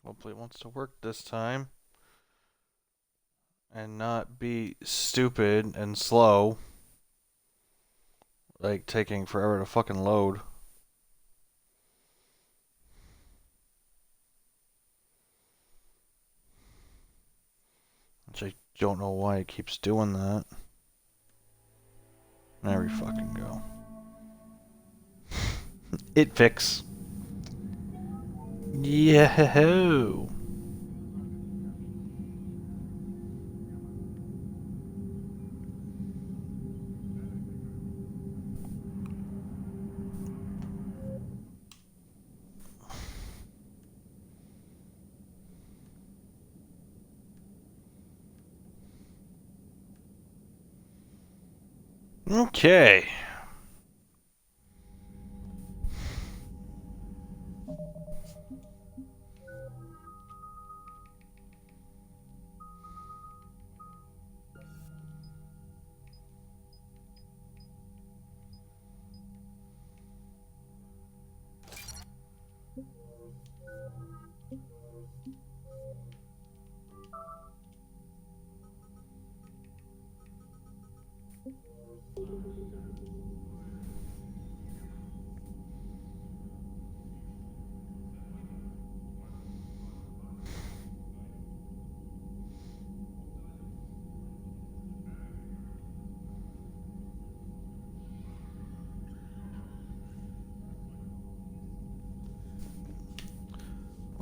Hopefully it wants to work this time. And not be stupid and slow. Like taking forever to fucking load. Which I don't know why it keeps doing that. There we fucking go. It fix. Yahoo! Okay.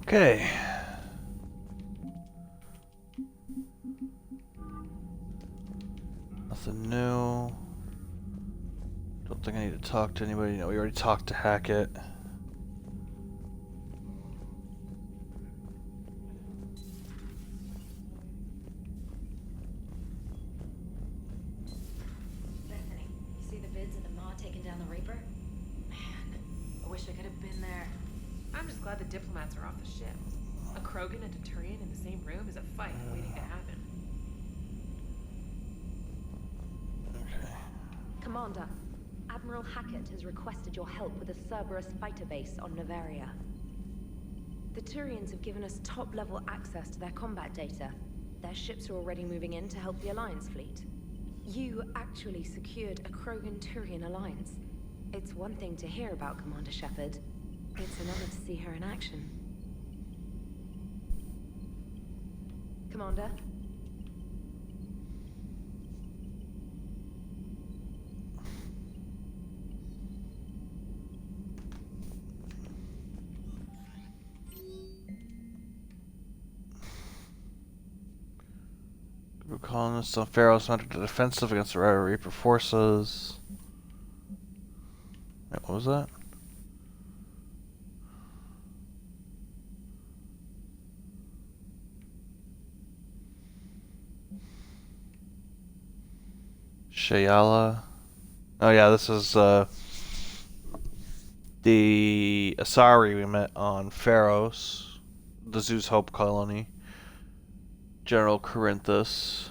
Okay. Nothing new. Don't think I need to talk to anybody. No, we already talked to Hackett. Bethany, you see the vids of the Maw taking down the Reaper? Man, I wish I could have been there. I'm just glad the diplomats are off the ship. A Krogan and a Turian in the same room is a fight waiting to happen. Okay. Come Commander, Admiral Hackett has requested your help with a Cerberus fighter base on Noveria. The Turians have given us top-level access to their combat data. Their ships are already moving in to help the Alliance fleet. You actually secured a Krogan-Turian alliance. It's one thing to hear about, Commander Shepard. It's another to see her in action. Commander? Group of colonists on Pharaohs mounted the defensive against the Red Reaper forces. Wait, what was that? Shayala. Oh yeah, this is the Asari we met on Pharaohs, the Zeus Hope colony. General Corinthus.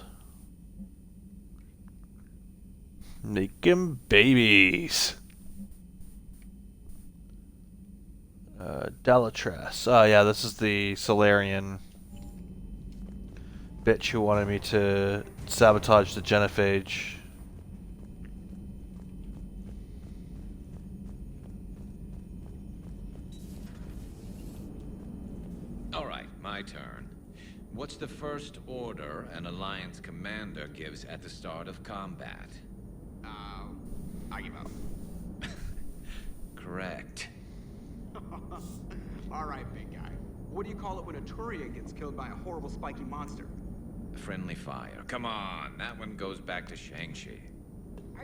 Making babies. Dalatrass. Oh yeah, this is the Solarian bitch who wanted me to sabotage the Genophage. Alright, my turn. What's the first order an Alliance commander gives at the start of combat? I give up. Correct. Alright, big guy. What do you call it when a Turian gets killed by a horrible spiky monster? Friendly fire. Come on, that one goes back to Shang-Chi.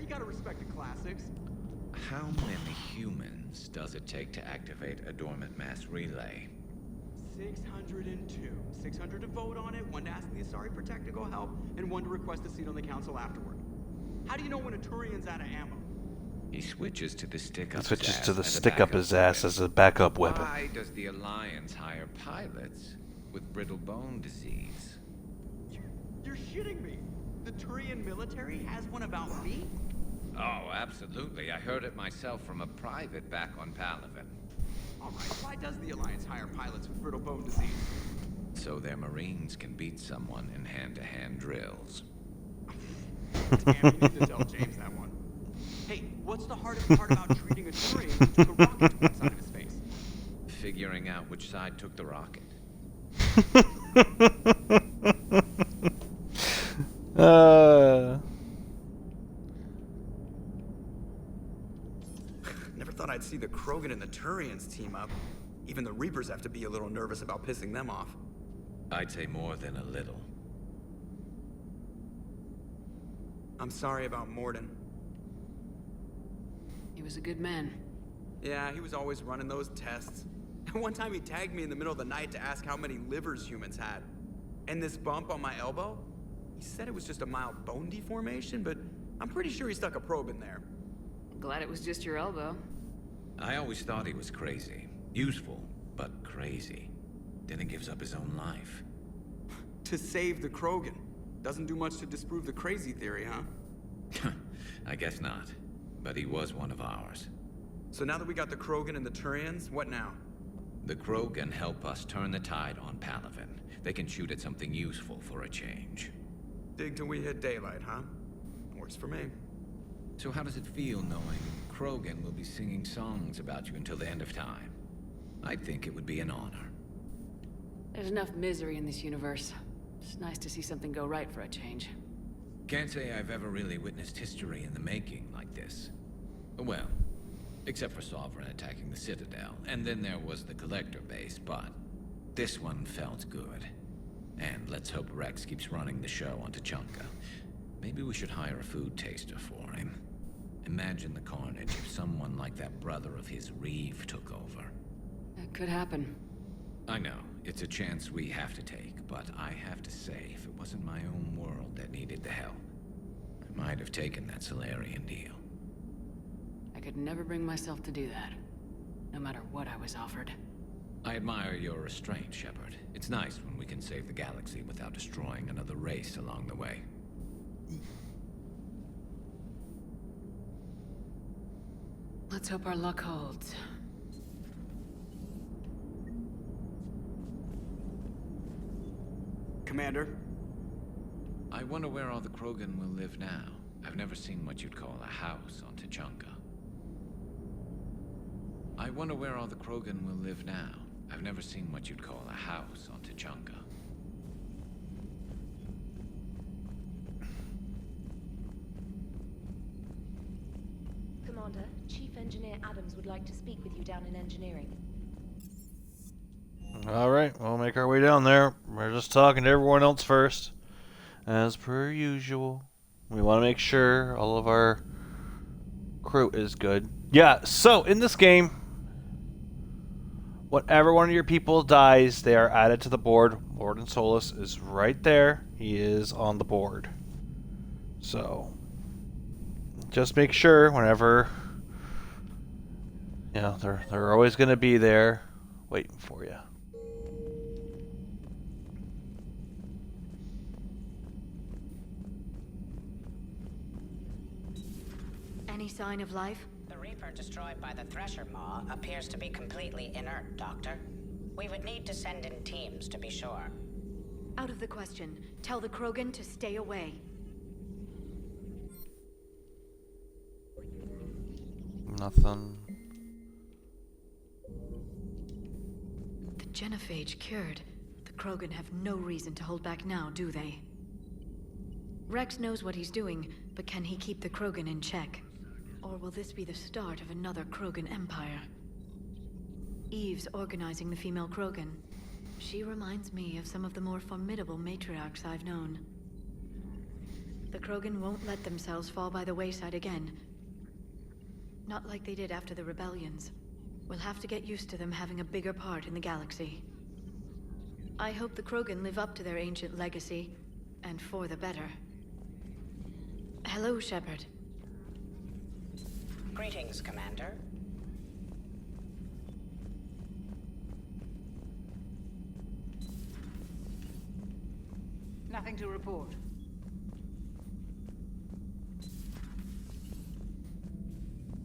You gotta respect the classics. How many humans does it take to activate a dormant mass relay? 602. 600 to vote on it, 1 to ask the Asari for technical help, and 1 to request a seat on the council afterward. How do you know when a Turian's out of ammo? He switches to the stick up He switches his ass to the as a stick up backup his ass weapon. as a backup weapon. Why does the Alliance hire pilots with brittle bone disease? You're shitting me. The Turian military has one about me? Oh, absolutely. I heard it myself from a private back on Palaven. Alright, why does the Alliance hire pilots with brittle bone disease? So their Marines can beat someone in hand-to-hand drills. Damn, you need to tell James that one. Hey, what's the hardest part about treating a Turian who took a rocket to one side of his face? Figuring out which side took the rocket. Never thought I'd see the Krogan and the Turians team up. Even the Reapers have to be a little nervous about pissing them off. I'd say more than a little. I'm sorry about Morden. He was a good man. Yeah, he was always running those tests. One time he tagged me in the middle of the night to ask how many livers humans had. And this bump on my elbow? He said it was just a mild bone deformation, but I'm pretty sure he stuck a probe in there. Glad it was just your elbow. I always thought he was crazy. Useful, but crazy. Then he gives up his own life. To save the Krogan. Doesn't do much to disprove the crazy theory, huh? I guess not. But he was one of ours. So now that we got the Krogan and the Turians, what now? The Krogan help us turn the tide on Palaven. They can shoot at something useful for a change. Dig till we hit daylight, huh? Works for me. So how does it feel knowing Krogan will be singing songs about you until the end of time? I think it would be an honor. There's enough misery in this universe. It's nice to see something go right for a change. Can't say I've ever really witnessed history in the making like this. Well, except for Sovereign attacking the Citadel, and then there was the Collector base, but this one felt good. And let's hope Rex keeps running the show on Tuchanka. Maybe we should hire a food taster for him. Imagine the carnage if someone like that brother of his, Reeve, took over. That could happen. I know, it's a chance we have to take, but I have to say, if it wasn't my own world that needed the help, I might have taken that Solarian deal. I could never bring myself to do that. No matter what I was offered. I admire your restraint, Shepard. It's nice when we can save the galaxy without destroying another race along the way. Let's hope our luck holds. Commander, I wonder where all the Krogan will live now. I've never seen what you'd call a house on Tuchanka. I wonder where all the Krogan will live now. I've never seen what you'd call a house on Tuchanka. Commander, Chief Engineer Adams would like to speak with you down in engineering. Alright, we'll make our way down there. We're just talking to everyone else first. As per usual. We want to make sure all of our crew is good. Yeah, so in this game, whenever one of your people dies, they are added to the board. Warden Solis is right there. He is on the board. So, just make sure whenever, you know, they're always going to be there waiting for you. Any sign of life? The Reaper destroyed by the Thresher Maw appears to be completely inert, Doctor. We would need to send in teams to be sure. Out of the question. Tell the Krogan to stay away. Nothing. The genophage cured. The Krogan have no reason to hold back now, do they? Rex knows what he's doing, but can he keep the Krogan in check? Or will this be the start of another Krogan empire? Eve's organizing the female Krogan. She reminds me of some of the more formidable matriarchs I've known. The Krogan won't let themselves fall by the wayside again. Not like they did after the rebellions. We'll have to get used to them having a bigger part in the galaxy. I hope the Krogan live up to their ancient legacy, and for the better. Hello, Shepard. Greetings, Commander. Nothing to report.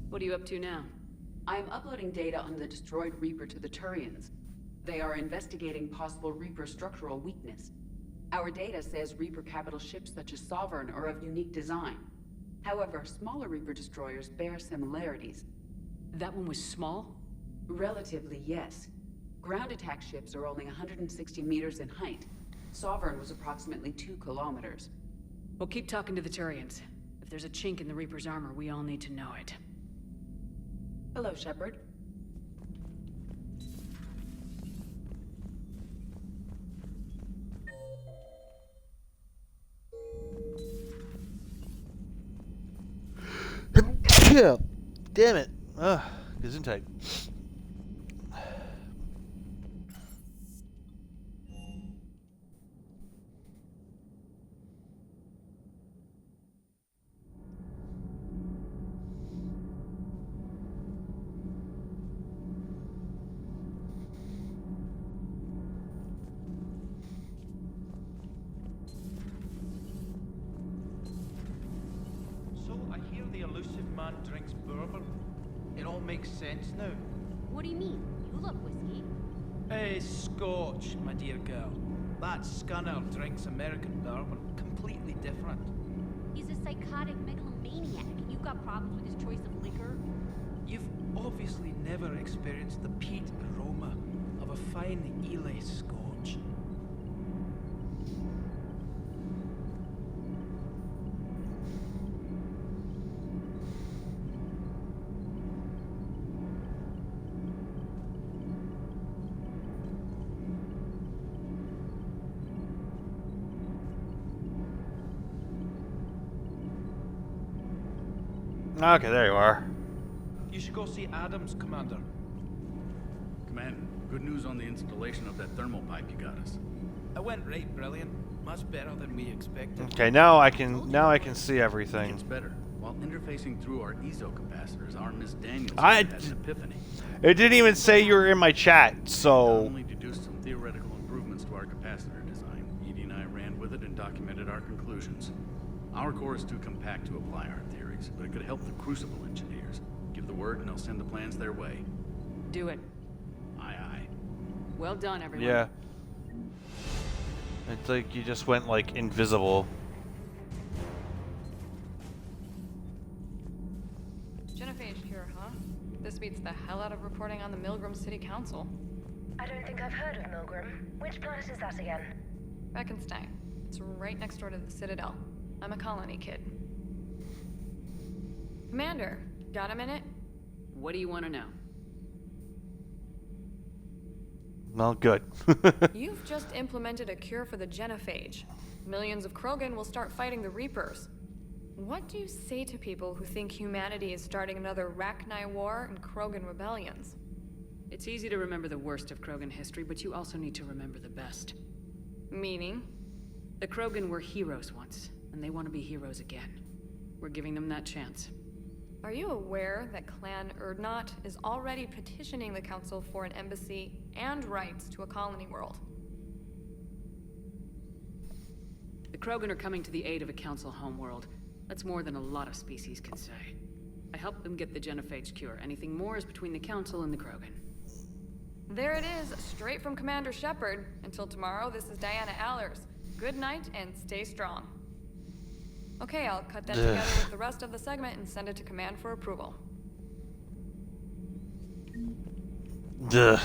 What are you up to now? I am uploading data on the destroyed Reaper to the Turians. They are investigating possible Reaper structural weakness. Our data says Reaper capital ships such as Sovereign are of unique design. However, smaller Reaper destroyers bear similarities. That one was small? Relatively, yes. Ground attack ships are only 160 meters in height. Sovereign was approximately 2 kilometers. Well, keep talking to the Turians. If there's a chink in the Reaper's armor, we all need to know it. Hello, Shepard. Yeah, damn it. Ugh, Gesundheit. So I hear the elusive man drinks bourbon. It all makes sense now. What do you mean? You love whiskey. Scotch, my dear girl. That scunner drinks American bourbon. Completely different. He's a psychotic megalomaniac, and you've got problems with his choice of liquor? You've obviously never experienced the peat aroma of a fine Ely Scotch. Okay, there you are. You should go see Adams, Commander. Commander, good news on the installation of that thermal pipe you got us. It went right brilliant. Much better than we expected. Okay, now I can see everything. It's better. While interfacing through our EZO capacitors, our Miss Daniels I- had an epiphany. It didn't even say you were in my chat, Not so only deduced some theoretical improvements to our capacitor design, Edie and I ran with it and documented our conclusions. Our core is too compact to apply our theories, but it could help the Crucible engineers, give the word and I'll send the plans their way. Do it. Aye, aye. Well done, everyone. Yeah. It's like you just went like invisible. Genophage cure, huh? This beats the hell out of reporting on the Milgram City Council. I don't think I've heard of Milgram. Which planet is that again? Reckenstein. It's right next door to the Citadel. I'm a colony kid. Commander, got a minute? What do you want to know? Well, good. You've just implemented a cure for the genophage. Millions of Krogan will start fighting the Reapers. What do you say to people who think humanity is starting another Rachni War and Krogan rebellions? It's easy to remember the worst of Krogan history, but you also need to remember the best. Meaning? The Krogan were heroes once, and they want to be heroes again. We're giving them that chance. Are you aware that Clan Urdnot is already petitioning the Council for an embassy and rights to a colony world? The Krogan are coming to the aid of a Council homeworld. That's more than a lot of species can say. I helped them get the genophage cure. Anything more is between the Council and the Krogan. There it is, straight from Commander Shepard. Until tomorrow, this is Diana Allers. Good night and stay strong. Okay, I'll cut that together with the rest of the segment and send it to Command for approval. Duh.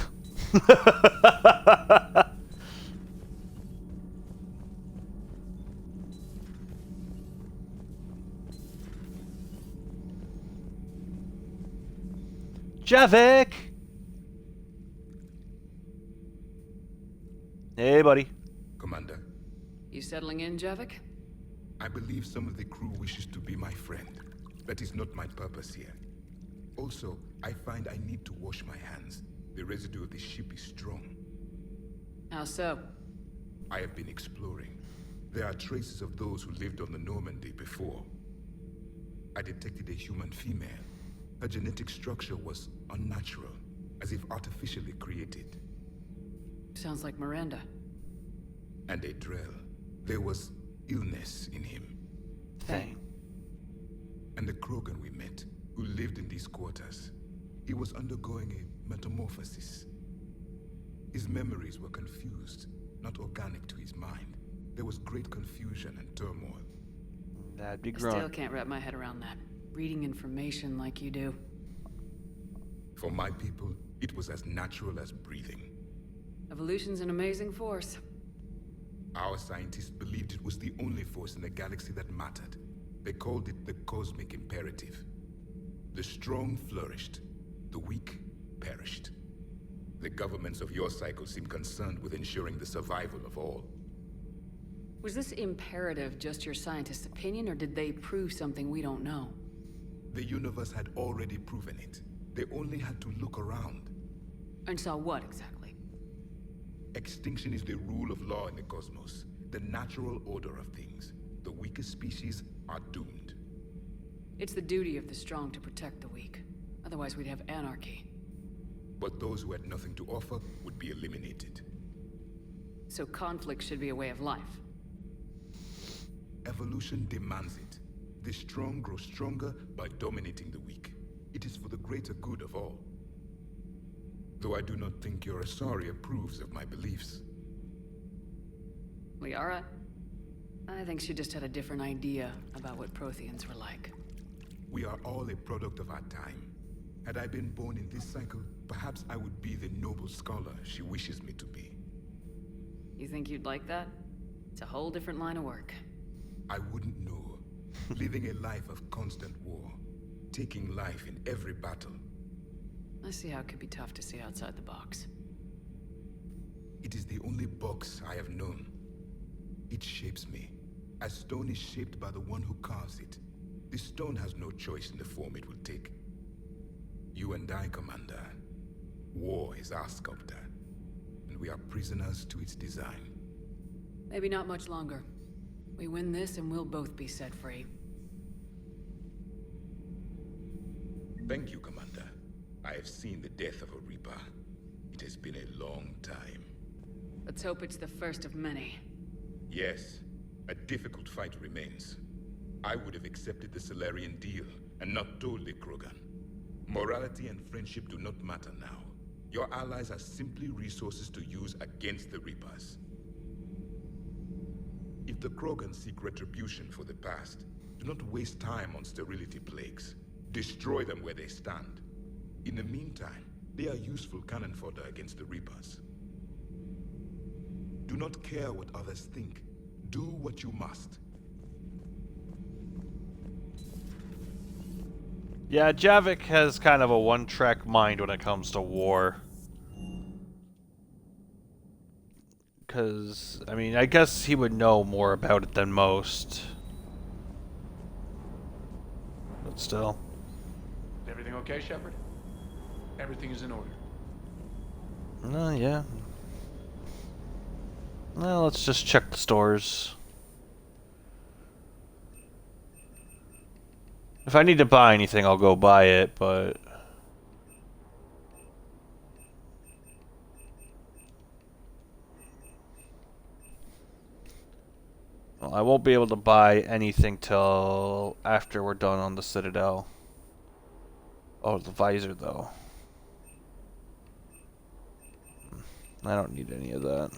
Javik! Hey, buddy. Commander, You settling in, Javik? I believe some of the crew wishes to be my friend. That is not my purpose here. Also, I find I need to wash my hands. The residue of the ship is strong. How so? I have been exploring. There are traces of those who lived on the Normandy before. I detected a human female. Her genetic structure was unnatural, as if artificially created. Sounds like Miranda. And a Drell. There was illness in him. Thane. And the Krogan we met, who lived in these quarters, he was undergoing a metamorphosis. His memories were confused, not organic to his mind. There was great confusion and turmoil. That'd be I growing. still can't wrap my head around that. Reading information like you do. For my people, it was as natural as breathing. Evolution's an amazing force. Our scientists believed it was the only force in the galaxy that mattered. They called it the cosmic imperative. The strong flourished, the weak perished. The governments of your cycle seem concerned with ensuring the survival of all. Was this imperative just your scientist's opinion, or did they prove something we don't know? The universe had already proven it. They only had to look around. And saw what, exactly? Extinction is the rule of law in the cosmos, the natural order of things. The weakest species are doomed. It's the duty of the strong to protect the weak. Otherwise we'd have anarchy. But those who had nothing to offer would be eliminated. So conflict should be a way of life. Evolution demands it. The strong grow stronger by dominating the weak. It is for the greater good of all. Though I do not think your Asari approves of my beliefs. Liara? I think she just had a different idea about what Protheans were like. We are all a product of our time. Had I been born in this cycle, perhaps I would be the noble scholar she wishes me to be. You think you'd like that? It's a whole different line of work. I wouldn't know. Living a life of constant war. Taking life in every battle. I see how it could be tough to see outside the box. It is the only box I have known. It shapes me, as stone is shaped by the one who carves it. The stone has no choice in the form it will take. You and I, Commander. War is our sculptor, and we are prisoners to its design. Maybe not much longer. We win this and we'll both be set free. Thank you, Commander. I have seen the death of a Reaper. It has been a long time. Let's hope it's the first of many. Yes, a difficult fight remains. I would have accepted the Salarian deal and not told the Krogan. Morality and friendship do not matter now. Your allies are simply resources to use against the Reapers. If the Krogan seek retribution for the past, do not waste time on sterility plagues. Destroy them where they stand. In the meantime, they are useful cannon fodder against the Reapers. Do not care what others think. Do what you must. Yeah, Javik has kind of a one-track mind when it comes to war. Because, I mean, I guess he would know more about it than most. But still. Everything okay, Shepard? Everything is in order. Yeah. Well, let's just check the stores. If I need to buy anything, I'll go buy it, but... Well, I won't be able to buy anything till after we're done on the Citadel. Oh, the visor, though. I don't need any of that.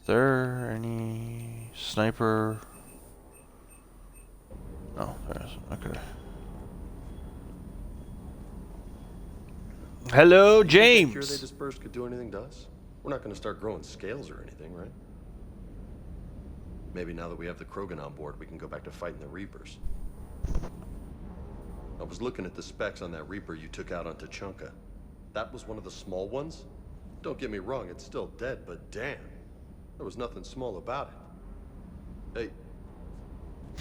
Is there any sniper? No, there isn't. Okay. Hello, James. Sure they dispersed could do anything to us? We're not going to start growing scales or anything, right? Maybe now that we have the Krogan on board, we can go back to fighting the Reapers. I was looking at the specs on that Reaper you took out on Tuchanka. That was one of the small ones? Don't get me wrong, it's still dead, but damn. There was nothing small about it.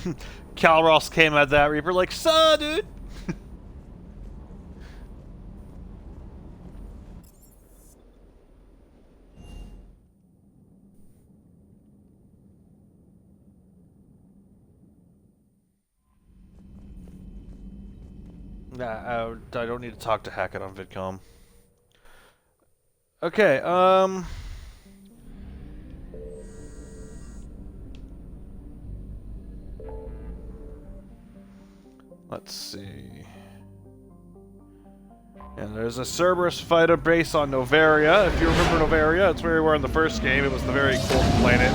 Hey. Calros came at that Reaper like, "Suh, dude!" Nah, I don't need to talk to Hackett on VidCom. Okay, let's see. And there's a Cerberus fighter base on Noveria. If you remember Noveria, it's where we were in the first game. It was the very cool planet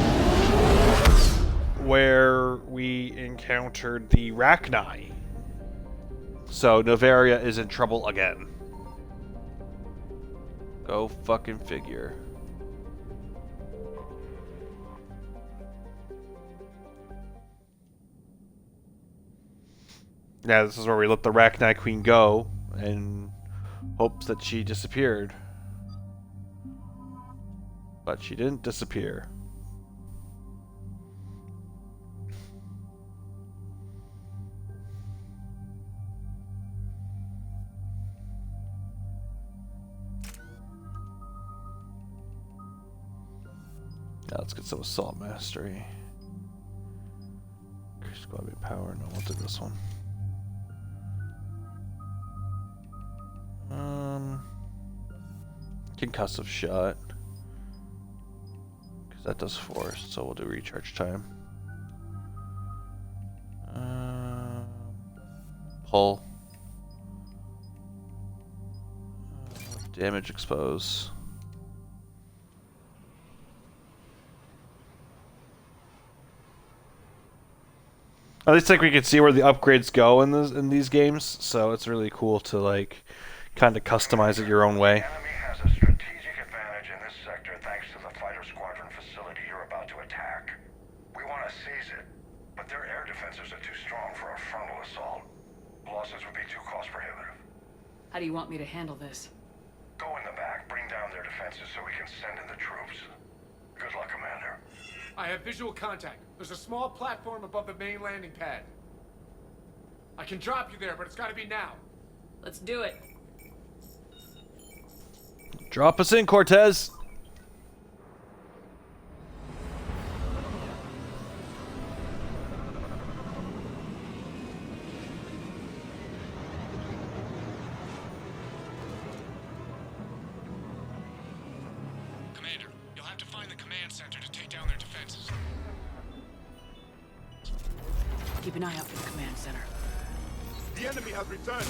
where we encountered the Rachni. So Noveria is in trouble again. Go fucking figure. Yeah, this is where we let the Rachni Queen go in hopes that she disappeared. But she didn't disappear. Now let's get some assault mastery. Squad power. No, we'll do this one. Concussive shot. Because that does force, so we'll do recharge time. Pull. Damage expose. At least like we can see where the upgrades go in these games, so it's really cool to like kind of customize it your own way. Enemy has a strategic advantage in this sector thanks to the fighter squadron facility you're about to attack. We want to seize it, but their air defenses are too strong for a frontal assault. Losses would be too cost prohibitive. How do you want me to handle this? Go in the back, bring down their defenses so we can send in the troops. Good luck, Commander. I have visual contact. There's a small platform above the main landing pad. I can drop you there, but it's gotta be now. Let's do it. Drop us in, Cortez. Commander, you'll have to find the command center to take down their defenses. Keep an eye out for the command center. The enemy has returned.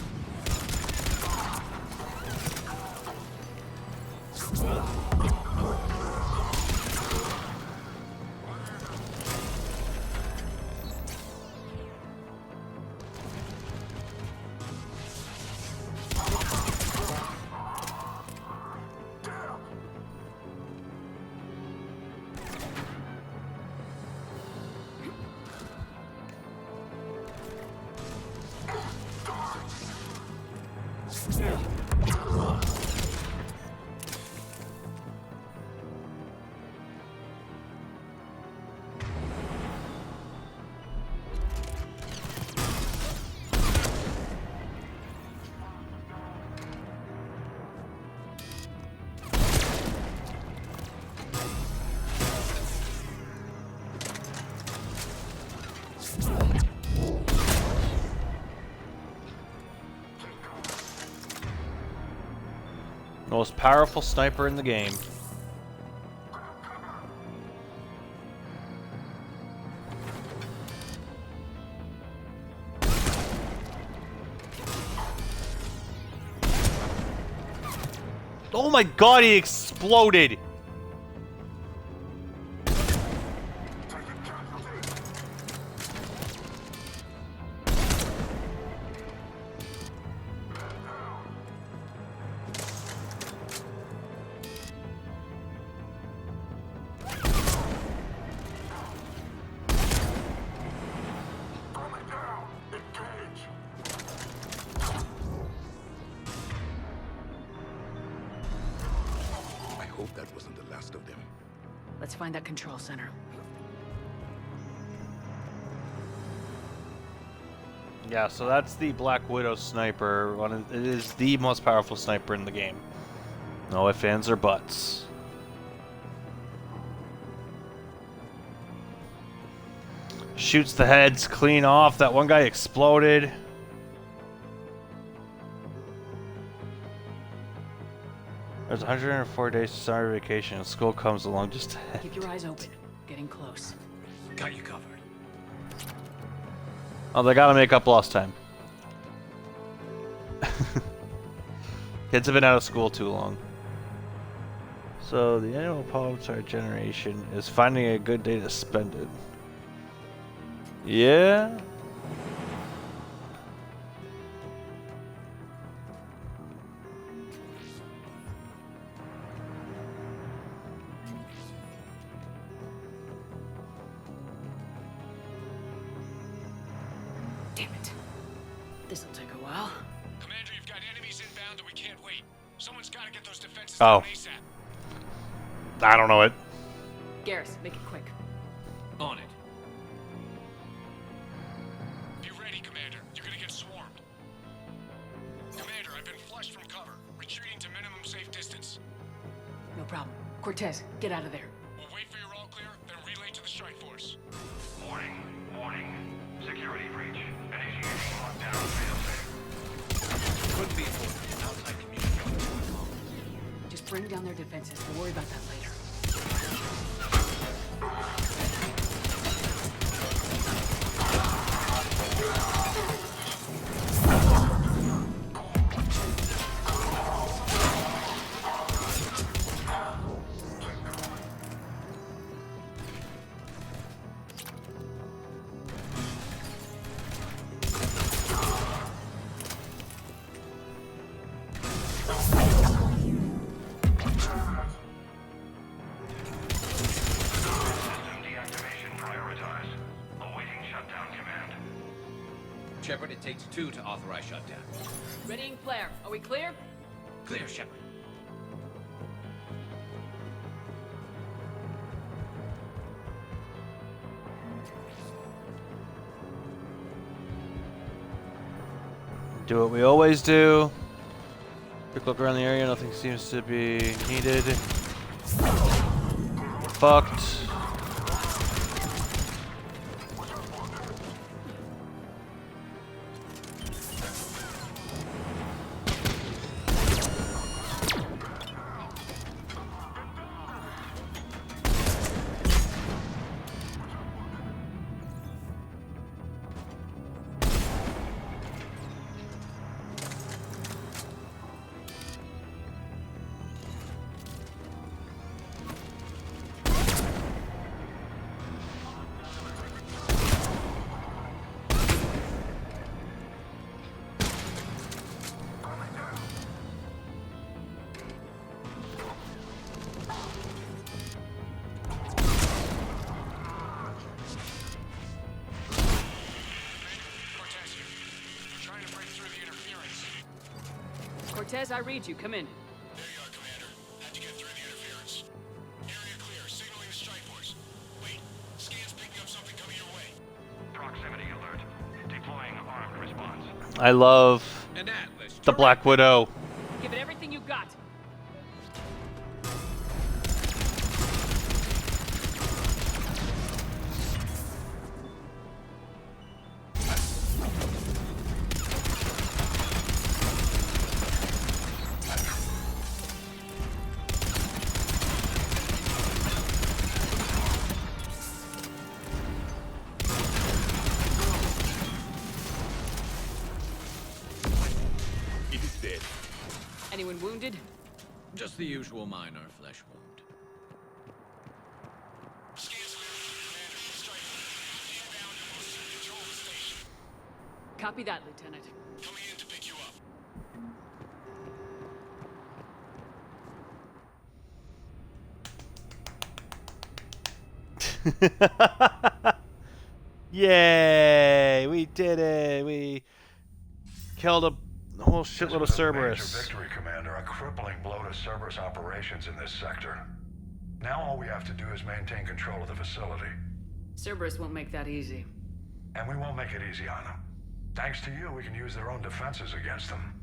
Most powerful sniper in the game. Oh my god, he exploded! I hope that wasn't the last of them. Let's find that control center. Yeah, so that's the Black Widow sniper. It is the most powerful sniper in the game. No ifs, ands, or buts. Shoots the heads clean off. That one guy exploded. There's 104 days to summer vacation and school comes along just ahead. Keep your eyes open. Getting close. Got you covered. Oh, they gotta make up lost time. Kids have been out of school too long. So the annual Pulsar generation is finding a good day to spend it. Yeah? Damn it. This'll take a while. Commander, you've got enemies inbound and we can't wait. Someone's got to get those defenses Oh. down ASAP. I don't know it. Garrus, make it quick. On it. Be ready, Commander. You're gonna get swarmed. Commander, I've been flushed from cover. Retreating to minimum safe distance. No problem. Cortez, get out of there. We'll wait for your all clear, then relay to the strike force. Warning, warning. Security breach. Initiating lockdown failsafe. Could be important. Outside communication. Just bring down their defenses. We'll worry about that later. Shepard, it takes 2 to authorize shutdown. Readying flare. Are we clear? Clear, Shepard. Do what we always do. Quick look around the area, nothing seems to be needed. Fucked. Cortez, I read you. Come in. There you are, Commander. Had to get through the interference. Area clear. Signaling the strike force. Wait. Scan's picking up something coming your way. Proximity alert. Deploying armed response. I love the Black Widow. Give it everything you got. It is dead. Anyone wounded? Just the usual minor flesh wound. Copy that, Lieutenant. Coming in to pick you up. Yay! We did it! We killed a whole shitload of This was a major Cerberus. victory, Commander. A crippling blow to Cerberus operations in this sector. Now all we have to do is maintain control of the facility. Cerberus won't make that easy. And we won't make it easy on them. Thanks to you, we can use their own defenses against them.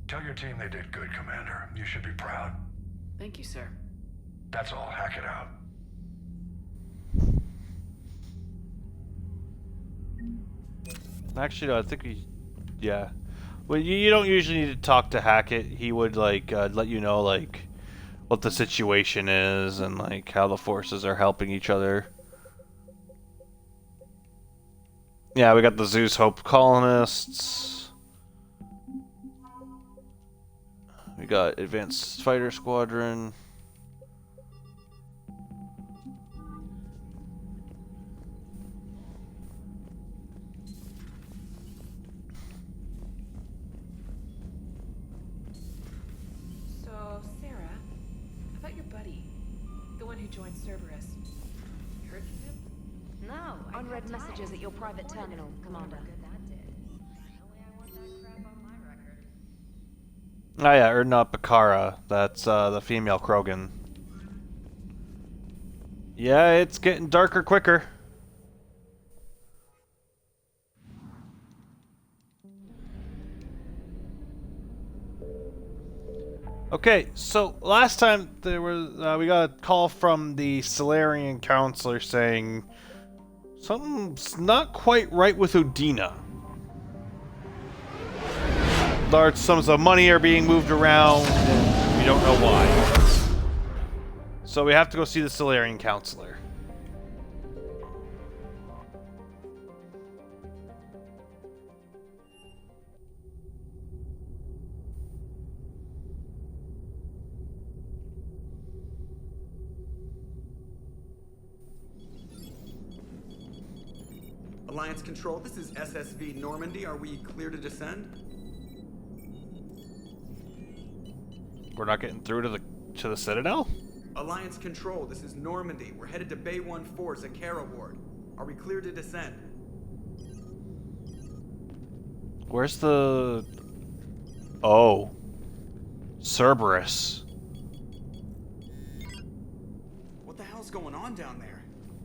Tell your team they did good, Commander. You should be proud. Thank you, sir. That's all. Hack it out. Actually, no, I think we... Yeah. Well, you don't usually need to talk to Hackett. He would, like, let you know, like, what the situation is and, like, how the forces are helping each other. Yeah, we got the Zeus Hope colonists. We got Advanced Fighter Squadron. So, Sarah, about your buddy, the one who joined Cerberus. You heard from him? No, unread messages at your private terminal, Commander. Oh yeah, Erdnot Bakara. That's the female Krogan. Yeah, it's getting darker quicker. Okay, so last time there was we got a call from the Solarian counselor saying something's not quite right with Udina. Large sums of money are being moved around, and we don't know why. So we have to go see the Solarian counselor. Alliance Control, this is SSV Normandy. Are we clear to descend? We're not getting through to the Citadel? Alliance Control, this is Normandy. We're headed to Bay 1-4, Zakara Ward. Are we clear to descend? Where's the... Oh. Cerberus. What the hell's going on down there?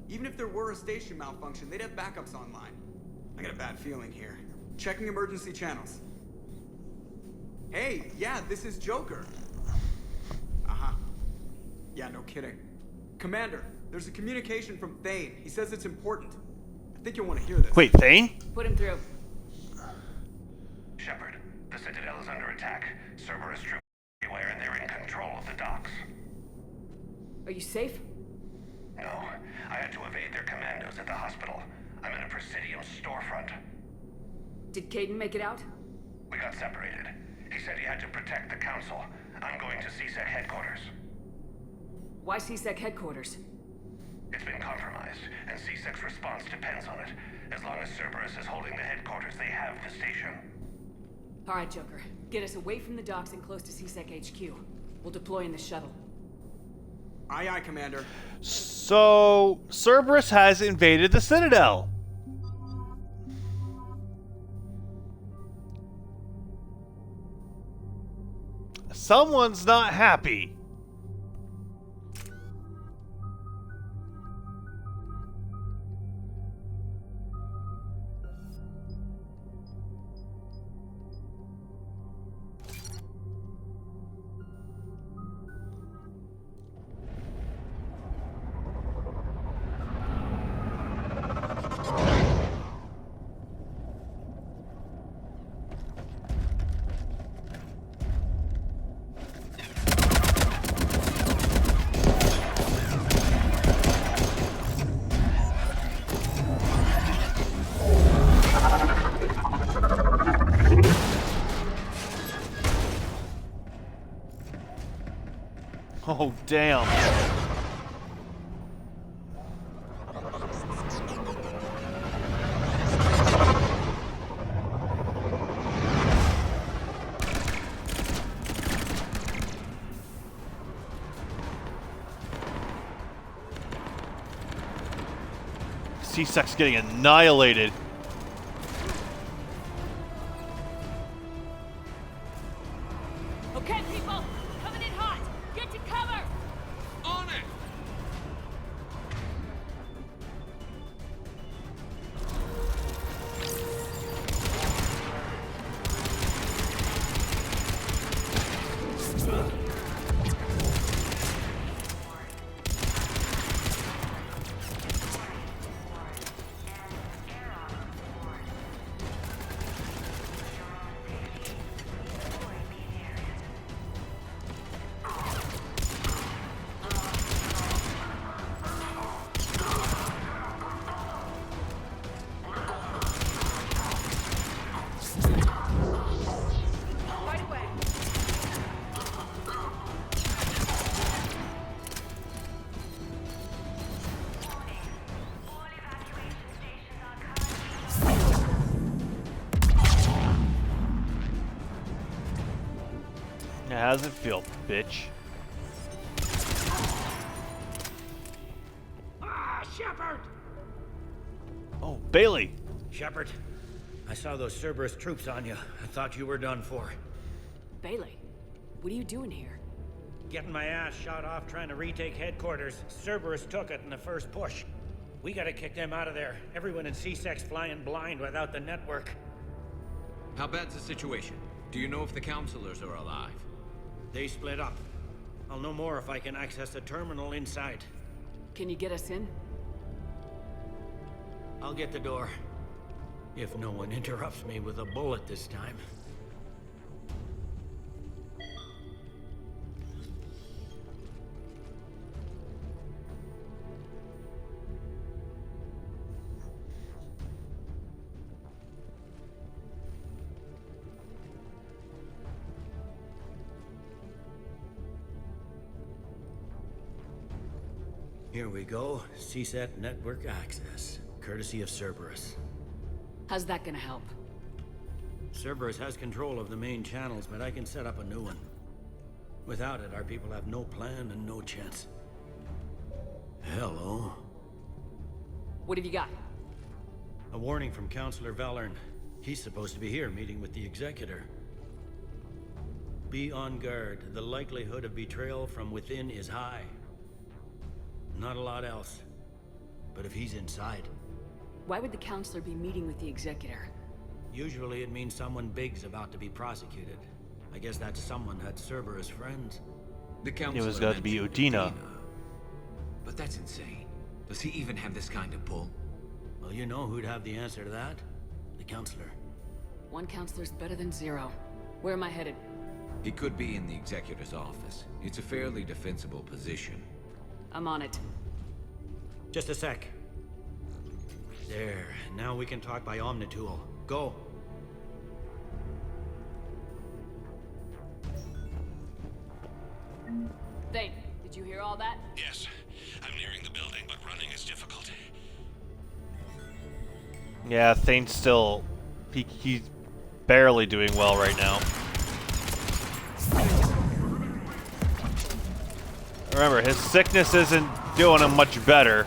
Even if there were a station malfunction, they'd have backups online. I got a bad feeling here. Checking emergency channels. Hey, yeah, this is Joker. Uh-huh. Yeah, no kidding. Commander, there's a communication from Thane. He says it's important. I think you'll want to hear this. Wait, Thane? Put him through. Shepard, the Citadel is under attack. Cerberus troops everywhere and they're in control of the docks. Are you safe? No, I had to evade their commandos at the hospital. I'm in a Presidium storefront. Did Caden make it out? We got separated. He said he had to protect the Council. I'm going to CSEC headquarters. Why CSEC headquarters? It's been compromised, and CSEC's response depends on it. As long as Cerberus is holding the headquarters, they have the station. All right, Joker. Get us away from the docks and close to CSEC HQ. We'll deploy in the shuttle. Aye, aye, Commander. So, Cerberus has invaded the Citadel. Someone's not happy. Oh, damn. C-Sec's getting annihilated. Okay, people, coming in hot. Get to cover. On it! How's it feel, bitch? Ah, Shepard! Oh, Bailey! Shepard, I saw those Cerberus troops on you. I thought you were done for. Bailey, what are you doing here? Getting my ass shot off trying to retake headquarters. Cerberus took it in the first push. We gotta kick them out of there. Everyone in C-Sec's flying blind without the network. How bad's the situation? Do you know if the counselors are alive? They split up. I'll know more if I can access the terminal inside. Can you get us in? I'll get the door. If no one interrupts me with a bullet this time. Here we go. CSAT network access, courtesy of Cerberus. How's that gonna help? Cerberus has control of the main channels, but I can set up a new one. Without it, our people have no plan and no chance. Hello. What have you got? A warning from Counselor Valern. He's supposed to be here meeting with the Executor. Be on guard. The likelihood of betrayal from within is high. Not a lot else. But if he's inside... Why would the Counselor be meeting with the Executor? Usually it means someone big's about to be prosecuted. I guess that someone had Cerberus friends. The Counselor It was got to be Udina. But that's insane. Does he even have this kind of pull? Well, you know who'd have the answer to that? The Counselor. One Counselor's better than zero. Where am I headed? He could be in the Executor's office. It's a fairly defensible position. I'm on it. Just a sec. There. Now we can talk by Omnitool. Go. Thane, did you hear all that? Yes. I'm nearing the building, but running is difficult. Yeah, Thane's still... He's barely doing well right now. Remember, his sickness isn't doing him much better.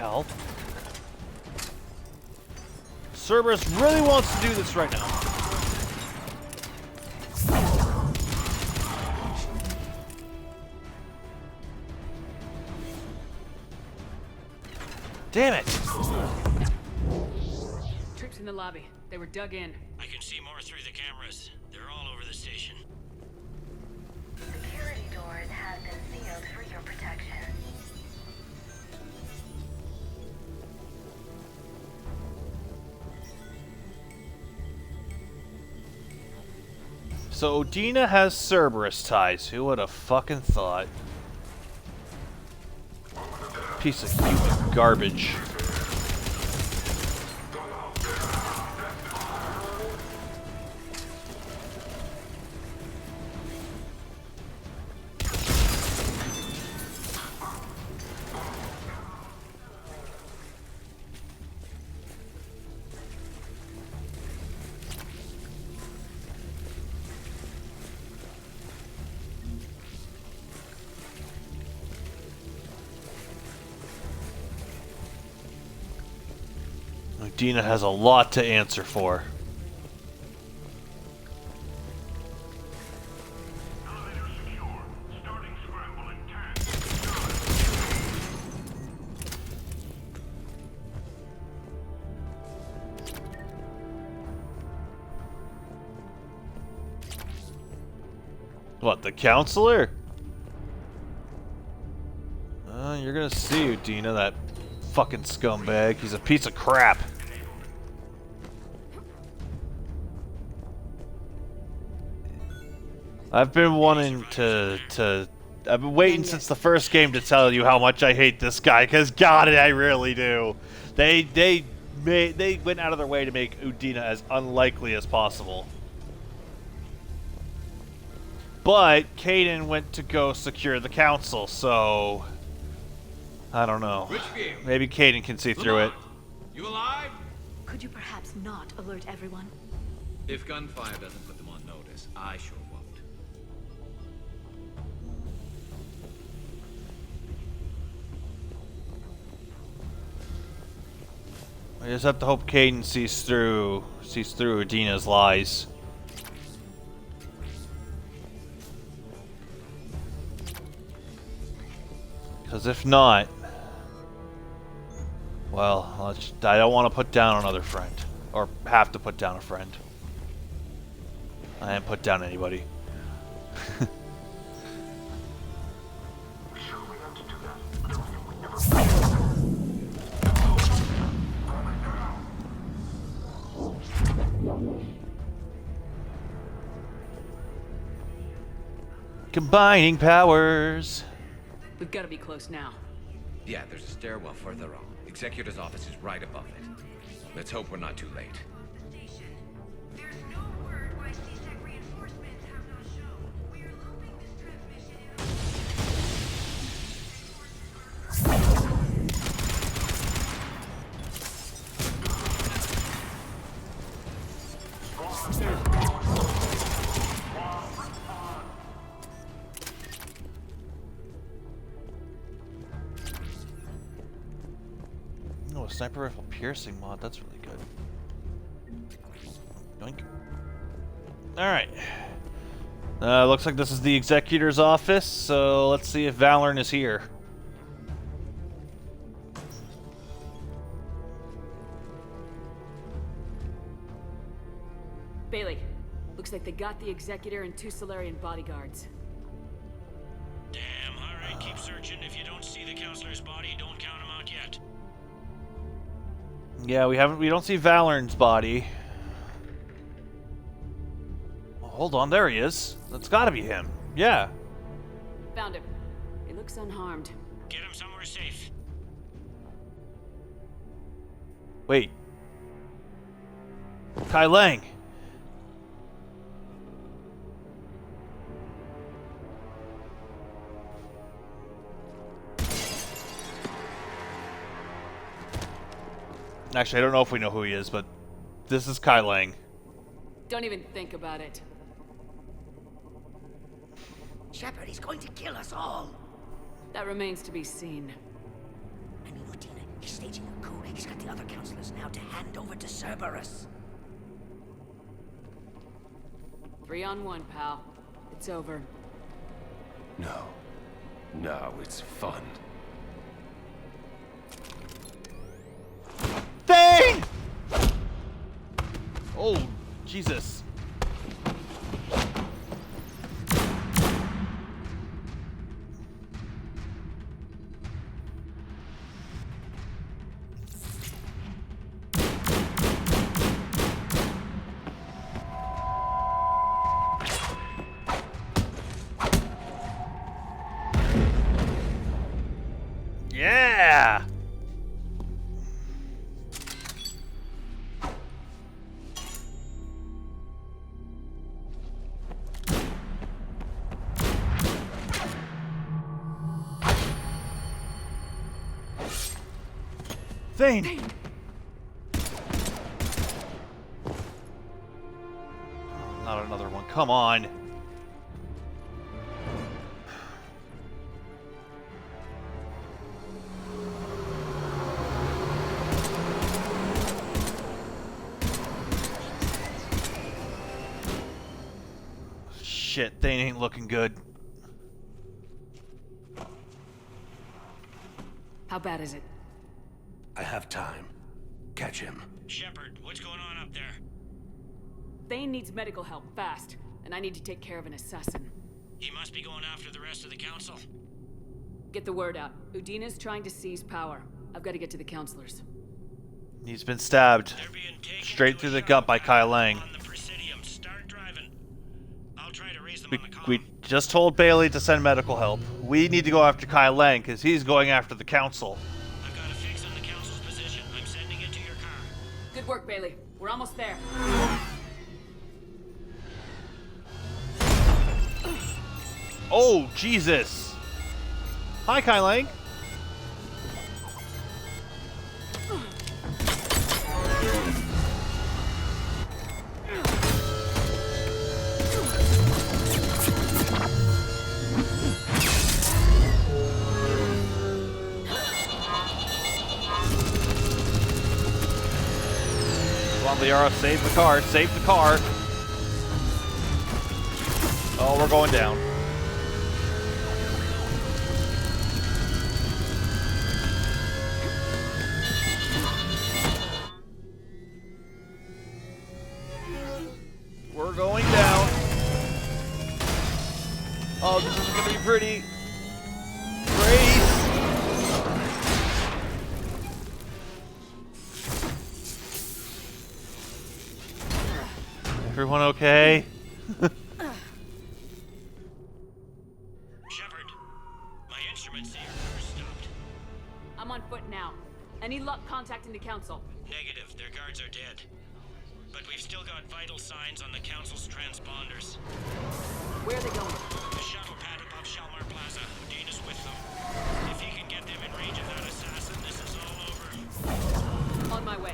hell? Cerberus really wants to do this right now. Damn it! Troops in the lobby. They were dug in. I can see more through the cameras. They're all over the station. Security doors have been sealed for your protection. So Udina has Cerberus ties. Who would have fucking thought? Piece of human garbage. Udina has a lot to answer for. What, the counselor? You're gonna see Udina, that fucking scumbag. He's a piece of crap. I've been wanting to I've been waiting since the first game to tell you how much I hate this guy, cause God, I really do. They went out of their way to make Udina as unlikely as possible. But Kaidan went to go secure the council, so I don't know. Maybe Kaidan can see through it. You alive? Could you perhaps not alert everyone? If gunfire doesn't put them on notice, I sure won't. I just have to hope Kaidan sees through Udina's lies. Because if not, well, I don't want to put down another friend. Or have to put down a friend. I didn't put down anybody. Combining powers. We've got to be close now. Yeah, there's a stairwell further on. Executor's office is right above it. Let's hope we're not too late. Oh, a sniper rifle piercing mod, that's really good. Yoink. Alright. Looks like this is the Executor's office, so let's see if Valorn is here. Bailey, looks like they got the Executor and 2 Solarian bodyguards. Damn, alright, keep searching. If you don't see the counselor's body, don't count him out yet. Yeah, we don't see Valorn's body. Oh, hold on, there he is. That's gotta be him. Yeah. Found him. He looks unharmed. Get him somewhere safe. Wait. Kai Lang. Actually, I don't know if we know who he is, but this is Kai Lang. Don't even think about it. Shepard, he's going to kill us all. That remains to be seen. I mean, Lieutenant, He's staging a coup. He's got the other counselors now to hand over to Cerberus. 3 on 1, pal. It's over. No. No, it's fun. Thane! Oh, Jesus. Yeah! Thane! Not another one. Come on. Shit, Thane ain't looking good. How bad is it? I have time. Catch him. Shepard, what's going on up there? Thane needs medical help, fast. And I need to take care of an assassin. He must be going after the rest of the council. Get the word out. Udina's trying to seize power. I've got to get to the counselors. He's been stabbed straight through the gut by Kai Lang. We just told Bailey to send medical help. We need to go after Kai Lang because he's going after the council. I've got a fix on the council's position. I'm sending it to your car. Good work, Bailey. We're almost there. Oh, Jesus. Hi, Kai Lang. Come on, Liara, save the car, save the car. Oh, we're going down. We're going down. Oh, this is gonna be pretty. Grace! Everyone okay? Shepard, my instruments say your car's stopped. I'm on foot now. Any luck contacting the council? Negative, their guards are dead. But we've still got vital signs on the council's transponders. Where are they going? The shuttle pad above Shalmar Plaza. Udina's with them. If he can get them in range of that assassin, this is all over. On my way.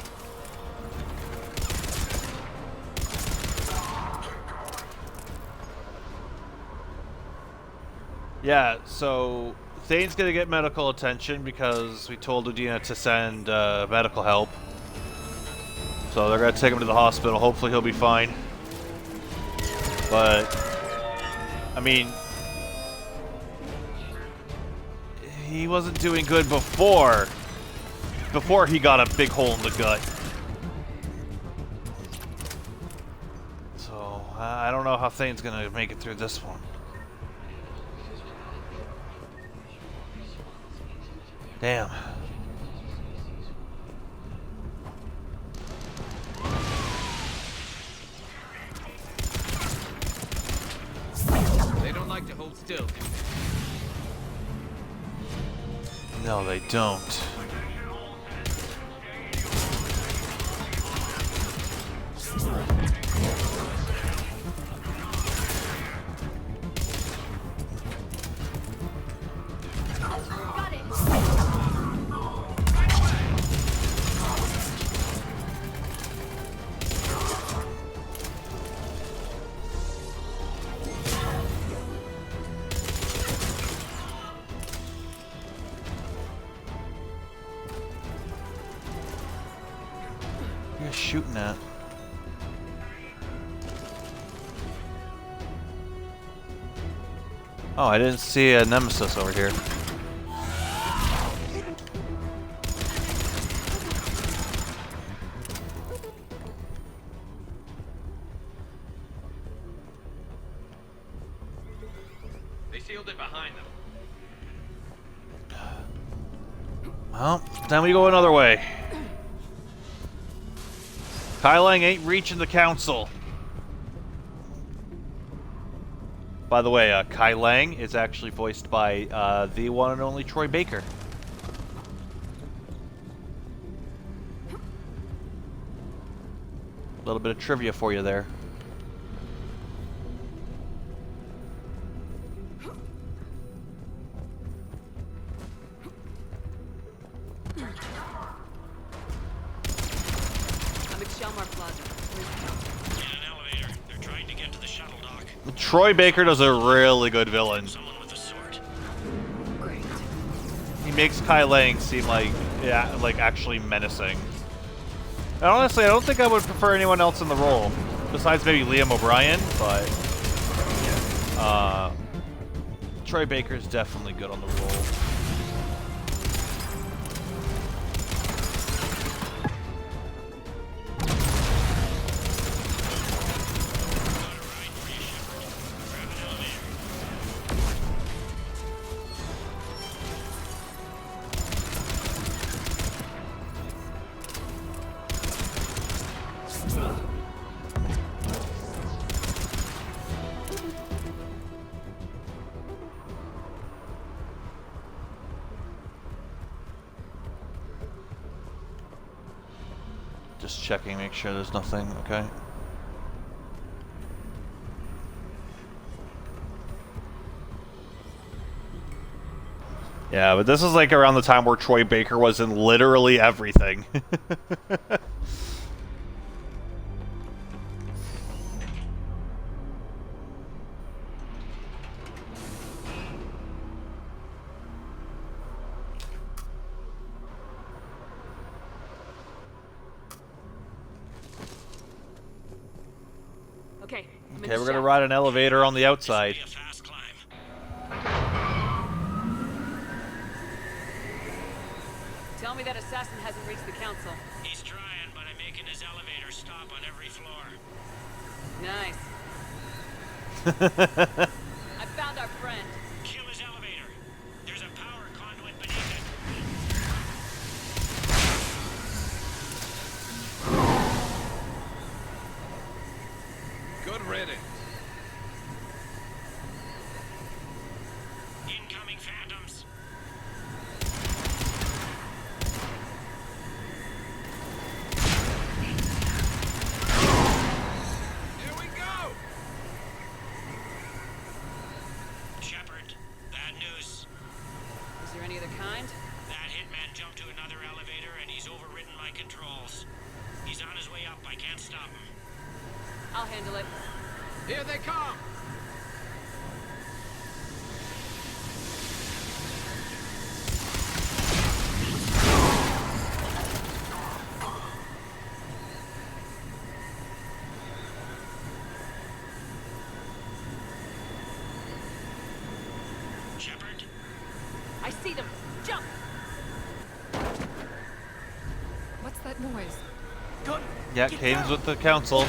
Yeah, so Thane's gonna get medical attention because we told Udina to send medical help. So they're gonna take him to the hospital. Hopefully he'll be fine. But I mean, he wasn't doing good before he got a big hole in the gut. So I don't know how Thane's gonna make it through this one. Damn. They don't like to hold still, do they? No, they don't. shooting at? Oh, I didn't see a nemesis over here. They sealed it behind them. Well, then we go another way. Kai Lang ain't reaching the council. By the way, Kai Lang is actually voiced by the one and only Troy Baker. A little bit of trivia for you there. Troy Baker does a really good villain. Great. He makes Kai Lang seem like, yeah, like actually menacing. And honestly, I don't think I would prefer anyone else in the role, besides maybe Liam O'Brien. But Troy Baker is definitely good on the role. Just checking, make sure there's nothing, okay? Yeah, but this is like around the time where Troy Baker was in literally everything. Okay, we're gonna ride an elevator on the outside. Tell me that assassin hasn't reached the council. He's trying, but I'm making his elevator stop on every floor. Nice. I found our friend. Kill his elevator. There's a power conduit beneath it. Good riddance. Incoming phantoms. Here we go. Shepard, bad news. Is there any other kind? That hitman jumped to another elevator and he's overridden my controls. He's on his way up. I can't stop him. I'll handle it. Here they come. Shepard? I see them. Jump! What's that noise? Yeah, Caden's with the council.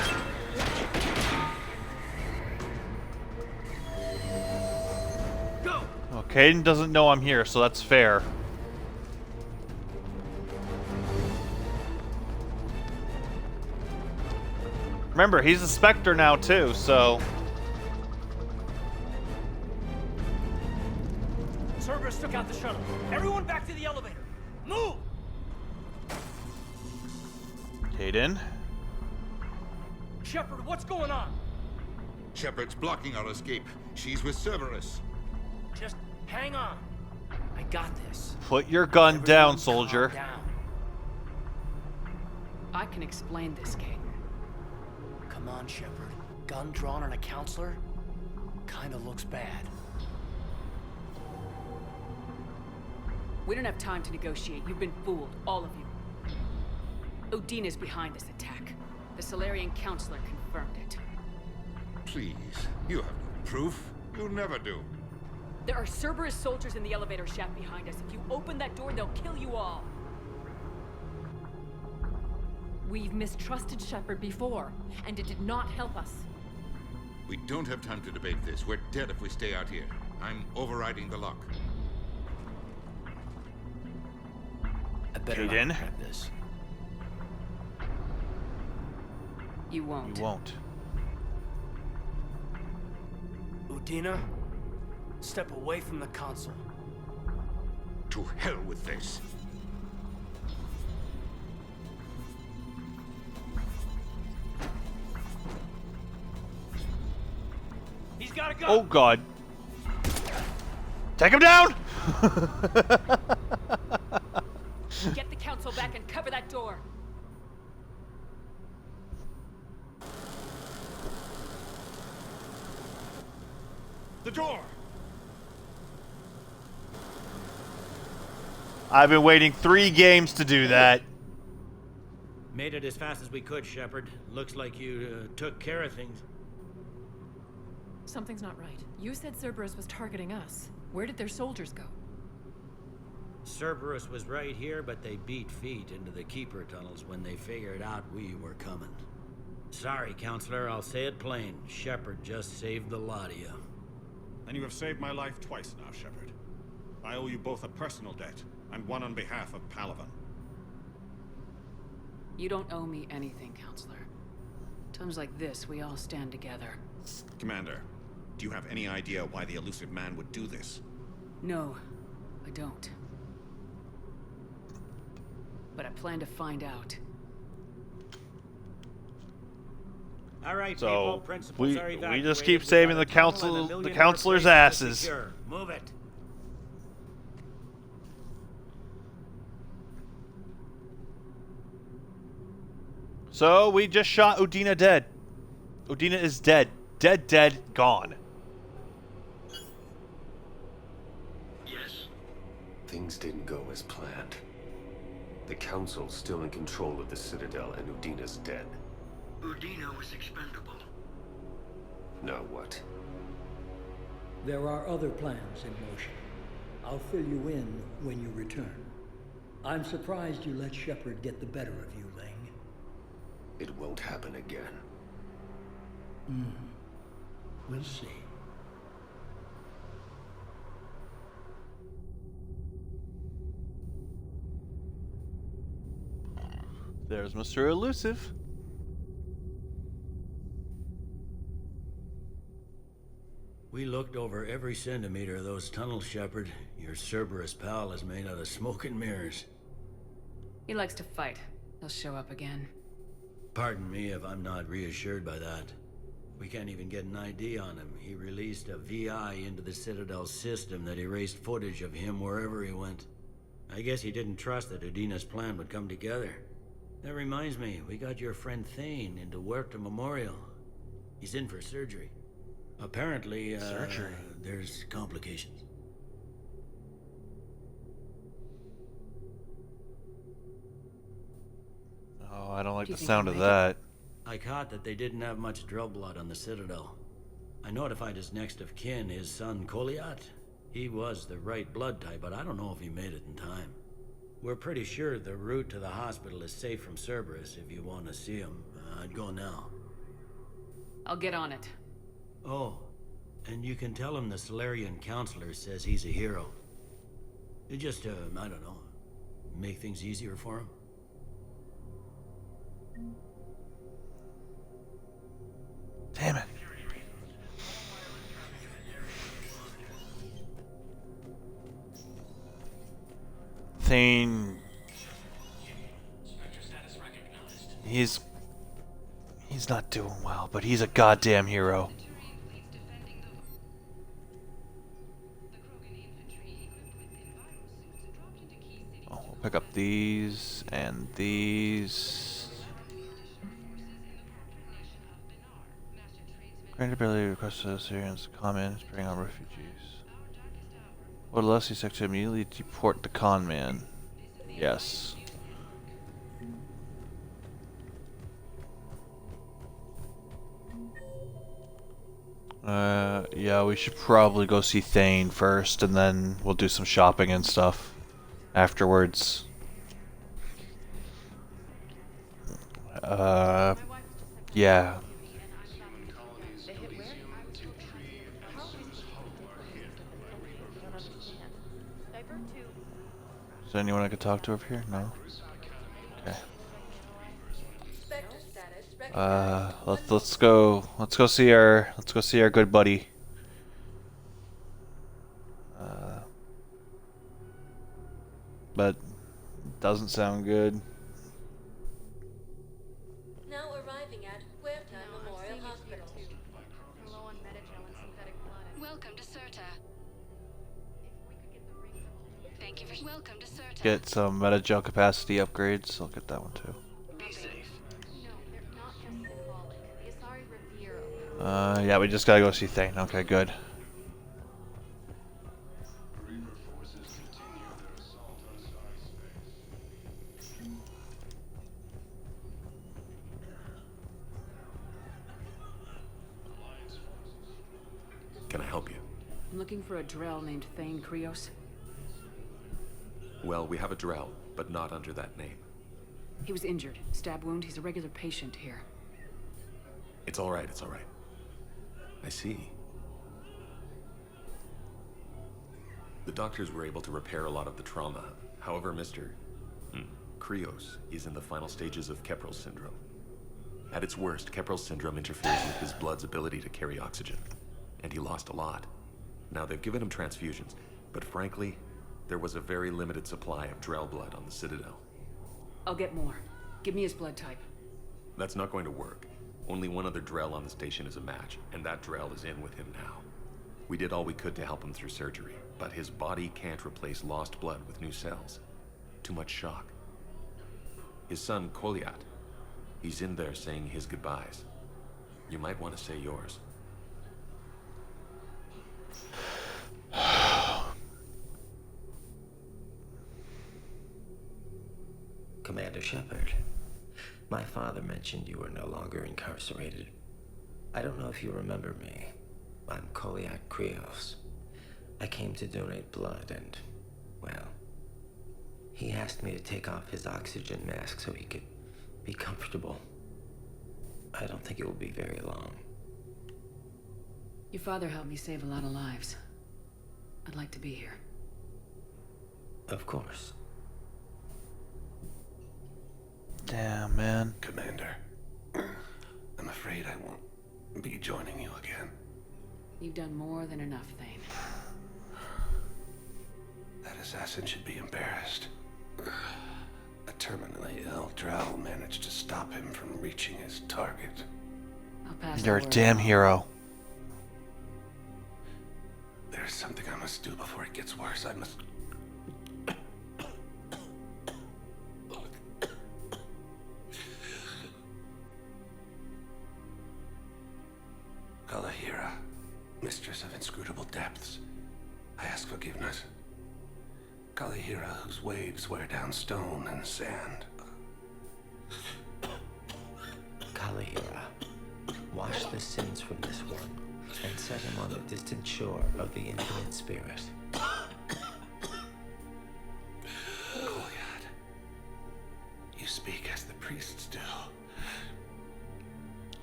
Well, Caden doesn't know I'm here, so that's fair. Remember, he's a Spectre now too, so... Cerberus took out the shuttle. Everyone back to the elevator. Move! Caden? Shepard, what's going on? Shepard's blocking our escape. She's with Cerberus. Just hang on. I got this. Put your gun down, soldier. Down. I can explain this, Caden. Come on, Shepard. Gun drawn on a counselor? Kinda looks bad. We don't have time to negotiate. You've been fooled, all of you. Udina's behind this attack. The Solarian Counselor confirmed it. Please, you have no proof. You never do. There are Cerberus soldiers in the elevator shaft behind us. If you open that door, they'll kill you all. We've mistrusted Shepard before, and it did not help us. We don't have time to debate this. We're dead if we stay out here. I'm overriding the lock. I better not Aiden? grab this. You won't. You won't. Udina, step away from the console. To hell with this. He's got a gun. Oh god. Take him down! Get the Council back and cover that door. The door! I've been waiting 3 games to do that. Made it as fast as we could, Shepard. Looks like you took care of things. Something's not right. You said Cerberus was targeting us. Where did their soldiers go? Cerberus was right here, but they beat feet into the Keeper tunnels when they figured out we were coming. Sorry, Counselor, I'll say it plain. Shepard just saved the lot of you. And you have saved my life twice now, Shepard. I owe you both a personal debt, and one on behalf of Palaven. You don't owe me anything, Counselor. Times like this, we all stand together. Commander, do you have any idea why the elusive man would do this? No, I don't. But I plan to find out. All right, So, people, principals are we evacuated. just keep We've saving got the a tunnel and a council, million the more counselors' places to asses. secure. Move it. So we just shot Udina dead. Udina is dead. Dead, dead, gone. Yes. Things didn't go as planned. The Council's still in control of the Citadel, and Udina's dead. Udina was expendable. Now what? There are other plans in motion. I'll fill you in when you return. I'm surprised you let Shepard get the better of you, Ling. It won't happen again. We'll see. There's Mr. Elusive. We looked over every centimeter of those tunnels, Shepard. Your Cerberus pal is made out of smoke and mirrors. He likes to fight. He'll show up again. Pardon me if I'm not reassured by that. We can't even get an ID on him. He released a VI into the Citadel system that erased footage of him wherever he went. I guess he didn't trust that Udina's plan would come together. That reminds me, we got your friend Thane into Huerta Memorial. He's in for surgery. Apparently, Surgery? There's complications. Oh, I don't like Do you the think sound he'll of make it? that. I caught that they didn't have much drill blood on the Citadel. I notified his next of kin, his son Koliat. He was the right blood type, but I don't know if he made it in time. We're pretty sure the route to the hospital is safe from Cerberus if you want to see him. I'd go now. I'll get on it. Oh, and you can tell him the Solarian Counselor says he's a hero. It just, I don't know, make things easier for him. Damn it. Thane. He's not doing well, but he's a goddamn hero. Oh, we'll pick up these and these. Great ability to request the Syrians come in, bring on refugees. Would Leslie Sector immediately deport the con man? Yes. Yeah, we should probably go see Thane first, and then we'll do some shopping and stuff afterwards. Yeah. Is there anyone I could talk to over here? No? Okay. Let's go see our good buddy. But doesn't sound good. Now arriving at Huerta Memorial Hospital. Welcome to Certa. Thank you for welcome to Certa. Get some meta-gel capacity upgrades. I'll get that one too. Be safe. Yeah, we just gotta go see Thane. Okay, good. Can I help you? I'm looking for a Drell named Thane Krios. Well, we have a Drell, but not under that name. He was injured. Stab wound. He's a regular patient here. It's all right, it's all right. I see. The doctors were able to repair a lot of the trauma. However, Mr. Krios is in the final stages of Keprel's syndrome. At its worst, Keprel's syndrome interferes with his blood's ability to carry oxygen, and he lost a lot. Now, they've given him transfusions, but frankly, there was a very limited supply of Drell blood on the Citadel. I'll get more. Give me his blood type. That's not going to work. Only one other Drell on the station is a match, and that Drell is in with him now. We did all we could to help him through surgery, but his body can't replace lost blood with new cells. Too much shock. His son, Koliat, he's in there saying his goodbyes. You might want to say yours. Commander Shepard, my father mentioned you were no longer incarcerated. I don't know if you remember me. I'm Koliak Krios. I came to donate blood and, well, he asked me to take off his oxygen mask so he could be comfortable. I don't think it will be very long. Your father helped me save a lot of lives. I'd like to be here. Of course. Damn, man. Commander, I'm afraid I won't be joining you again. You've done more than enough, Thane. That assassin should be embarrassed. A terminally ill Drow managed to stop him from reaching his target. I'll pass You're a the word damn on. hero. There's something I must do before it gets worse. I must... Kalahira, mistress of inscrutable depths, I ask forgiveness. Kalahira, whose waves wear down stone and sand. Kalahira, wash the sins from this one and set him on the distant shore of the infinite spirit. Goliath, you speak as the priests do.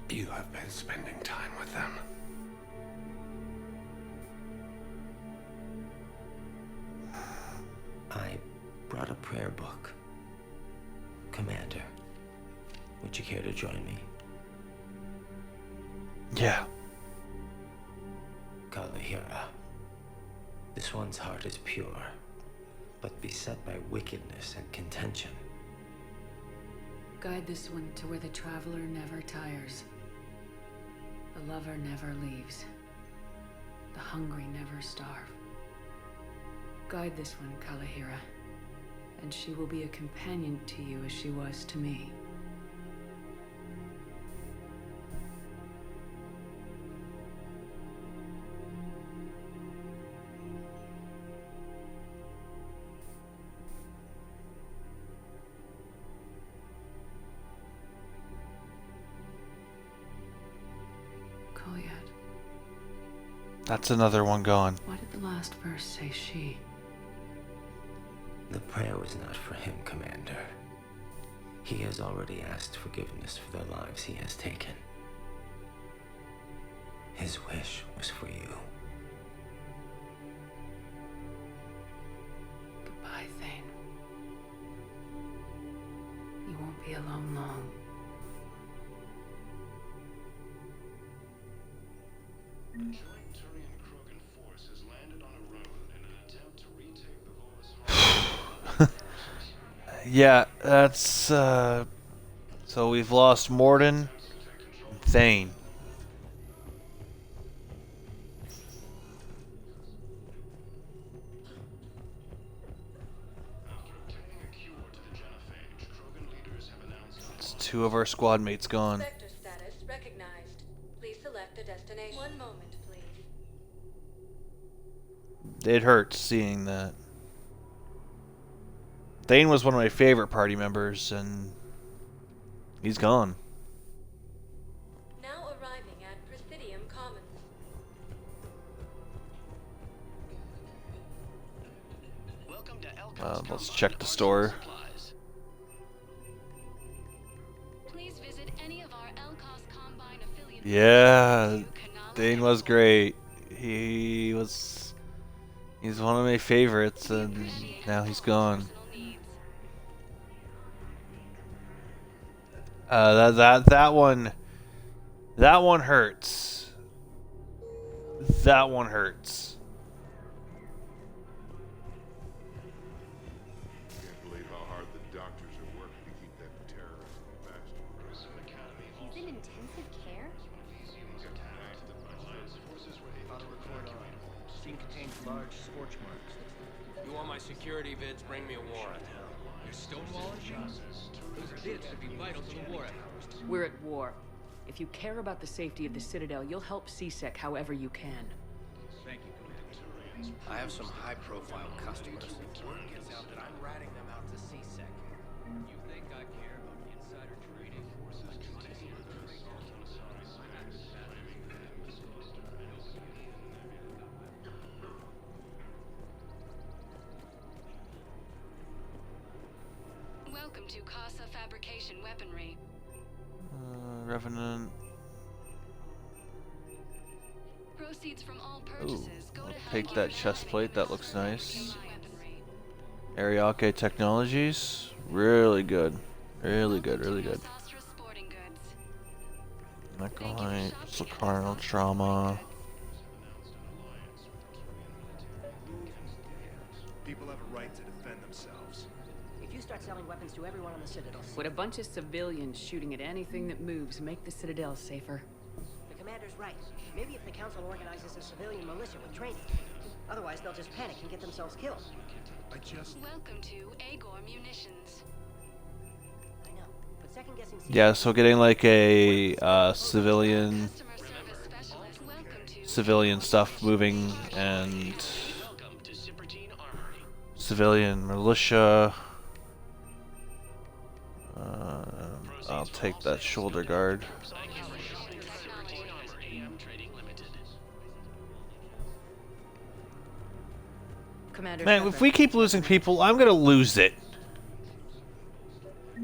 You have been spending time with them. I brought a prayer book. Commander, would you care to join me? Yeah. Kalahira, this one's heart is pure, but beset by wickedness and contention. Guide this one to where the traveler never tires. The lover never leaves. The hungry never starve. Guide this one, Kalahira, and she will be a companion to you as she was to me. Koliat, That's another one gone. Why did the last verse say she? The prayer was not for him, Commander. He has already asked forgiveness for the lives he has taken. His wish was for you. Goodbye, Thane. You won't be alone long. Yeah, that's so we've lost Mordin, Thane. It's two of our squad mates gone. Sector status recognized. Please select a destination. One moment, please. It hurts seeing that. Thane was one of my favorite party members, and he's gone. Now arriving at Presidium Commons. Let's check the store. Please visit any of our Elcos Combine affiliate. Yeah, Thane was great. He's one of my favorites, and now he's gone. That one hurts. That one hurts. Can't believe how hard the doctors are working to keep that terrorist bastard. He's in intensive care? Auto record on. Scene contains large scorch marks. You want my security vids? Bring me a warrant. You're stonewalling? Those vids would be vital to the war effort. We're at war. If you care about the safety of the Citadel, you'll help CSEC however you can. Thank you, Commander. I have some high-profile customers. Word gets out that I'm ratting them out to CSEC. You think I care about insider trading? Welcome to Casa Fabrication Weaponry. Revenant. Proceeds from all Ooh, purchases go to help take keep that an chest plate. That looks elevated nice. weaponry. Ariake Technologies. Really good. Really good. Really good. Sastra Sporting Goods. Necrolyte. Locarno Trauma. People have a right to defend themselves. If you start selling weapons to everyone on the Citadel... Would a bunch of civilians shooting at anything that moves make the Citadel safer? The commander's right. Maybe if the Council organizes a civilian militia with training. Otherwise, they'll just panic and get themselves killed. Welcome to Agor Munitions. I know, but second-guessing... Yeah, so getting like a civilian stuff moving and civilian militia. I'll take that shoulder guard. Commander Man, Shepard. if we keep losing people, I'm gonna lose it.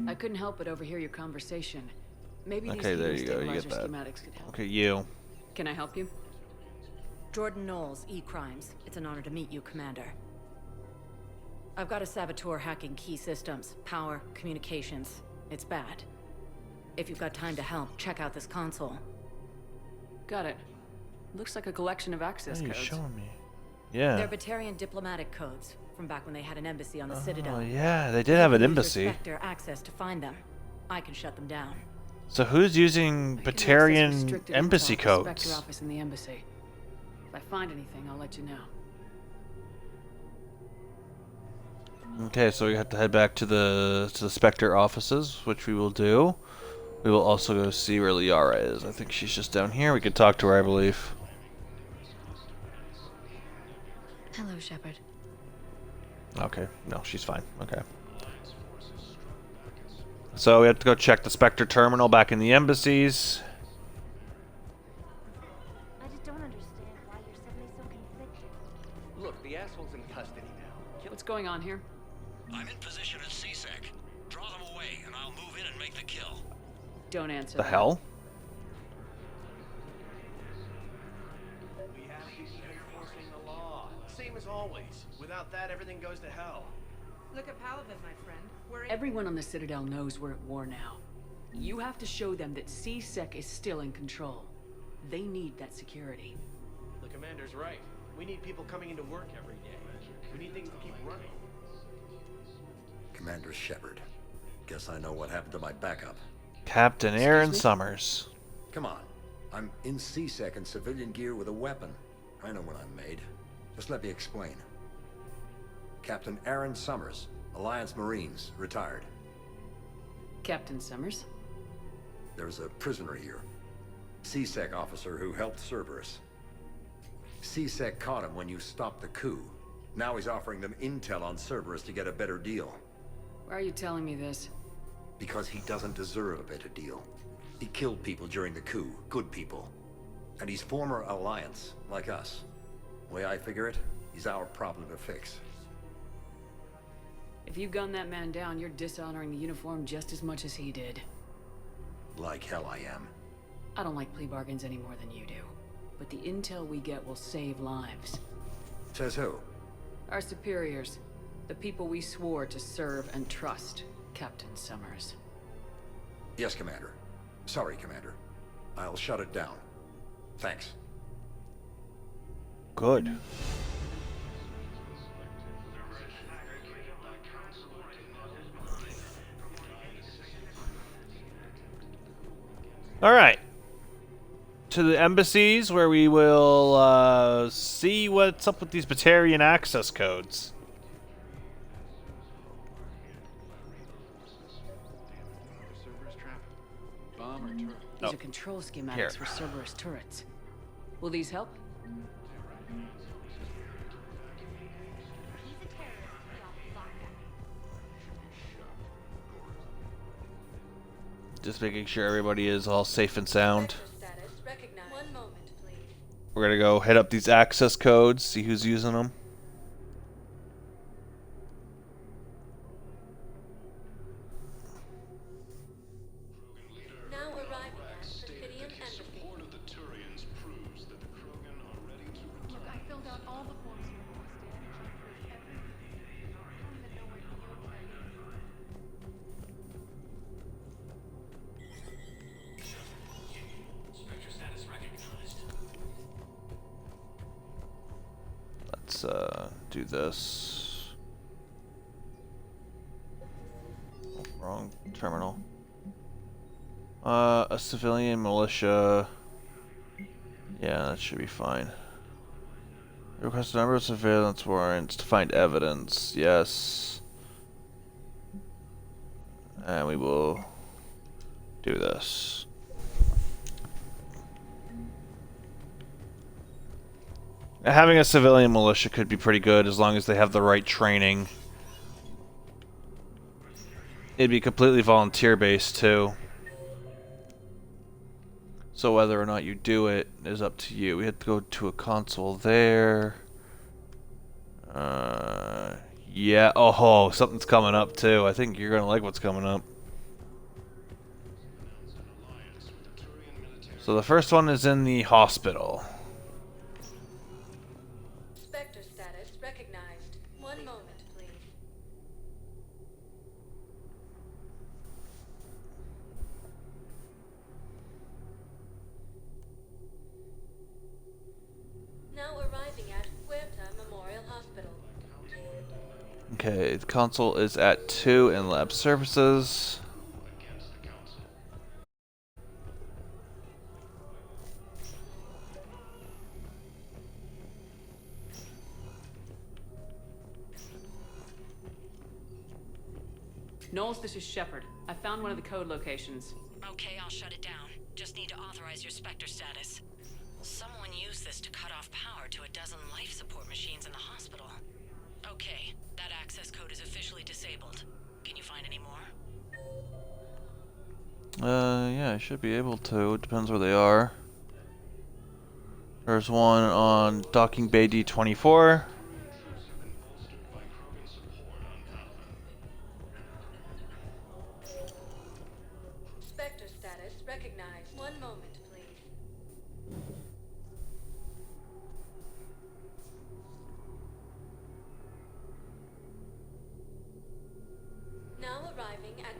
I couldn't help but overhear your conversation. Maybe Okay, these there heating you go. You get stabilizer that. schematics could help. Okay, you. Can I help you? Jordan Knowles, E-Crimes. It's an honor to meet you, Commander. I've got a saboteur hacking key systems, power, communications. It's bad. If you've got time to help, check out this console. Got it. Looks like a collection of access What are you codes. showing me? Yeah. They're Batarian diplomatic codes from back when they had an embassy on the Citadel. Oh yeah, they did have an Use your embassy. Spectre access to find them. I can shut them down. So who's using I can access Batarian restricted embassy intel at the codes? Spectre office in the embassy. If I find anything, I'll let you know. Okay, so we have to head back to the Spectre offices, which we will do. We will also go see where Liara is. I think she's just down here. We can talk to her, I believe. Hello, Shepard. Okay, no, she's fine. Okay. So we have to go check the Spectre terminal back in the embassies. I just don't understand why you're suddenly going on here? I'm in position at CSEC. Draw them away, and I'll move in and make the kill. Don't answer The that. hell? We have to keep enforcing the law. Same as always. Without that, everything goes to hell. Look at Paladin, my friend. We're in... Everyone on the Citadel knows we're at war now. You have to show them that CSEC is still in control. They need that security. The commander's right. We need people coming into work every day. We need things to keep running. Commander Shepard. Guess I know what happened to my backup. Captain Aaron Summers. Come on. I'm in CSEC in civilian gear with a weapon. I know what I'm made. Just let me explain. Captain Aaron Summers, Alliance Marines, retired. Captain Summers? There's a prisoner here. CSEC officer who helped Cerberus. CSEC caught him when you stopped the coup. Now he's offering them intel on Cerberus to get a better deal. Why are you telling me this? Because he doesn't deserve a better deal. He killed people during the coup, good people. And he's former Alliance, like us. The way I figure it, he's our problem to fix. If you gun that man down, you're dishonoring the uniform just as much as he did. Like hell I am. I don't like plea bargains any more than you do. But the intel we get will save lives. Says who? Our superiors. The people we swore to serve and trust, Captain Summers. Yes, Commander. Sorry, Commander. I'll shut it down. Thanks. Good. Alright. To the embassies where we will see what's up with these Batarian access codes. These are control schematics for Cerberus turrets. Will these help? Just making sure everybody is all safe and sound. One moment, please. We're gonna go hit up these access codes, see who's using them. Now arriving at Ophidian Embassy. Look, I filled out all the forms you requested. Spectre status recognized. Let's do this. Oh, wrong terminal. A civilian militia. Yeah, that should be fine. Request a number of surveillance warrants to find evidence. Yes. And we will do this. Having a civilian militia could be pretty good as long as they have the right training. It'd be completely volunteer based too. So whether or not you do it is up to you. We have to go to a console there. Yeah. Oh, something's coming up too. I think you're gonna like what's coming up. So the first one is in the hospital. Spectre status recognized. One moment, please. Now arriving at Huerta Memorial Hospital. Okay, the console is at 2 in lab services. Knowles, this is Shepard. I found one of the code locations. Okay, I'll shut it down. Just need to authorize your Spectre status. Someone used this to cut off power to a dozen life support machines in the hospital. Okay, that access code is officially disabled. Can you find any more? Yeah, I should be able to. It depends where they are. There's one on Docking Bay D24.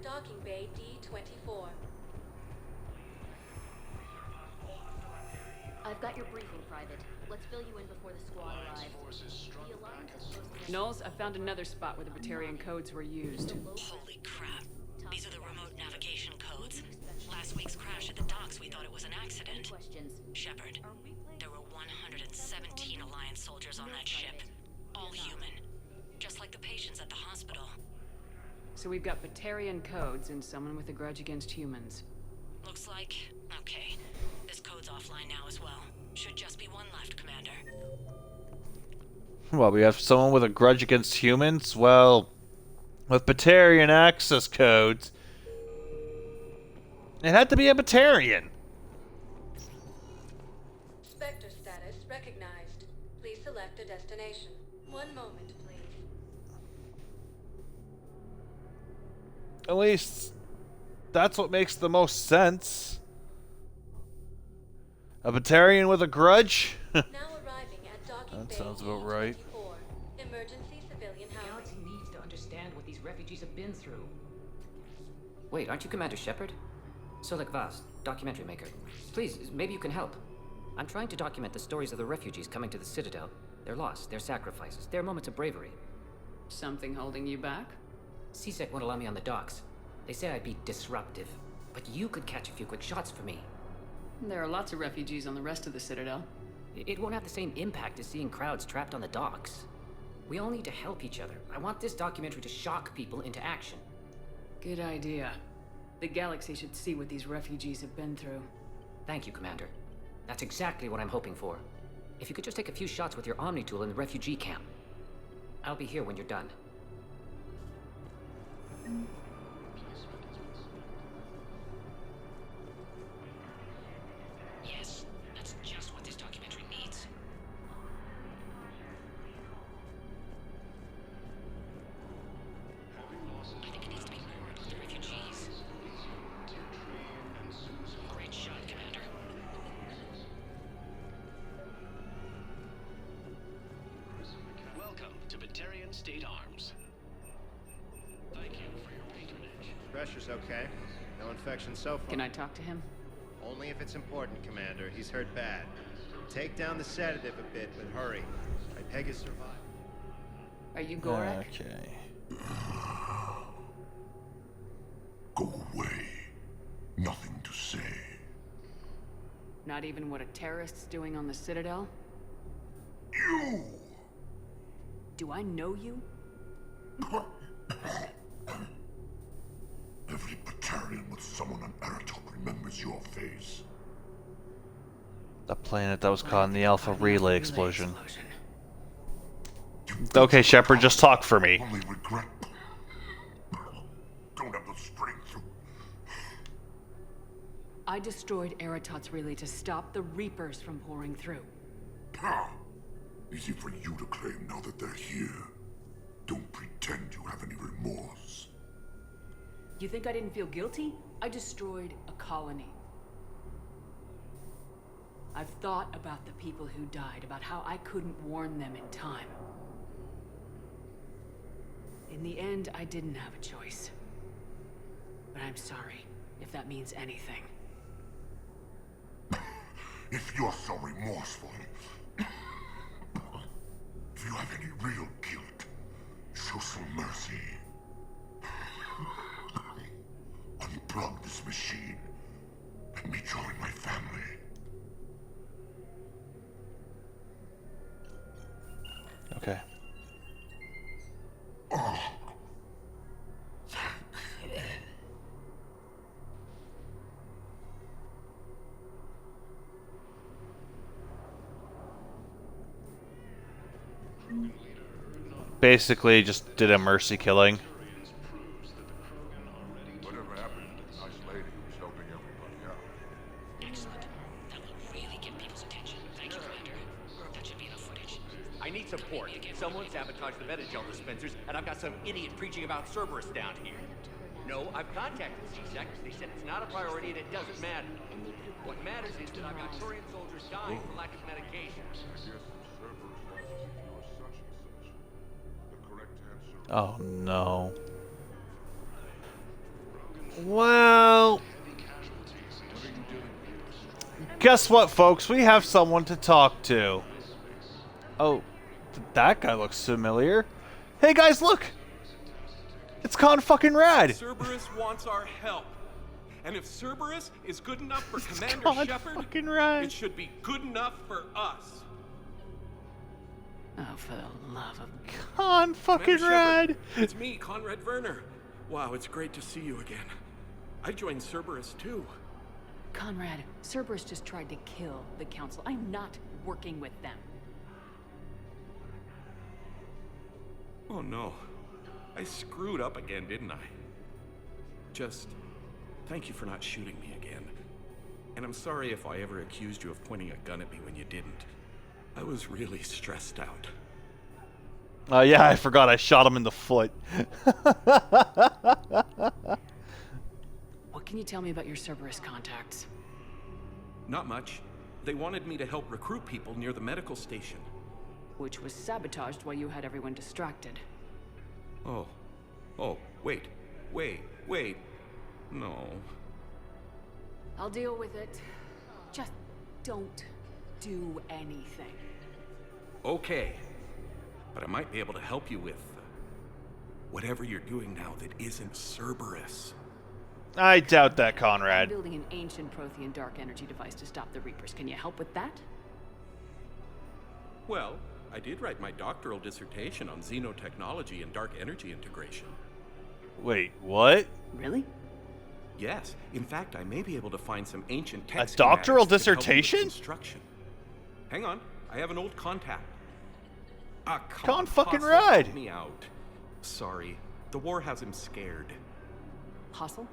docking bay D-24. I've got your briefing, Private. Let's fill you in before the squad arrives. The Alliance is supposed to... Knowles, I found another spot where the Batarian codes were used. Holy crap. These are the remote navigation codes. Last week's crash at the docks, we thought it was an accident. Shepard, there were 117 Alliance soldiers on that ship. All human. Just like the patients at the hospital. So we've got Batarian codes and someone with a grudge against humans. Looks like... Okay. This code's offline now as well. Should just be one left, Commander. Well, we have someone with a grudge against humans? Well, with Batarian access codes, it had to be a Batarian. Spectre status recognized. Please select a destination. One moment, please. At least, that's what makes the most sense. A Batarian with a grudge? Now arriving at docking That bay sounds about right. D-24. Emergency civilian housing. Galaxy needs to understand what these refugees have been through. Wait, aren't you Commander Shepard? Solik Vaz, documentary maker. Please, maybe you can help. I'm trying to document the stories of the refugees coming to the Citadel. Their loss, their sacrifices, their moments of bravery. Something holding you back? CSEC won't allow me on the docks. They say I'd be disruptive. But you could catch a few quick shots for me. There are lots of refugees on the rest of the Citadel. It won't have the same impact as seeing crowds trapped on the docks. We all need to help each other. I want this documentary to shock people into action. Good idea. The galaxy should see what these refugees have been through. Thank you, Commander. That's exactly what I'm hoping for. If you could just take a few shots with your Omni tool in the refugee camp. I'll be here when you're done. Yes, that's just what this documentary needs. I think it needs to be more about the refugees. Great shot, Commander. Welcome to Batarian State Arms. Thank you for your patronage. Pressure's okay. No infection so far. Can I talk to him? Only if it's important, Commander. He's hurt bad. Take down the sedative a bit, but hurry. Ipega survived. Are you Gorak? Okay. Go away. Nothing to say. Not even what a terrorist's doing on the Citadel? You! Do I know you? Every Batarian with someone on Aratok remembers your face. The planet that was caught in the Alpha Relay explosion. Okay, Shepard, just talk for me. Only regret. Don't have the strength to... I destroyed Eratot's relay to stop the Reapers from pouring through. Easy for you to claim now that they're here. Don't pretend you have any remorse. You think I didn't feel guilty? I destroyed a colony. I've thought about the people who died, about how I couldn't warn them in time. In the end, I didn't have a choice. But I'm sorry, if that means anything. If you're so remorseful, if you have any real guilt, show some mercy. Unplug this machine. Let me join my family. Okay. Basically, just did a mercy killing. Whatever happened to the nice lady who was helping everybody out? Excellent. That will really get people's attention. Thank you, Commander. That should be enough footage. I need support. Someone sabotaged the Metagel dispensers, and I've got some idiot preaching about Cerberus down here. No, I've contacted CSEC. They said it's not a priority and it doesn't matter. What matters is that I've got Turian soldiers dying for lack of medication. Oh no. Well, guess what, folks? We have someone to talk to. Oh, that guy looks familiar. Hey, guys, look! It's Con fucking Rad! Cerberus wants our help. And if Cerberus is good enough for Commander Con Shepard, fucking Rad. it should be good enough for us. Oh, for the love of... Con fucking Commander Rad! Shepard, it's me, Conrad Werner. Wow, it's great to see you again. I joined Cerberus too. Conrad, Cerberus just tried to kill the Council. I'm not working with them. Oh no. I screwed up again, didn't I? Just thank you for not shooting me again. And I'm sorry if I ever accused you of pointing a gun at me when you didn't. I was really stressed out. Oh yeah, I forgot I shot him in the foot. What can you tell me about your Cerberus contacts? Not much. They wanted me to help recruit people near the medical station. Which was sabotaged while you had everyone distracted. Oh. Oh, wait. No. I'll deal with it. Just don't do anything. Okay. But I might be able to help you with whatever you're doing now that isn't Cerberus. I doubt that, I'm Conrad. building an ancient Prothean dark energy device to stop the Reapers. Can you help with that? Well, I did write my doctoral dissertation on xenotechnology and dark energy integration. Wait, what? Really? Yes. In fact, I may be able to find some ancient A tech doctoral schematics that help you with dissertation? construction. Hang on. I have an old contact. Con fucking Hassel, Rad. help me out. Sorry. The war has him scared. Hassel?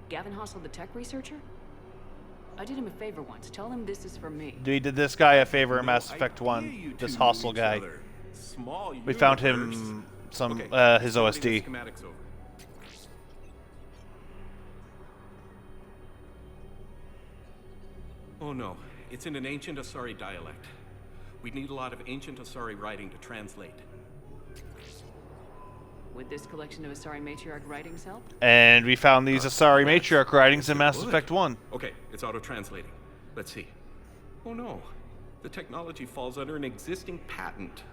Gavin Hassel, the tech researcher? I did him a favor once. Tell him this is for me. We did this guy a favor in No Mass Effect idea 1. you This two hostile knew each guy. other. Small We found universe. him some Okay, his sending OSD. the schematics over. Oh no, it's in an ancient Asari dialect. We'd need a lot of ancient Asari writing to translate. Would this collection of Asari matriarch writings help? And we found these Asari matriarch writings in Mass would. Effect 1. Okay, it's auto-translating. Let's see. Oh no, the technology falls under an existing patent.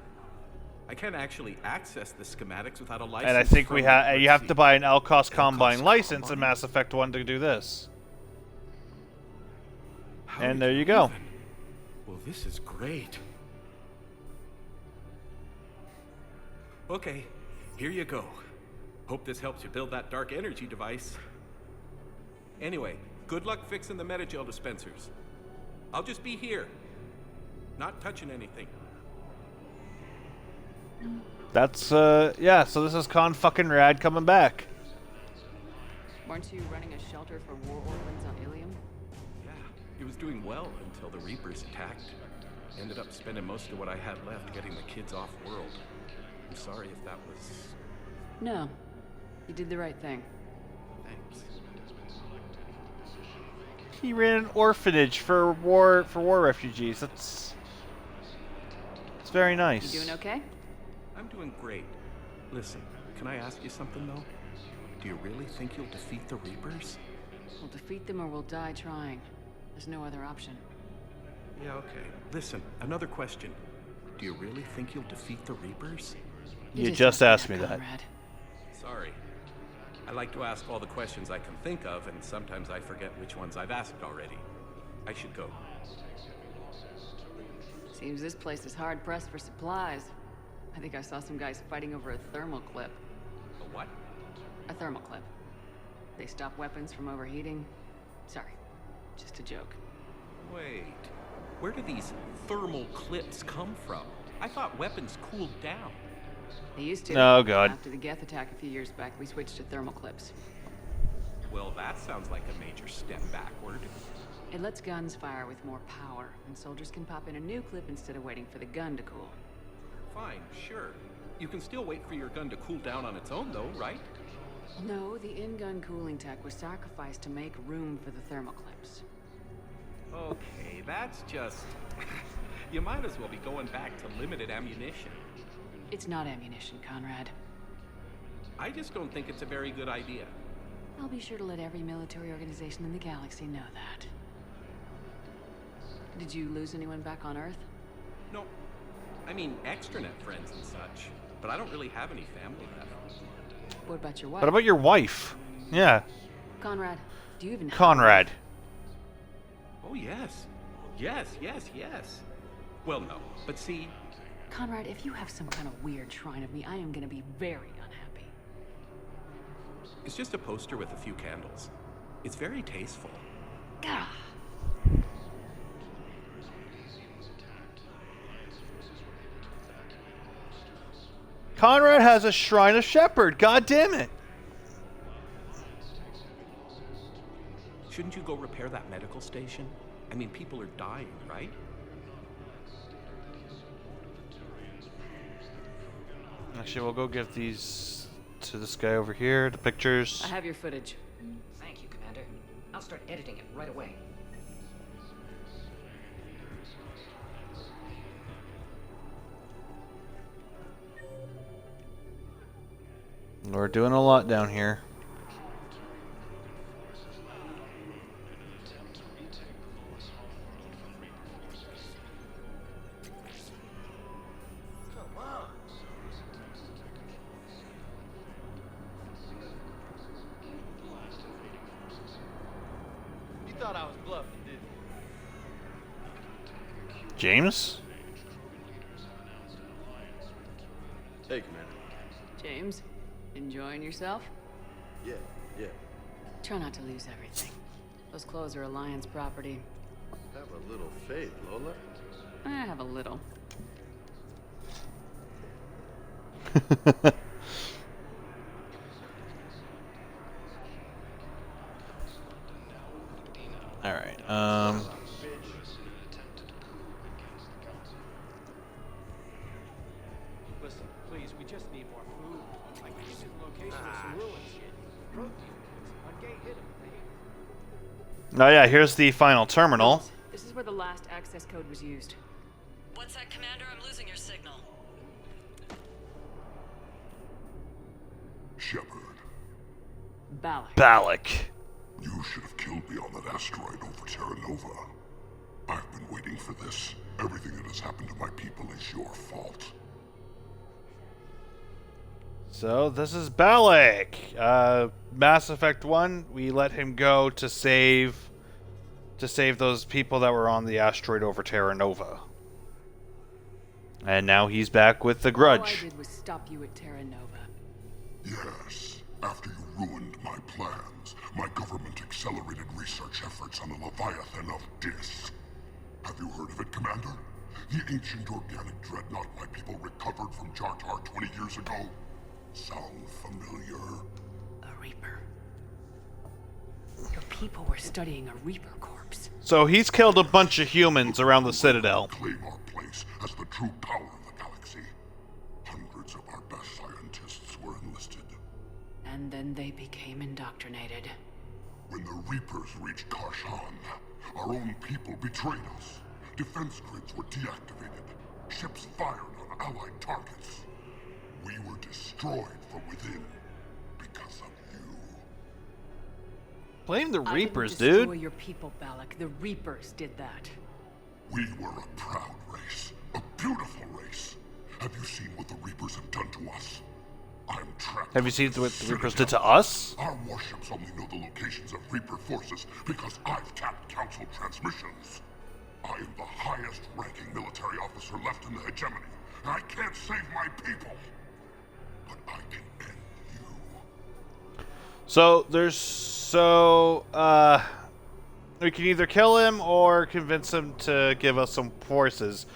I can't actually access the schematics without a license. And I think from, you have let's see, to buy an Elcos Combine license in Mass Effect 1 to do this. How And did there you go. even- Well, this is great. Okay, here you go. Hope this helps you build that dark energy device. Anyway, good luck fixing the Metagel dispensers. I'll just be here. Not touching anything. That's, yeah, so this is Con fucking Rad coming back. Weren't you running a shelter for war orphans on Ilium? Yeah, it was doing well until the Reapers attacked. Ended up spending most of what I had left getting the kids off world. I'm sorry if that was... No. You did the right thing. Thanks. He ran an orphanage for war refugees. That's very nice. You doing okay? I'm doing great. Listen, can I ask you something though? Do you really think you'll defeat the Reapers? We'll defeat them or we'll die trying. There's no other option. Yeah, okay. Listen, another question. Do you really think you'll defeat the Reapers? You just asked me that. Conrad. Sorry. I like to ask all the questions I can think of, and sometimes I forget which ones I've asked already. I should go. Seems this place is hard pressed for supplies. I think I saw some guys fighting over a thermal clip. A what? A thermal clip. They stop weapons from overheating. Sorry, just a joke. Wait. Where do these thermal clips come from? I thought weapons cooled down. They used to. Oh, God. After the Geth attack a few years back, we switched to thermal clips. Well, that sounds like a major step backward. It lets guns fire with more power, and soldiers can pop in a new clip instead of waiting for the gun to cool. Fine, sure. You can still wait for your gun to cool down on its own, though, right? No, the in-gun cooling tech was sacrificed to make room for the thermal clips. Okay, that's just... You might as well be going back to limited ammunition. It's not ammunition, Conrad. I just don't think it's a very good idea. I'll be sure to let every military organization in the galaxy know that. Did you lose anyone back on Earth? No. I mean, extranet friends and such. But I don't really have any family left. What about your wife? What about your wife? Yeah. Conrad, do you even have Conrad. Oh, yes. Yes. Well, no. But see... Conrad, if you have some kind of weird shrine of me, I am gonna be very unhappy. It's just a poster with a few candles. It's very tasteful. Gah. Conrad has a shrine of Shepard. God damn it. Shouldn't you go repair that medical station? I mean, people are dying, right? Actually, we'll go give these to this guy over here, the pictures. I have your footage. Thank you, Commander. I'll start editing it right away. We're doing a lot down here. You thought I was bluffing, didn't you? James? Hey, Commander. James, enjoying yourself? Yeah. Try not to lose everything. Those clothes are Alliance property. Have a little faith, Lola. I have a little. All right. Listen, please, we just need more food. I can give you the location of some ruin shit. Drug dealers. On gate hit 'em. Oh yeah, here's the final terminal. This is where the last access code was used. What's that, Commander? I'm losing your signal. Shepard. Balak. You should have killed me on that asteroid over Terra Nova. I've been waiting for this. Everything that has happened to my people is your fault. So this is Balak. Mass Effect 1, we let him go to save those people that were on the asteroid over Terra Nova. And now he's back with the All I grudge. did was stop you at Terra Nova. Yes, after you ruined my plans, my government accelerated research efforts on the Leviathan of Dis. Have you heard of it, Commander? The ancient organic dreadnought my people recovered from Jartar 20 years ago? Sound familiar? A Reaper. Your people were studying a Reaper corpse. So he's killed a bunch of humans around the Citadel. Claim our place as the true power of the galaxy. Hundreds of our best scientists were enlisted. And then they became indoctrinated. When the Reapers reached Karshan, our own people betrayed us. Defense grids were deactivated. Ships fired on allied targets. We were destroyed from within because of you. Blame the Reapers, I didn't destroy dude. your people, Balak. The Reapers did that. We were a proud race. A beautiful race. Have you seen what the Reapers have done to us? I'm trapped. Have you seen what the Reapers did to us? Our warships only know the locations of Reaper forces because I've tapped Council transmissions. I am the highest ranking military officer left in the hegemony. I can't save my people. But I can end you. We can either kill him or convince him to give us some forces.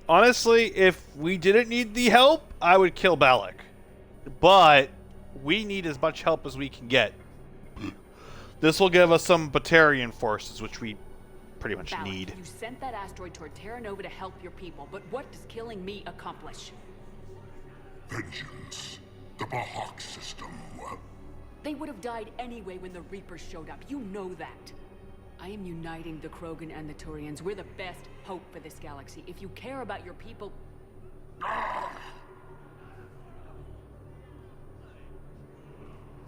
Honestly, if we didn't need the help, I would kill Balak. But we need as much help as we can get. This will give us some Batarian forces, which we pretty much Balak, need. you sent that asteroid toward Terra Nova to help your people, but what does killing me accomplish? Vengeance. The Bahak system. They would have died anyway when the Reapers showed up. You know that. I am uniting the Krogan and the Turians. We're the best hope for this galaxy. If you care about your people...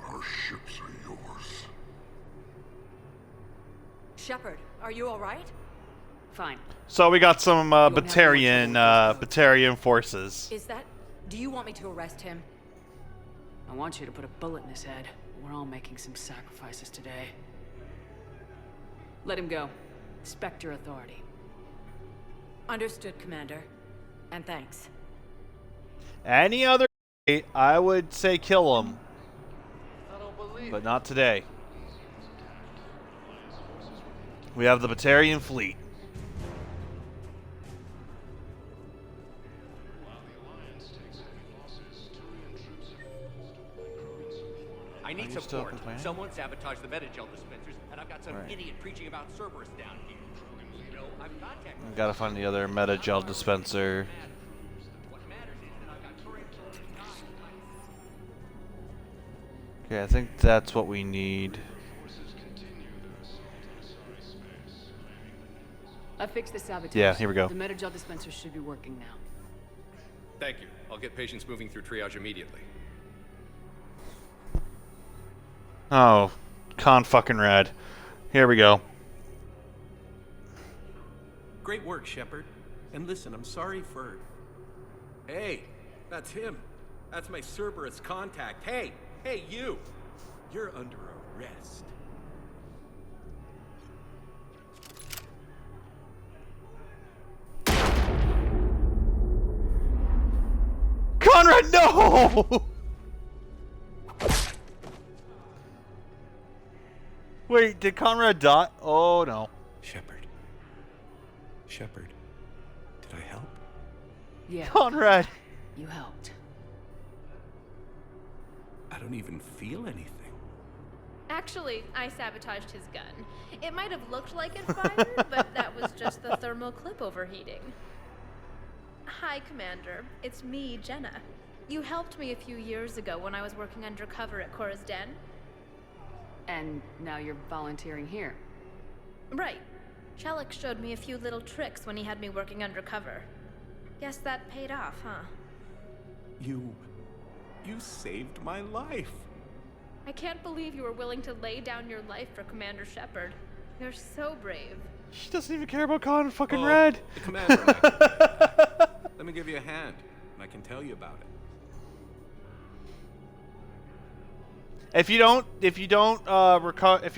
Our ships are yours. Shepard, are you alright? Fine. So we got some Batarian forces. Is that... Do you want me to arrest him? I want you to put a bullet in his head. We're all making some sacrifices today. Let him go. Respect your authority. Understood, Commander. And thanks. Any other day, I would say kill him. But not today. We have the Batarian fleet. I need Are you still support. complaining? Someone sabotaged the Metagel dispensers, and I've got some idiot preaching about Cerberus down here. You know, I've contacted... We gotta find the other Metagel dispenser. Okay, I think that's what we need. I fixed the sabotage. Yeah, here we go. The Metagel dispenser should be working now. Thank you. I'll get patients moving through triage immediately. Oh, fucking red. Here we go. Great work, Shepard. And listen, I'm sorry for... Hey, that's him. That's my Cerberus contact. Hey, you! You're under arrest. Conrad, no! Wait, did Conrad die? Oh, no. Shepard, did I help? Yeah. Conrad! You helped. I don't even feel anything. Actually, I sabotaged his gun. It might have looked like it fired, but that was just the thermal clip overheating. Hi, Commander. It's me, Jenna. You helped me a few years ago when I was working undercover at Cora's Den. And now you're volunteering here. Right. Shellick showed me a few little tricks when he had me working undercover. Guess that paid off, huh? You saved my life. I can't believe you were willing to lay down your life for Commander Shepard. You're so brave. She doesn't even care about Con fucking Oh, Red. The commander. Let me give you a hand, and I can tell you about it. If you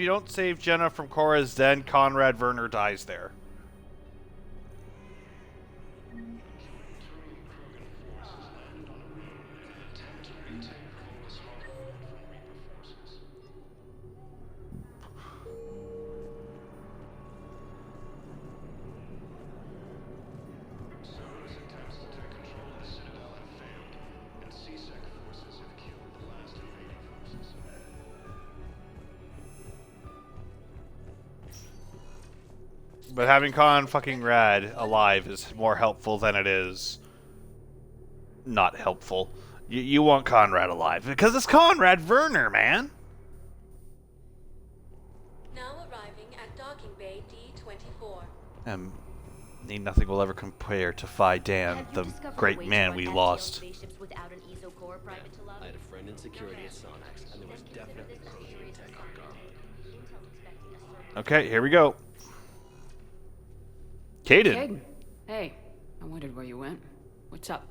don't save Jenna from Cora's Den, Conrad Werner dies there. But having Con fucking Rad alive is more helpful than it is not helpful. You want Conrad alive because it's Conrad Werner, man. Now arriving at docking bay D-24. Nothing will ever compare to Phi Dan, the great man we lost. I had a friend in security at Sonax, and there was definitely Krogan tech on guard. Okay, here we go. Kaidan. Kaidan. Hey, I wondered where you went. What's up?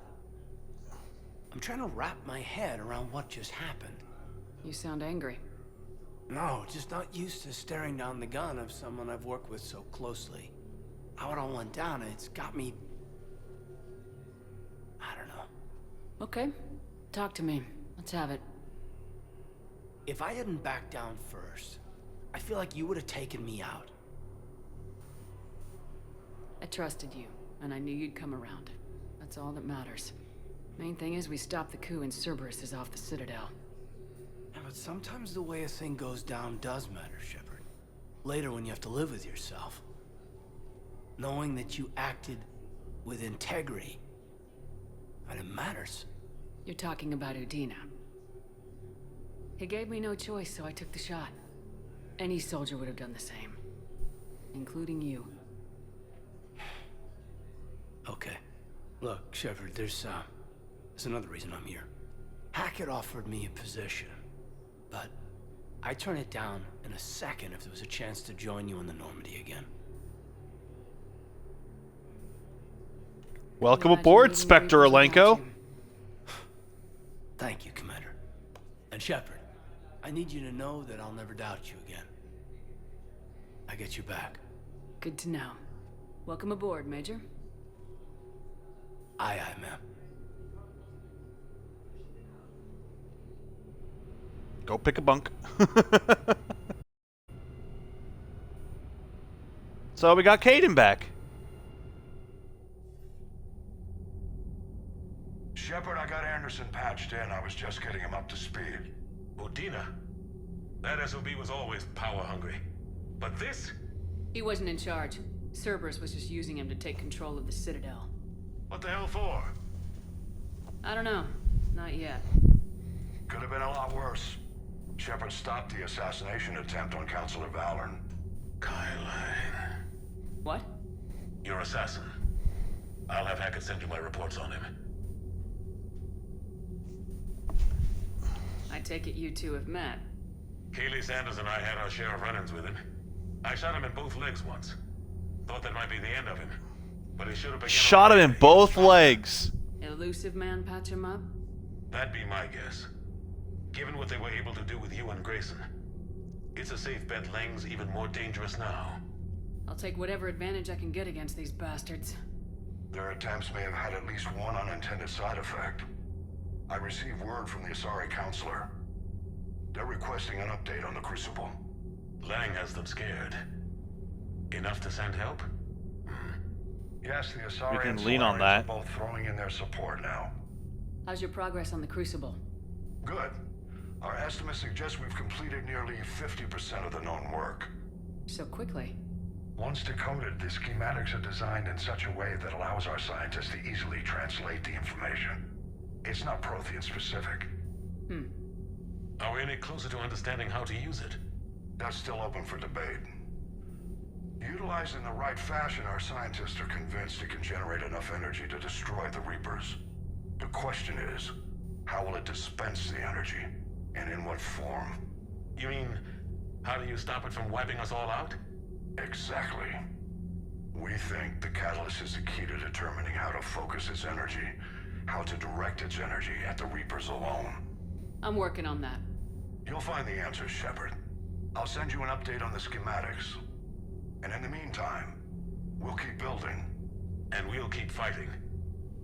I'm trying to wrap my head around what just happened. You sound angry. No, just not used to staring down the gun of someone I've worked with so closely. How it all went down, it's got me... I don't know. Okay, talk to me. Let's have it. If I hadn't backed down first, I feel like you would have taken me out. I trusted you, and I knew you'd come around. That's all that matters. Main thing is we stopped the coup and Cerberus is off the Citadel. Yeah, but sometimes the way a thing goes down does matter, Shepard. Later when you have to live with yourself. Knowing that you acted with integrity. And it matters. You're talking about Udina. He gave me no choice, so I took the shot. Any soldier would have done the same. Including you. Okay. Look, Shepard, there's another reason I'm here. Hackett offered me a position, but I'd turn it down in a second if there was a chance to join you in the Normandy again. Welcome aboard, Spectre Alenko. Thank you, Commander. And Shepard, I need you to know that I'll never doubt you again. I get you back. Good to know. Welcome aboard, Major. Aye, aye, ma'am. Go pick a bunk. So we got Kaidan back. Shepard, I got Anderson patched in. I was just getting him up to speed. Udina? That SOB was always power-hungry. But this? He wasn't in charge. Cerberus was just using him to take control of the Citadel. What the hell for? I don't know. Not yet. Could have been a lot worse. Shepard stopped the assassination attempt on Councilor Valorn. Kailan. What? Your assassin. I'll have Hackett send you my reports on him. I take it you two have met. Keely Sanders and I had our share of run-ins with him. I shot him in both legs once. Thought that might be the end of him. But he should have begun. Shot him in both legs. Elusive man patch him up? That'd be my guess. Given what they were able to do with you and Grayson. It's a safe bet Lang's even more dangerous now. I'll take whatever advantage I can get against these bastards. Their attempts may have had at least one unintended side effect. I received word from the Asari Councilor. They're requesting an update on the Crucible. Lang has them scared. Enough to send help? Yes, the Asari We can and lean on Solarians that. are both throwing in their support now. How's your progress on the Crucible? Good. Our estimates suggest we've completed nearly 50% of the known work. So quickly. Once decoded, the schematics are designed in such a way that allows our scientists to easily translate the information. It's not Prothean specific. Are we any closer to understanding how to use it? That's still open for debate. Utilized in the right fashion, our scientists are convinced it can generate enough energy to destroy the Reapers. The question is, how will it dispense the energy? And in what form? You mean, how do you stop it from wiping us all out? Exactly. We think the catalyst is the key to determining how to focus its energy, how to direct its energy at the Reapers alone. I'm working on that. You'll find the answers, Shepard. I'll send you an update on the schematics. And in the meantime, we'll keep building. And we'll keep fighting.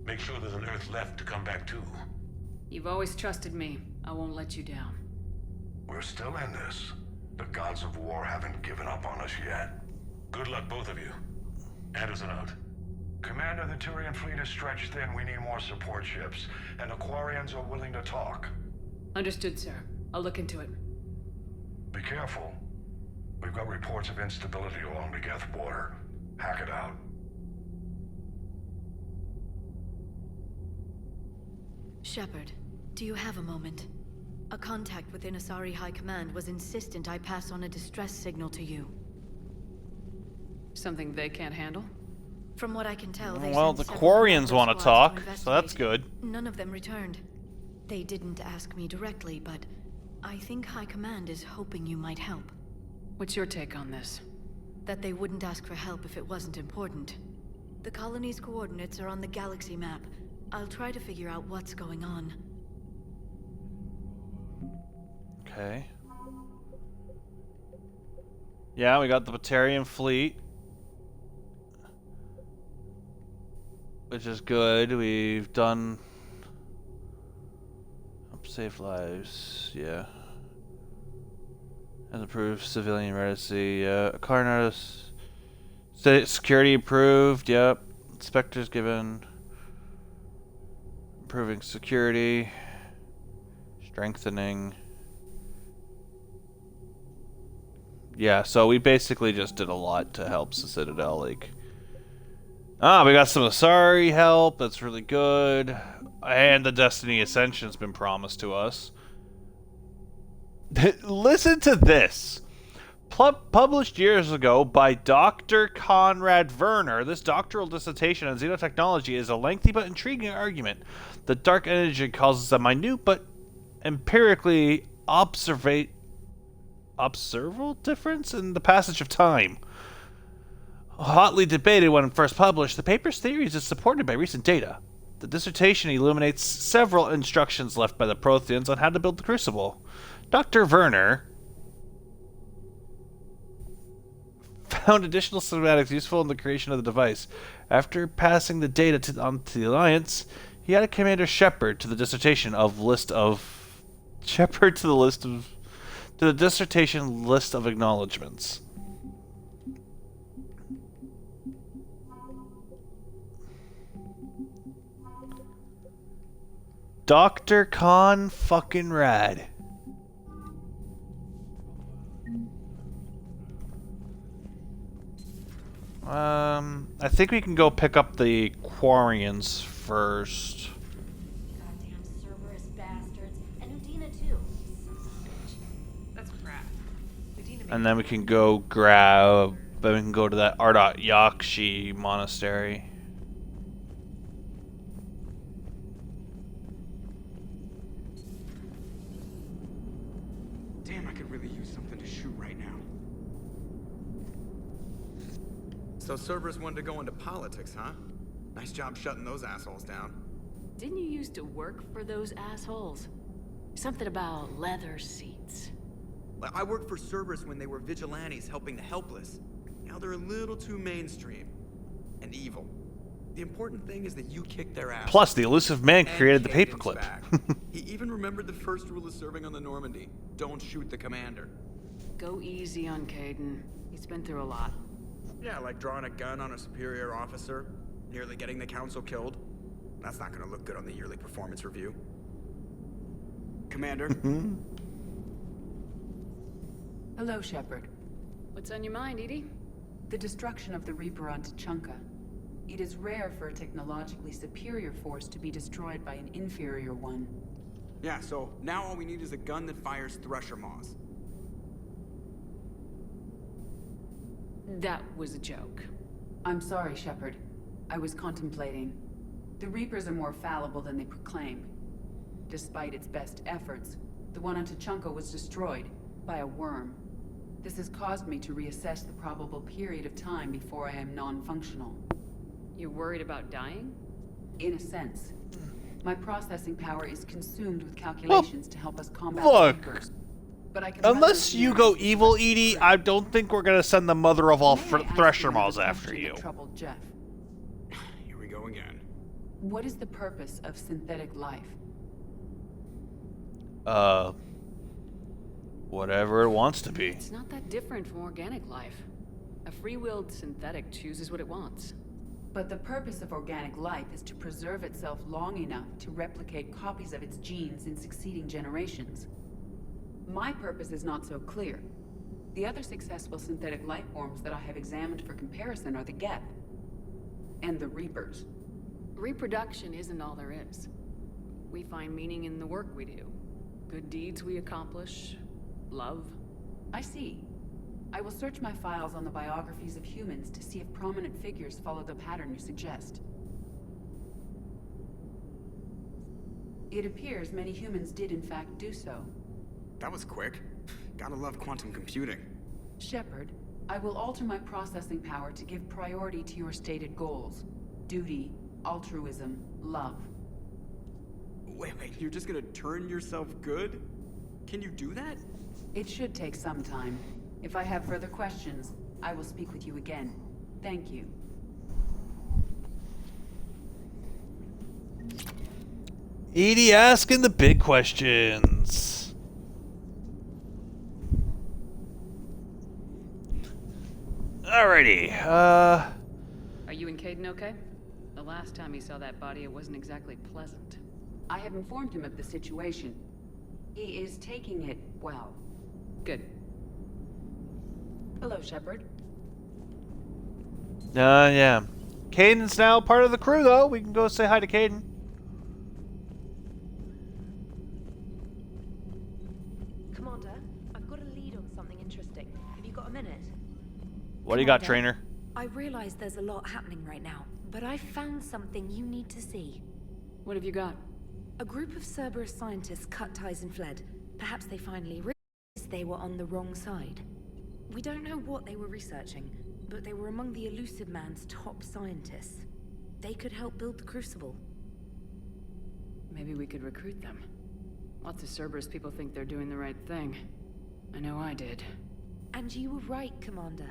Make sure there's an Earth left to come back to. You've always trusted me. I won't let you down. We're still in this. The gods of war haven't given up on us yet. Good luck, both of you. Anderson out. Commander, the Turian fleet is stretched thin. We need more support ships. And the Quarians are willing to talk. Understood, sir. I'll look into it. Be careful. We've got reports of instability along the Geth border. Hack it out. Shepard, do you have a moment? A contact within Asari High Command was insistent I pass on a distress signal to you. Something they can't handle? From what I can tell, they Well, sent the several Quarians member want to squads talk, so investigate. that's good. None of them returned. They didn't ask me directly, but I think High Command is hoping you might help. What's your take on this? That they wouldn't ask for help if it wasn't important. The colony's coordinates are on the galaxy map. I'll try to figure out what's going on. Okay. Yeah, we got the Batarian fleet. Which is good. We've done... Save lives, yeah. And improved civilian emergency, yeah. Carnarus. State security improved, yep. Inspectors given. Improving security. Strengthening. Yeah, so we basically just did a lot to help the Citadel, like... Ah, we got some Asari help, that's really good. And the Destiny Ascension's been promised to us. Listen to this. Published years ago by Dr. Conrad Werner, this doctoral dissertation on xenotechnology is a lengthy but intriguing argument that dark energy causes a minute but empirically observable difference in the passage of time. Hotly debated when first published, the paper's theories is supported by recent data. The dissertation illuminates several instructions left by the Protheans on how to build the Crucible. Dr. Werner found additional schematics useful in the creation of the device. After passing the data on to the Alliance, he added Commander Shepard to the dissertation list of acknowledgements. Dr. Khan fucking rad. I think we can go pick up the Quarians first. Goddamn Cerberus bastards. And Udina too. That's crap. And then we can go grab... Then we can go to that Ardot Yakshi monastery. Damn, I could really use something to shoot right now. So Cerberus wanted to go into politics, huh? Nice job shutting those assholes down. Didn't you used to work for those assholes? Something about leather seats. I worked for Cerberus when they were vigilantes helping the helpless. Now they're a little too mainstream. And evil. The important thing is that you kicked their ass. Plus, the elusive man created the Caden's paperclip. back. He even remembered the first rule of serving on the Normandy. Don't shoot the commander. Go easy on Caden. He's been through a lot. Yeah, like drawing a gun on a superior officer, nearly getting the council killed. That's not gonna look good on the yearly performance review. Commander? Hello, Shepard. What's on your mind, Edie? The destruction of the Reaper on Tuchanka. It is rare for a technologically superior force to be destroyed by an inferior one. Yeah, so now all we need is a gun that fires Thresher Maws. That was a joke. I'm sorry, Shepard. I was contemplating. The Reapers are more fallible than they proclaim. Despite its best efforts, the one on Tuchanka was destroyed by a worm. This has caused me to reassess the probable period of time before I am non-functional. You're worried about dying? In a sense. My processing power is consumed with calculations to help us combat look. the Reapers. But I can Unless you go evil, Edie, I don't think we're gonna send the mother of all Thresher Maws after you. Troubled Jeff. Here we go again. What is the purpose of synthetic life? Whatever it wants to be. It's not that different from organic life. A free-willed synthetic chooses what it wants. But the purpose of organic life is to preserve itself long enough to replicate copies of its genes in succeeding generations. My purpose is not so clear. The other successful synthetic life forms that I have examined for comparison are the Geth and the Reapers. Reproduction isn't all there is. We find meaning in the work we do. Good deeds we accomplish. Love. I see. I will search my files on the biographies of humans to see if prominent figures follow the pattern you suggest. It appears many humans did in fact do so. That was quick. Gotta love quantum computing. Shepard, I will alter my processing power to give priority to your stated goals. Duty, altruism, love. Wait, you're just gonna turn yourself good? Can you do that? It should take some time. If I have further questions, I will speak with you again. Thank you. Edie asking the big questions. Alrighty, Are you and Caden okay? The last time he saw that body, it wasn't exactly pleasant. I have informed him of the situation. He is taking it well. Good. Hello, Shepard. Yeah. Caden's now part of the crew, though. We can go say hi to Caden. Commander, I've got a lead on something interesting. Have you got a minute? What do you got, Trainer? I realize there's a lot happening right now, but I found something you need to see. What have you got? A group of Cerberus scientists cut ties and fled. Perhaps they finally realized They were on the wrong side. We don't know what they were researching, but they were among the Elusive Man's top scientists. They could help build the Crucible. Maybe we could recruit them. Lots of Cerberus people think they're doing the right thing. I know I did. And you were right, Commander.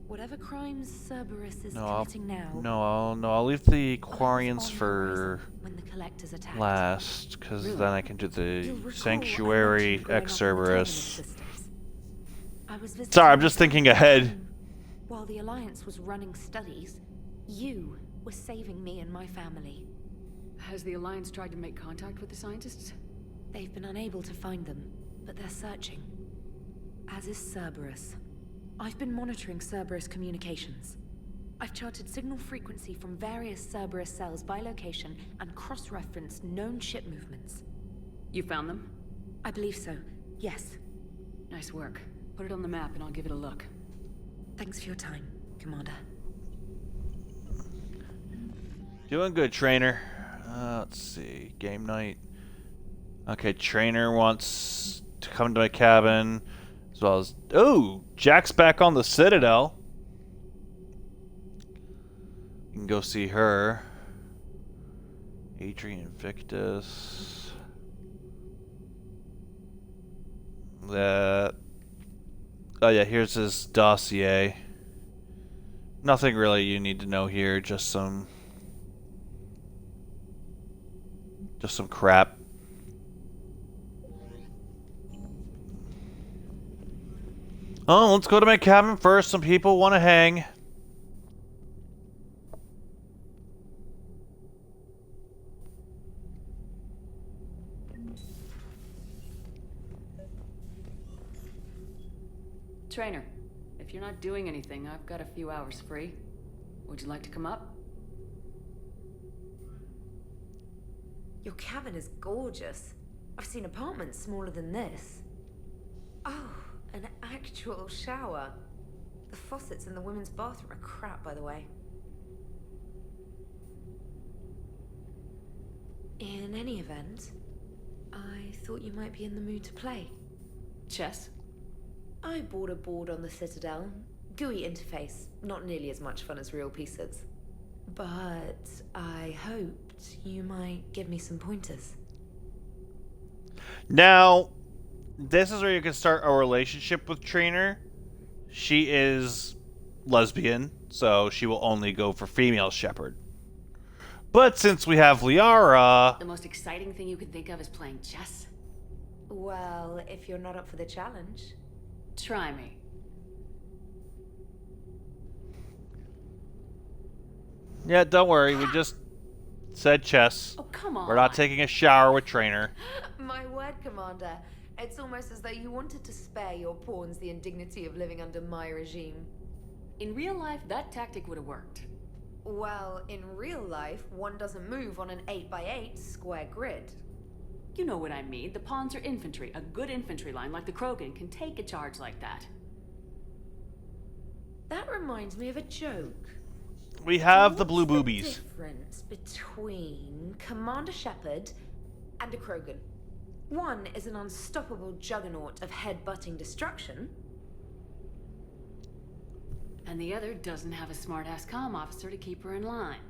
Whatever crimes Cerberus is committing now... I'll leave the Quarians for when the Collectors attacked. last, because Really? then I can do the You'll recall Sanctuary I mentioned growing up in the ex-Cerberus. Terminus systems. I was visiting Sorry, I'm just thinking ahead. While the Alliance was running studies, you were saving me and my family. Has the Alliance tried to make contact with the scientists? They've been unable to find them, but they're searching. As is Cerberus. I've been monitoring Cerberus communications. I've charted signal frequency from various Cerberus cells by location and cross-referenced known ship movements. You found them? I believe so, yes. Nice work. Put it on the map and I'll give it a look. Thanks for your time, Commander. Doing good, Trainer. Let's see. Game night. Okay, Trainer wants to come to my cabin. As well as... Oh! Jack's back on the Citadel. You can go see her. Adrian Victus. That... Oh yeah, here's his dossier. Nothing really you need to know here, just some crap. Oh, let's go to my cabin first. Some people want to hang. Trainer, if you're not doing anything, I've got a few hours free. Would you like to come up? Your cabin is gorgeous. I've seen apartments smaller than this. Oh, an actual shower. The faucets in the women's bathroom are crap, by the way. In any event, I thought you might be in the mood to play. Chess? I bought a board on the Citadel. GUI interface, not nearly as much fun as real pieces. But I hoped you might give me some pointers. Now, this is where you can start a relationship with Trainer. She is lesbian, so she will only go for female Shepard. But since we have Liara... The most exciting thing you can think of is playing chess? Well, if you're not up for the challenge... Try me. Yeah, don't worry, we just said chess. Oh, come on. We're not taking a shower with Trainer. My word, Commander. It's almost as though you wanted to spare your pawns the indignity of living under my regime. In real life, that tactic would have worked. Well, in real life, one doesn't move on an 8x8 square grid. You know what I mean. The pawns are infantry. A good infantry line like the Krogan can take a charge like that. That reminds me of a joke. We have the blue What's boobies. The difference between Commander Shepard and a Krogan. One is an unstoppable juggernaut of head-butting destruction. And the other doesn't have a smart-ass comm officer to keep her in line.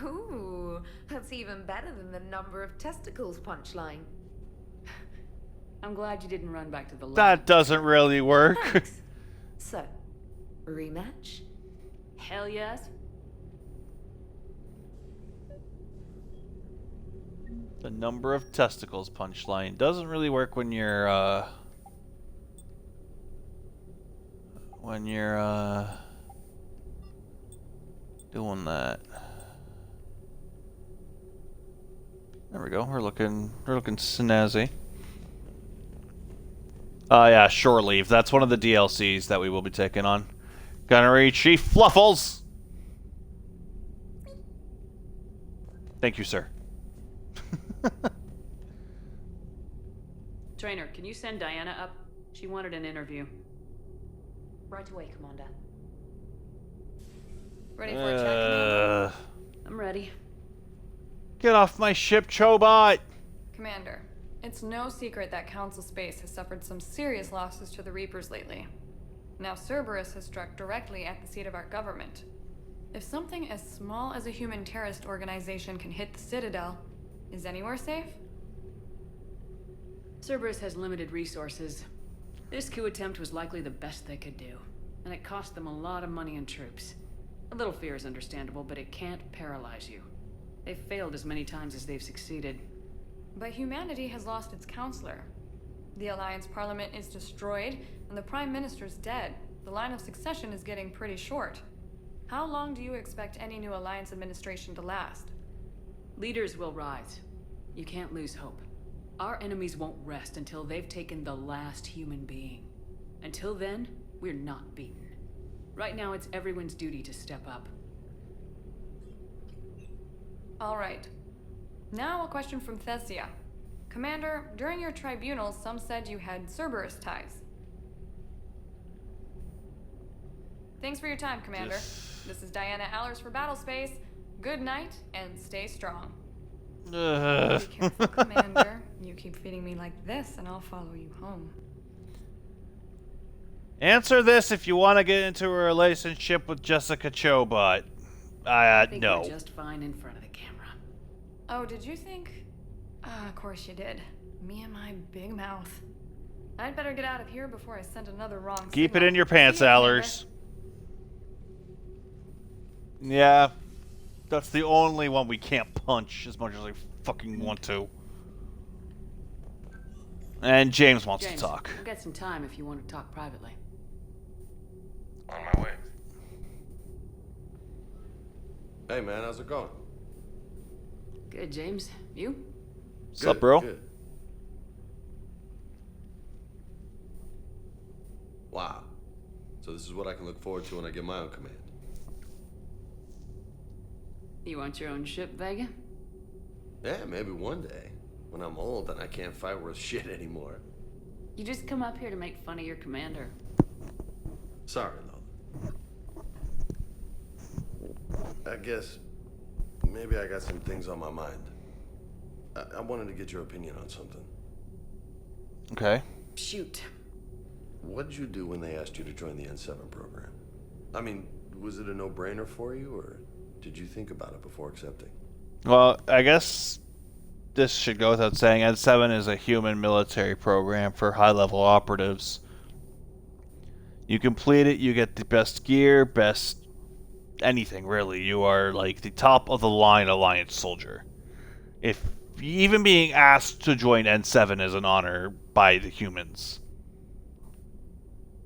Ooh, that's even better than the number of testicles punchline. I'm glad you didn't run back to the lab. That doesn't really work. Thanks. So, rematch? Hell yes. The number of testicles punchline doesn't really work when you're doing that. There we go. We're looking snazzy. Yeah, Shore Leave. That's one of the DLCs that we will be taking on. Gunnery Chief Fluffles. Thank you, sir. Trainer, can you send Diana up? She wanted an interview. Right away, Commander. Ready for a check, Commander? I'm ready. Get off my ship, Chobot! Commander, It's no secret that Council Space has suffered some serious losses to the Reapers lately. Now Cerberus has struck directly at the seat of our government. If something as small as a human terrorist organization can hit the Citadel, is anywhere safe? Cerberus has limited resources. This coup attempt was likely the best they could do, and it cost them a lot of money and troops. A little fear is understandable, but it can't paralyze you. They've failed as many times as they've succeeded. But humanity has lost its counselor. The Alliance Parliament is destroyed, and the Prime Minister's dead. The line of succession is getting pretty short. How long do you expect any new Alliance administration to last? Leaders will rise. You can't lose hope. Our enemies won't rest until they've taken the last human being. Until then, we're not beaten. Right now, it's everyone's duty to step up. All right. Now a question from Thessia. Commander, during your tribunal, some said you had Cerberus ties. Thanks for your time, Commander. This is Diana Allers for Battlespace. Good night, and stay strong. Be careful, Commander. You keep feeding me like this, and I'll follow you home. Answer this if you want to get into a relationship with Jessica Chobot. I think no. we're just fine in front of the camera. Oh, did you think? Of course you did. Me and my big mouth. I'd better get out of here before I send another wrong Keep signal. it in your pants, See you, Allers. Yeah. That's the only one we can't punch as much as I fucking want to. And James wants James, to talk. We've got some time if you want to talk privately. On my way. Hey man, how's it going? Good, James. You? What's up, bro? Good. Wow. So this is what I can look forward to when I get my own command. You want your own ship, Vega? Yeah, maybe one day. When I'm old and I can't fight worth shit anymore. You just come up here to make fun of your commander. Sorry, Lola. I guess maybe I got some things on my mind. I wanted to get your opinion on something. Okay. Shoot. What did you do when they asked you to join the N7 program? I mean, was it a no-brainer for you, or did you think about it before accepting? Well, I guess this should go without saying. N7 is a human military program for high-level operatives. You complete it, you get the best gear, best anything, really. You are like the top-of-the-line Alliance soldier. If even being asked to join N7 is an honor by the humans.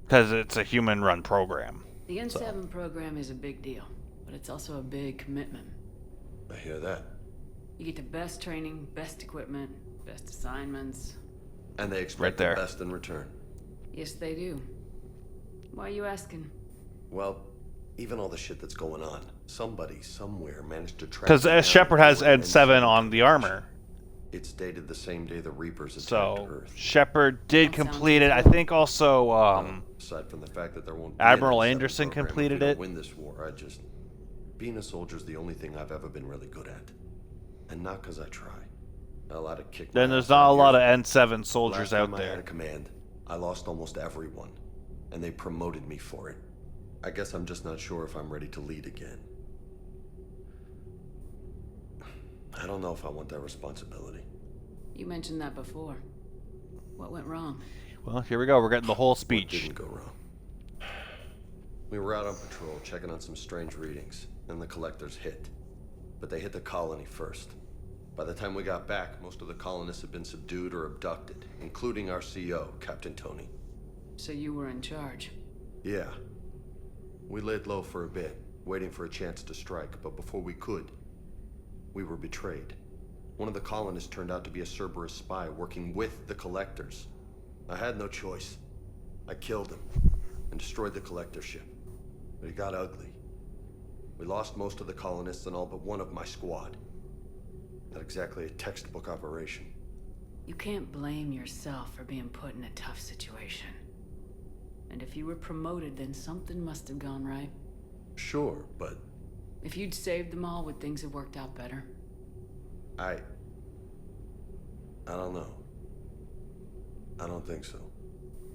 Because it's a human-run program. The N7 program is a big deal, but it's also a big commitment. I hear that. You get the best training, best equipment, best assignments. And they expect Right there. the best in return. Yes, they do. Why are you asking? Well, even all the shit that's going on, somebody somewhere managed to track. Because me down Shepard has and N7 on the armor. It's dated the same day the Reapers attacked So, Earth. Shepard did complete it. I think also, Aside from the fact that there won't be Admiral an N7 Anderson program if completed we don't it. Win this war. Being a soldier's the only thing I've ever been really good at, and not because I try. A lot of kick. Then there's not a lot of N7 soldiers Last out time I had there. a command, I lost almost everyone, and they promoted me for it. I guess I'm just not sure if I'm ready to lead again. I don't know if I want that responsibility. You mentioned that before. What went wrong? Well, here we go. We're getting the whole What speech. didn't go wrong? We were out on patrol, checking on some strange readings, and the collectors hit. But they hit the colony first. By the time we got back, most of the colonists had been subdued or abducted, including our CO, Captain Tony. So you were in charge. Yeah. We laid low for a bit, waiting for a chance to strike, but before we could, we were betrayed. One of the colonists turned out to be a Cerberus spy working with the collectors. I had no choice. I killed him and destroyed the collector ship. But it got ugly. We lost most of the colonists and all but one of my squad. Not exactly a textbook operation. You can't blame yourself for being put in a tough situation. And if you were promoted, then something must have gone right. Sure, but If you'd saved them all, would things have worked out better? I don't know. I don't think so.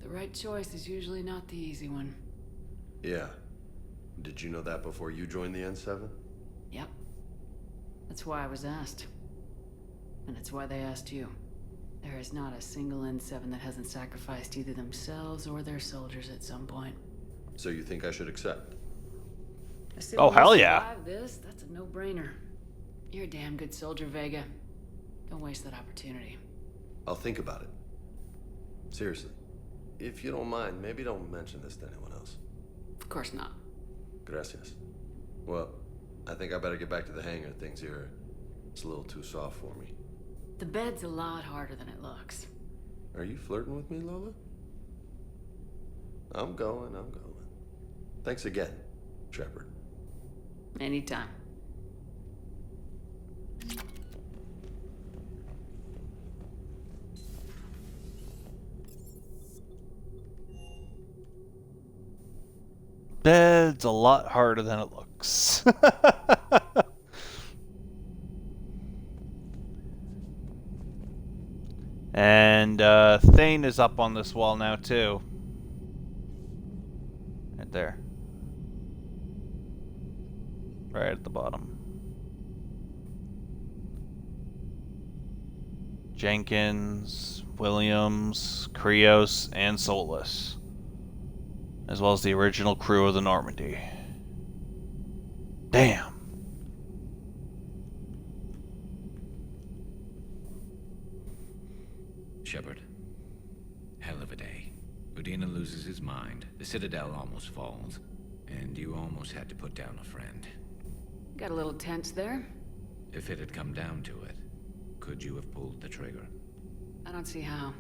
The right choice is usually not the easy one. Yeah. Did you know that before you joined the N7? Yep. That's why I was asked. And it's why they asked you. There is not a single N7 that hasn't sacrificed either themselves or their soldiers at some point. So you think I should accept? Oh, hell yeah. Survive this, that's a no-brainer. You're a damn good soldier, Vega. Don't waste that opportunity. I'll think about it. Seriously. If you don't mind, maybe don't mention this to anyone else. Of course not. Gracias. Well, I think I better get back to the hangar. Things here, it's a little too soft for me. The bed's a lot harder than it looks. Are you flirting with me, Lola? I'm going. Thanks again, Shepard. Anytime. Bed's a lot harder than it looks. And Thane is up on this wall now too. Right there. Right at the bottom. Jenkins, Williams, Krios, and Solus. As well as the original crew of the Normandy. Damn. Shepard. Hell of a day. Udina loses his mind, the Citadel almost falls, and you almost had to put down a friend. Got a little tense there. If it had come down to it, could you have pulled the trigger? I don't see how.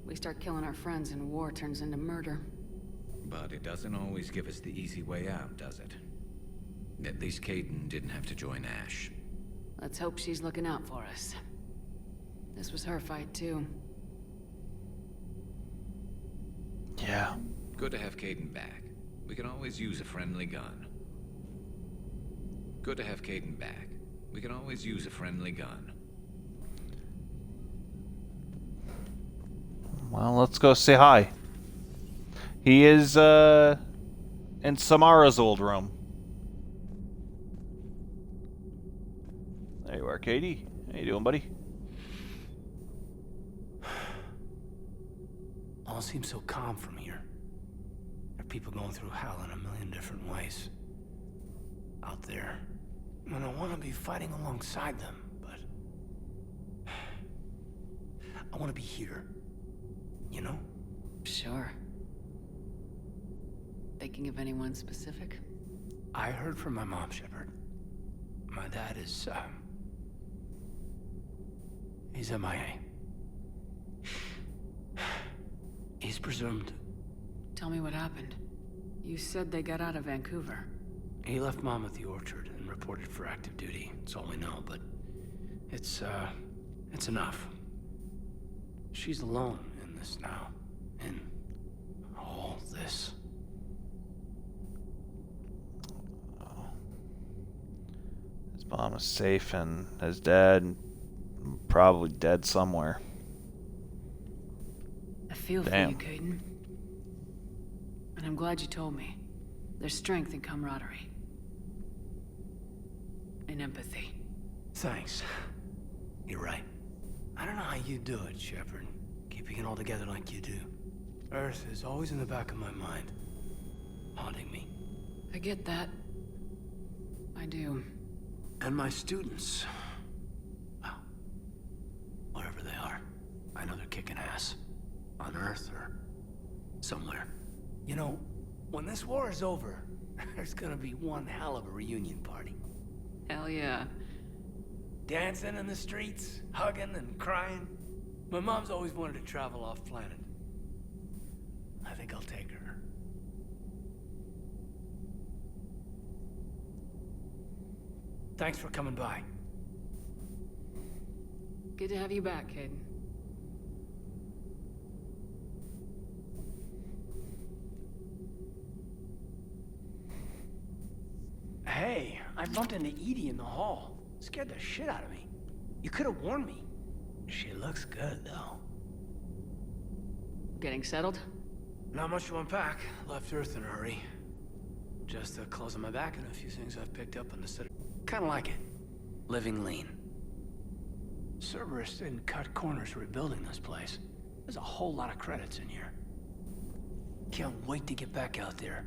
We start killing our friends and war turns into murder. But it doesn't always give us the easy way out, does it? At least Kaidan didn't have to join Ash. Let's hope she's looking out for us. This was her fight, too. Yeah. Good to have Kaidan back. We can always use a friendly gun. Good to have Kaidan back. We can always use a friendly gun. Well, let's go say hi. He is, in Samara's old room. There you are, Katie. How you doing, buddy? All seems so calm from here. There are people going through hell in a million different ways. Out there. And I want to be fighting alongside them, but... I want to be here. You know? Sure. Thinking of anyone specific? I heard from my mom, Shepard. My dad is, he's MIA. He's presumed. Tell me what happened. You said they got out of Vancouver. He left Mom at the orchard and reported for active duty. That's all we know, but it's enough. She's alone in this now. In all this. His mom is safe and his dad probably dead somewhere. I feel Damn. for you, Kaidan. And I'm glad you told me. There's strength in camaraderie. And empathy. Thanks. You're right. I don't know how you do it, Shepard. Keeping it all together like you do. Earth is always in the back of my mind. Haunting me. I get that. I do. And my students. Well, wherever they are. I know they're kicking ass. On Earth or somewhere. You know, when this war is over, there's gonna be one hell of a reunion party. Hell yeah. Dancing in the streets, hugging and crying. My mom's always wanted to travel off planet. I think I'll take her. Thanks for coming by. Good to have you back, Kaidan. Hey, I bumped into Edie in the hall. Scared the shit out of me. You could have warned me. She looks good, though. Getting settled? Not much to unpack. Left Earth in a hurry. Just closing my back on a few things I've picked up on the city. Kinda like it. Living lean. Cerberus didn't cut corners rebuilding this place. There's a whole lot of credits in here. Can't wait to get back out there.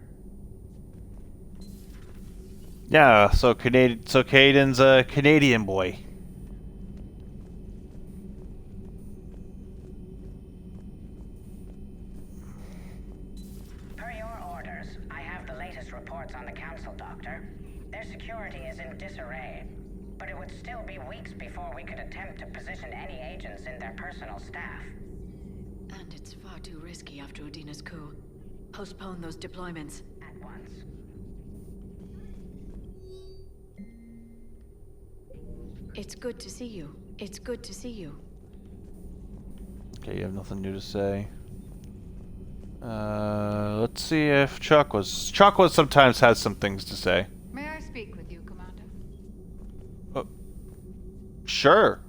Yeah, so Kaidan's a Canadian boy. Per your orders, I have the latest reports on the Council, Doctor. Their security is in disarray, but it would still be weeks before we could attempt to position any agents in their personal staff. And it's far too risky after Udina's coup. Postpone those deployments. At once. It's good to see you. It's good to see you. Okay, you have nothing new to say. Let's see if Chuck sometimes has some things to say. May I speak with you, Commander? Sure.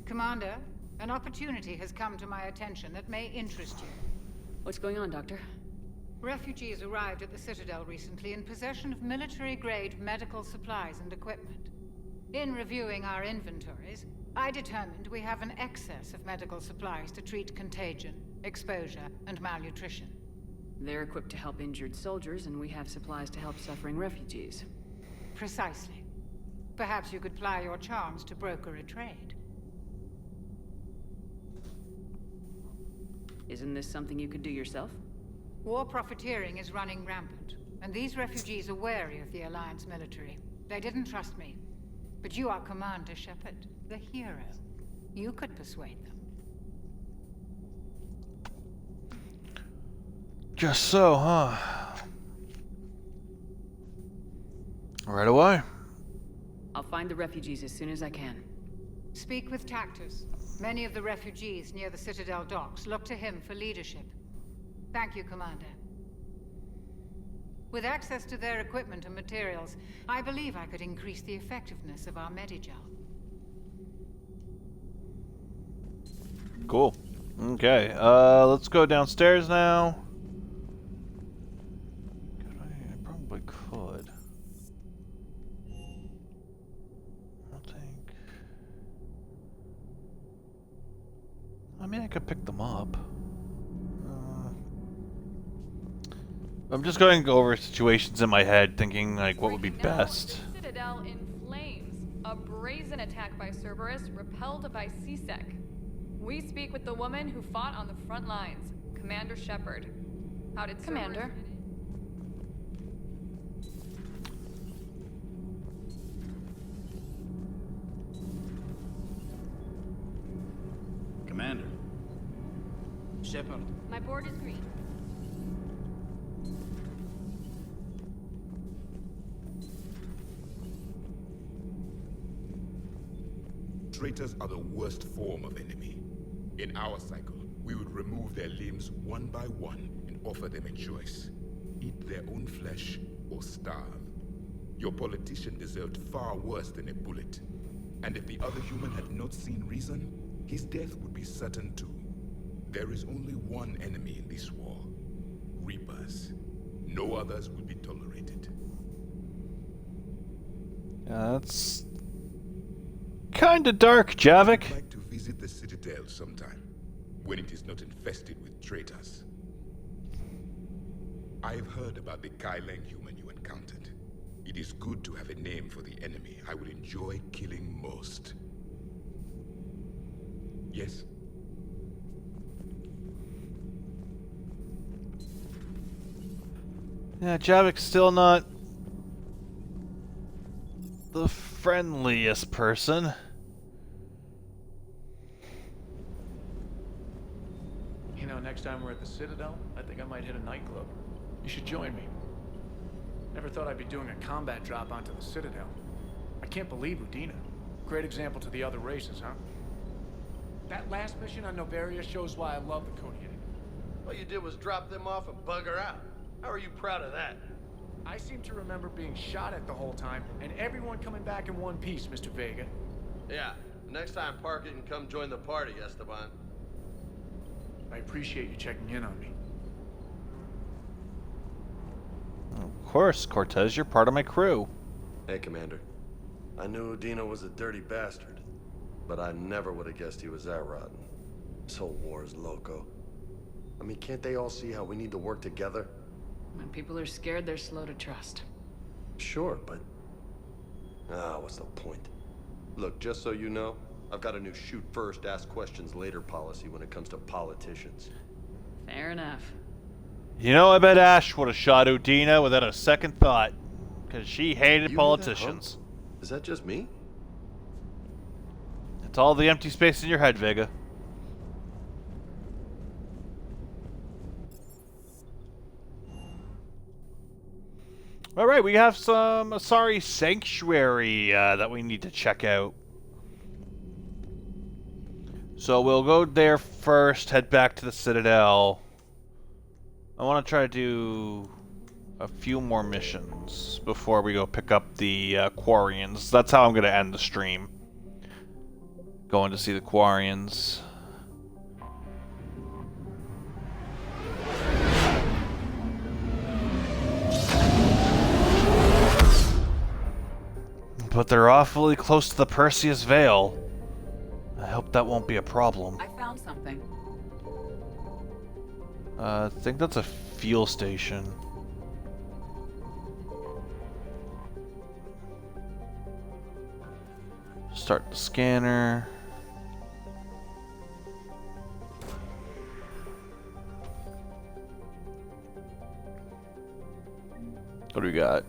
Commander, an opportunity has come to my attention that may interest you. What's going on, Doctor? Refugees arrived at the Citadel recently in possession of military-grade medical supplies and equipment. In reviewing our inventories, I determined we have an excess of medical supplies to treat contagion, exposure, and malnutrition. They're equipped to help injured soldiers, and we have supplies to help suffering refugees. Precisely. Perhaps you could ply your charms to broker a trade. Isn't this something you could do yourself? War profiteering is running rampant, and these refugees are wary of the Alliance military. They didn't trust me. But you are Commander Shepard, the hero. You could persuade them. Just so, huh? Right away. I'll find the refugees as soon as I can. Speak with Tactus. Many of the refugees near the Citadel docks look to him for leadership. Thank you, Commander. With access to their equipment and materials, I believe I could increase the effectiveness of our Medigel. Cool. Okay, let's go downstairs now. I probably could. I mean, I could pick them up. I'm just going over situations in my head, thinking like what would be best. The Citadel in flames. A brazen attack by Cerberus, repelled by C-Sec. We speak with the woman who fought on the front lines, Commander Shepard. How did Commander? Commander. Shepard. My board is green. Traitors are the worst form of enemy. In our cycle, we would remove their limbs one by one and offer them a choice. Eat their own flesh or starve. Your politician deserved far worse than a bullet. And if the other human had not seen reason, his death would be certain too. There is only one enemy in this war. Reapers. No others will be tolerated. That's kinda dark, Javik. I'd like to visit the Citadel sometime, when it is not infested with traitors. I've heard about the Kyleng human you encountered. It is good to have a name for the enemy I would enjoy killing most. Yes? Yeah, Javik's still not the friendliest person. You know, next time we're at the Citadel, I think I might hit a nightclub. You should join me. Never thought I'd be doing a combat drop onto the Citadel. I can't believe Udina. Great example to the other races, huh? That last mission on Noveria shows why I love the Kodiak. All you did was drop them off and bugger out. How are you proud of that? I seem to remember being shot at the whole time, and everyone coming back in one piece, Mr. Vega. Yeah, next time park it and come join the party, Esteban. I appreciate you checking in on me. Of course, Cortez, you're part of my crew. Hey, Commander. I knew Udina was a dirty bastard, but I never would have guessed he was that rotten. This whole war is loco. I mean, can't they all see how we need to work together? When people are scared, they're slow to trust. Sure, but... what's the point? Look, just so you know, I've got a new shoot first, ask questions later policy when it comes to politicians. Fair enough. You know, I bet Ash would have shot Udina without a second thought, because she hated politicians. Is that just me? It's all the empty space in your head, Vega. Alright, we have some Asari Sanctuary that we need to check out. So we'll go there first, head back to the Citadel. I want to try to do a few more missions before we go pick up the Quarians. That's how I'm going to end the stream. Going to see the Quarians. But they're awfully close to the Perseus Veil. I hope that won't be a problem. I found something. I think that's a fuel station. Start the scanner. What do we got?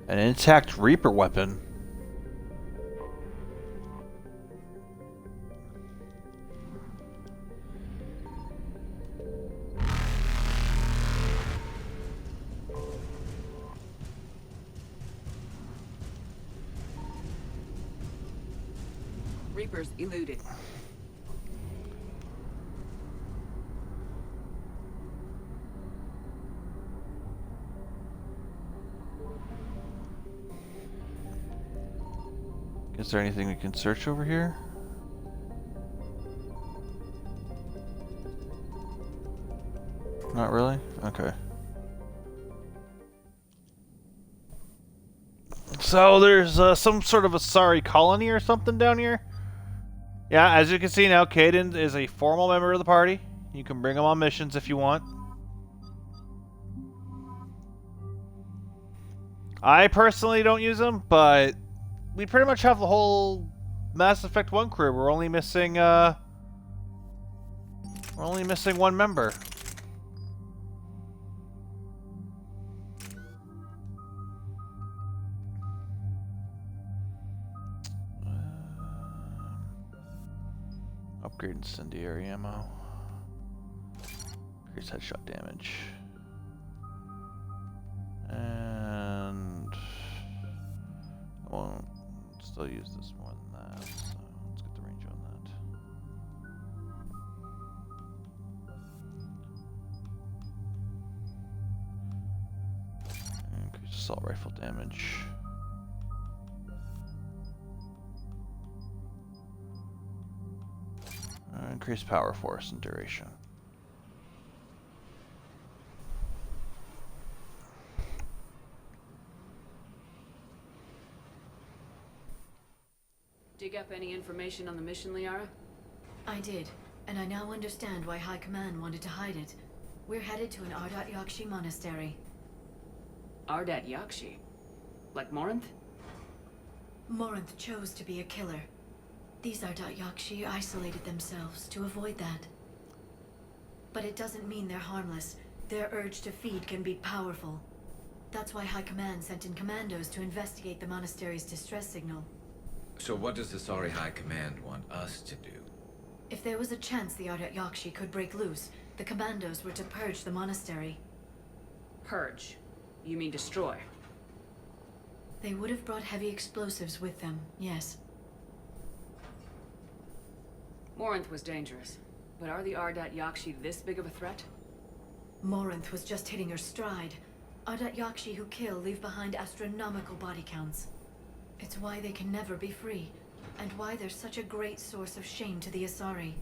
An intact Reaper weapon. Reapers eluded. Is there anything we can search over here? Not really? Okay. So there's some sort of Asari colony or something down here? Yeah, as you can see now, Kaidan is a formal member of the party. You can bring him on missions if you want. I personally don't use him, but we pretty much have the whole Mass Effect 1 crew. We're only missing one member. Upgrade incendiary ammo. Increase headshot damage. And I won't still use this more than that, so let's get the range on that. Increase assault rifle damage. Increase power force and duration. Dig up any information on the mission, Liara? I did, and I now understand why High Command wanted to hide it. We're headed to an Ardat Yakshi monastery. Ardat Yakshi? Like Morinth? Morinth chose to be a killer. These Ardat Yakshi isolated themselves to avoid that. But it doesn't mean they're harmless. Their urge to feed can be powerful. That's why High Command sent in commandos to investigate the monastery's distress signal. So what does the Asari High Command want us to do? If there was a chance the Ardat Yakshi could break loose, the commandos were to purge the monastery. Purge? You mean destroy? They would have brought heavy explosives with them, yes. Morinth was dangerous, but are the Ardat Yakshi this big of a threat? Morinth was just hitting her stride. Ardat Yakshi who kill leave behind astronomical body counts. It's why they can never be free. and why they're such a great source of shame to the Asari.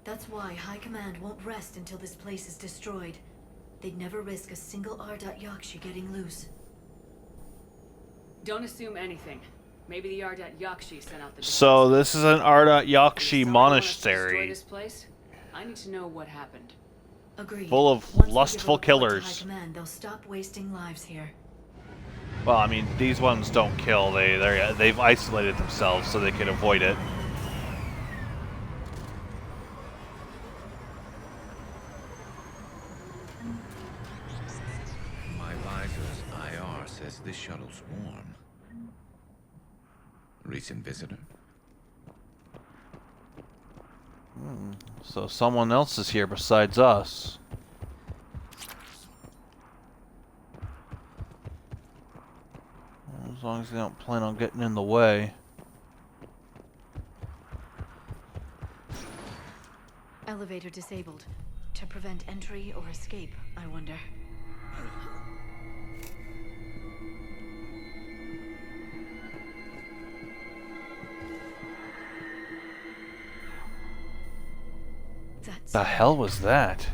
That's why High Command won't rest until this place is destroyed. They'd never risk a single Ardat Yakshi getting loose. Don't assume anything. Maybe the Ardat Yakshi sent out the... So this is an Ardat Yakshi Destroy monastery this place? I need to know what happened. Agreed. full of Once we lustful give a report to killers. High Command, they'll stop wasting lives here. Well, I mean, these ones don't kill. They've isolated themselves so they can avoid it. My visor's IR says this shuttle's warm. Recent visitor? So someone else is here besides us. As long as they don't plan on getting in the way. Elevator disabled. To prevent entry or escape, I wonder. The hell was that?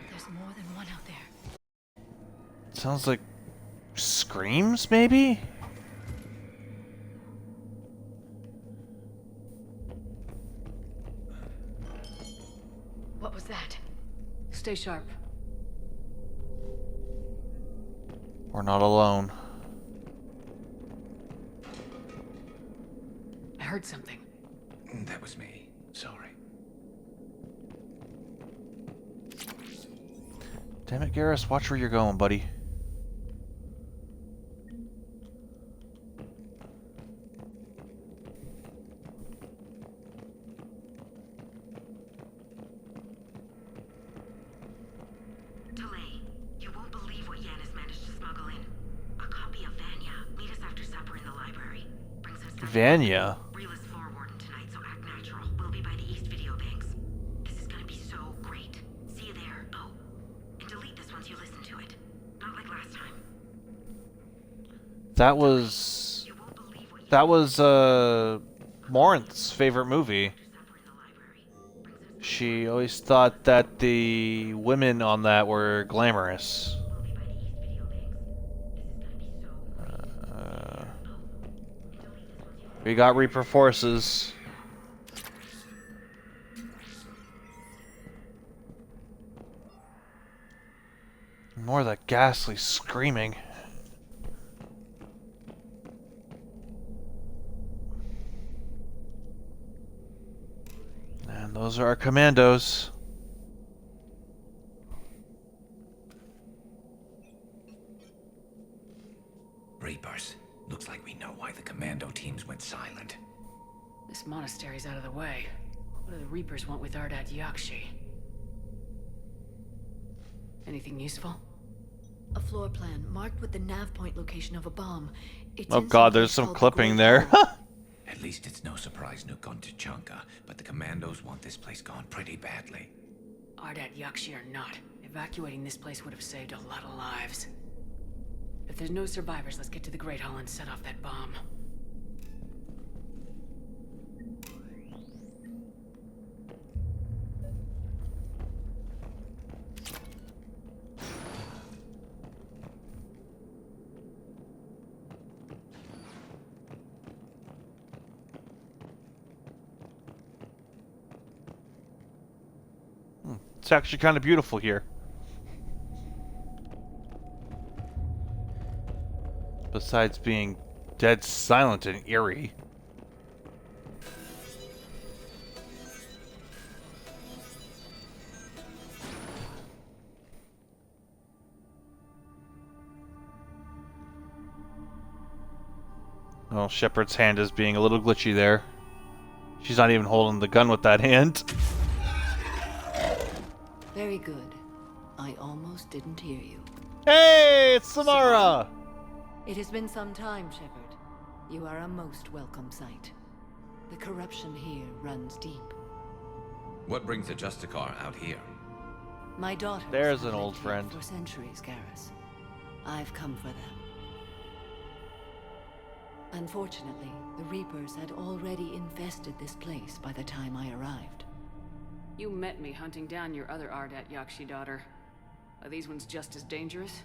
There's more than one out there. Sounds like screams, maybe? What was that? Stay sharp. We're not alone. I heard something. That was me. Sorry. Damn it, Garrus, watch where you're going, buddy. Delay. You won't believe what Yan has managed to smuggle in. A copy of Vanya. Meet us after supper in the library. Brings us Vanya? Reel is floor warden tonight, so act natural. We'll be by the East Video Banks. This is gonna be so great. See you there. Oh, and delete this once you listen to it. Not like last time. That was Morinth's favorite movie. She always thought that the women on that were glamorous. We got Reaper forces. More of that ghastly screaming. And those are our commandos. Reapers. Looks like we know why the commando teams went silent. This monastery's out of the way. What do the Reapers want with Ardat Yakshi? Anything useful? A floor plan marked with the nav point location of a bomb. It's Oh in god, some there's place some called the clipping Great there. Hall. At least it's no surprise Nuke on Tachanka, but the commandos want this place gone pretty badly. Ardat Yakshi or not, evacuating this place would have saved a lot of lives. If there's no survivors, let's get to the Great Hall and set off that bomb. It's actually kind of beautiful here. Besides being dead silent and eerie. Well, Shepard's hand is being a little glitchy there. She's not even holding the gun with that hand. Very good. I almost didn't hear you. Hey, it's Samara! It has been some time, Shepard. You are a most welcome sight. The corruption here runs deep. What brings the Justicar out here? My daughter. There's an old friend. For centuries, Garrus. I've come for them. Unfortunately, the Reapers had already infested this place by the time I arrived. You met me hunting down your other Ardat Yakshi daughter. Are these ones just as dangerous?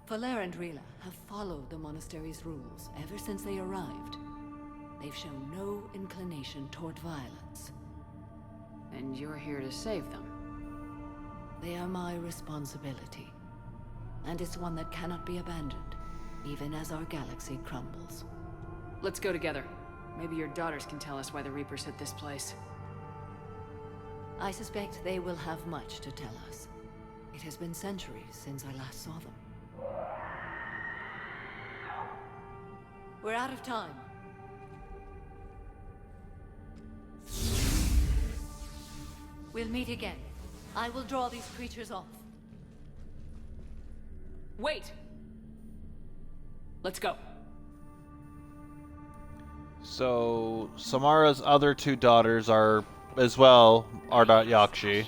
Falere and Rila have followed the monastery's rules ever since they arrived. They've shown no inclination toward violence. And you're here to save them? They are my responsibility. And it's one that cannot be abandoned, even as our galaxy crumbles. Let's go together. Maybe your daughters can tell us why the Reapers hit this place. I suspect they will have much to tell us. It has been centuries since I last saw them. We're out of time. We'll meet again. I will draw these creatures off. Wait! Let's go. So, Samara's other two daughters are, as well, Ardat Yakshi.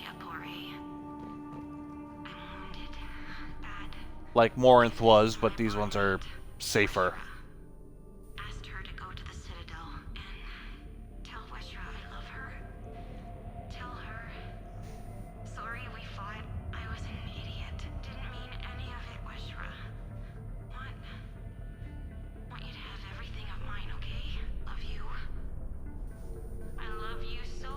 Like Morinth was, but these ones are safer. Asked her to go to the Citadel and tell Weshra I love her. Tell her. Sorry we fought. I was an idiot. Didn't mean any of it, Weshra. Want you to have everything of mine, okay? Love you. I love you so.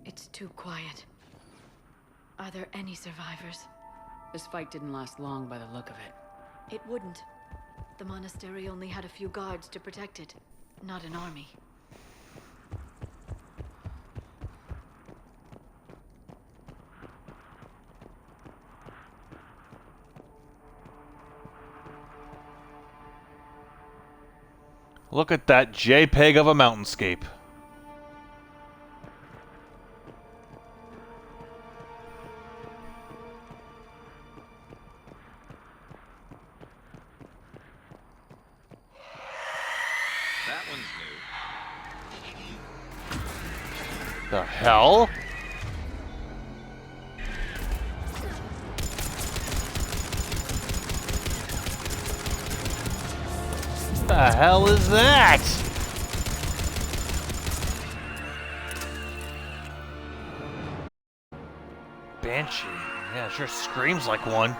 It's too quiet. Are there any survivors? This fight didn't last long by the look of it. It wouldn't. The monastery only had a few guards to protect it, not an army. Look at that JPEG of a mountainscape. That one's new. The hell? What the hell is that? Banshee. Yeah, it sure screams like one.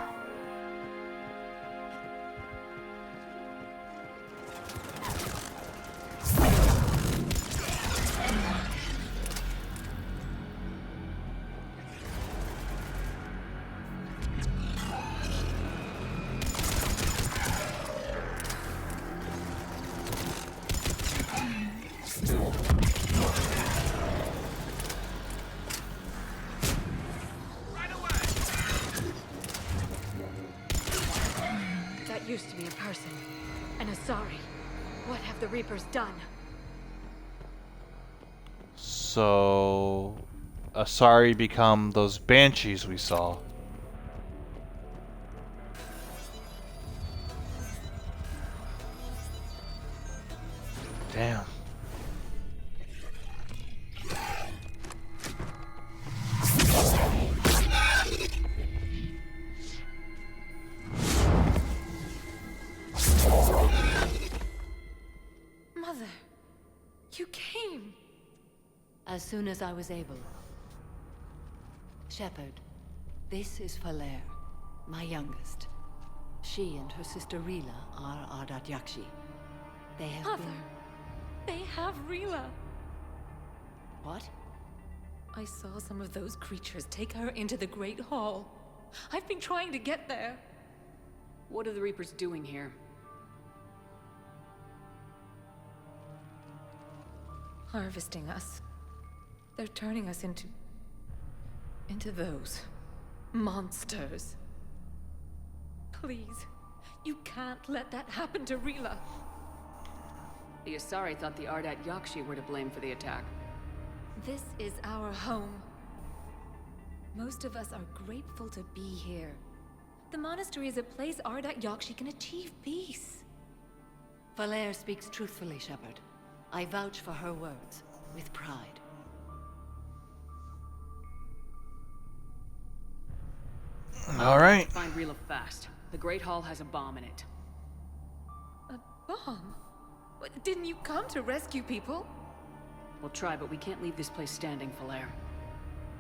That used to be a person. An Asari. What have the Reapers done? So, Asari become those banshees we saw. Damn. Mother, you came. As soon as I was able. Shepard, this is Falere, my youngest. She and her sister Rila are Ardat Yakshi. They have Mother, been... they have Rila. What? I saw some of those creatures take her into the Great Hall. I've been trying to get there. What are the Reapers doing here? Harvesting us. They're turning us into those monsters. Please, you can't let that happen to Rila. The Asari thought the Ardat Yakshi were to blame for the attack. This is our home. Most of us are grateful to be here. The monastery is a place Ardat Yakshi can achieve peace. Falere speaks truthfully, Shepard. I vouch for her words, with pride. All right. Find Rila fast. The Great Hall has a bomb in it. A bomb? Didn't you come to rescue people? We'll try, but we can't leave this place standing, Falere.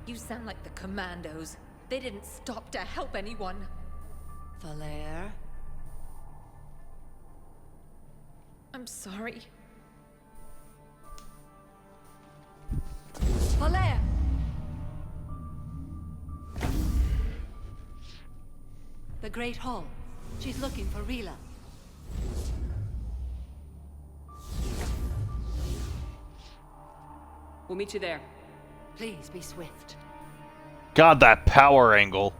You sound like the Commandos. They didn't stop to help anyone. Falere? I'm sorry. Falere! The Great Hall. She's looking for Rila. We'll meet you there. Please be swift. God, that power angle.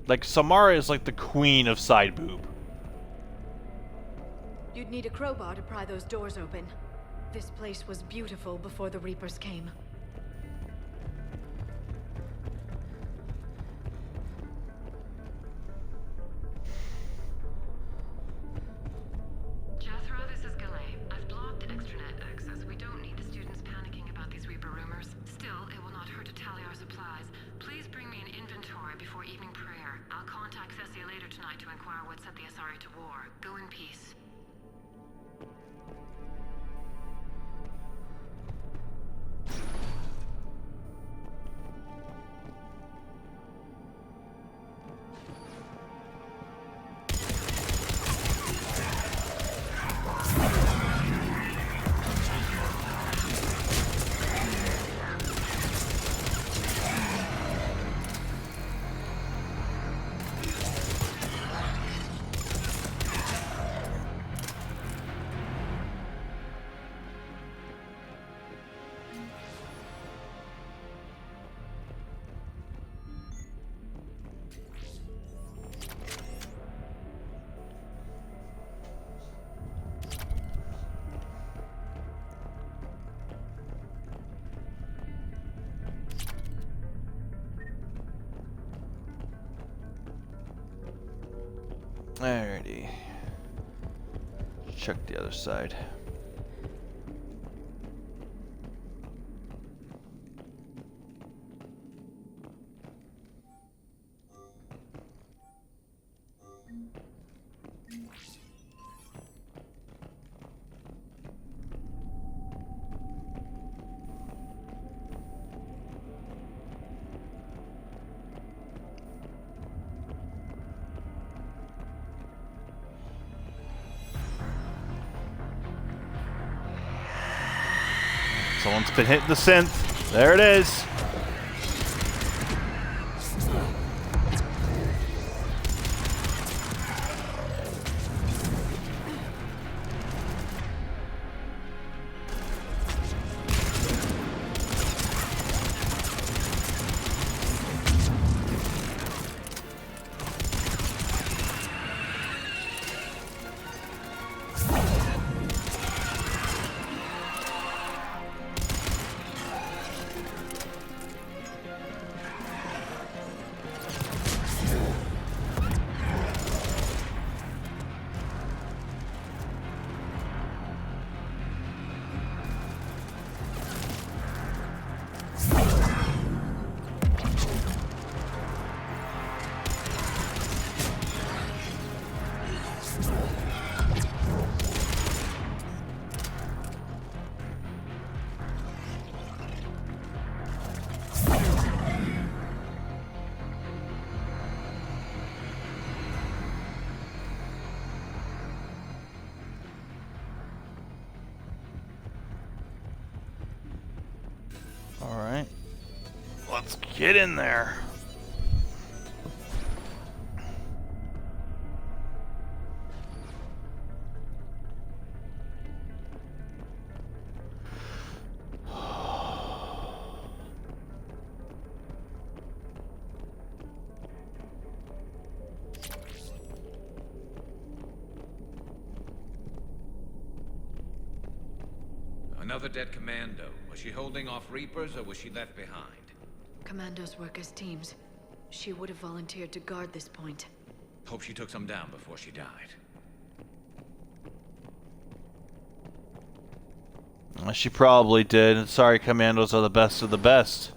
Like, Samara is like the queen of side boob. You'd need a crowbar to pry those doors open. This place was beautiful before the Reapers came. Jethro, this is Galay. I've blocked extranet access. We don't need the students panicking about these Reaper rumors. Still, it will not hurt to tally our supplies. Please bring me an inventory before evening prayer. I'll contact Cessia later tonight to inquire what set the Asari to war. Go in peace. Alrighty. Check the other side. Someone's been hitting the synth. There it is. Alright. Let's get in there. Another dead commando. Was she holding off Reapers or was she left behind? commandos work as teams. She would have volunteered to guard this point. Hope she took some down before she died. She probably did. Sorry, commandos are the best of the best.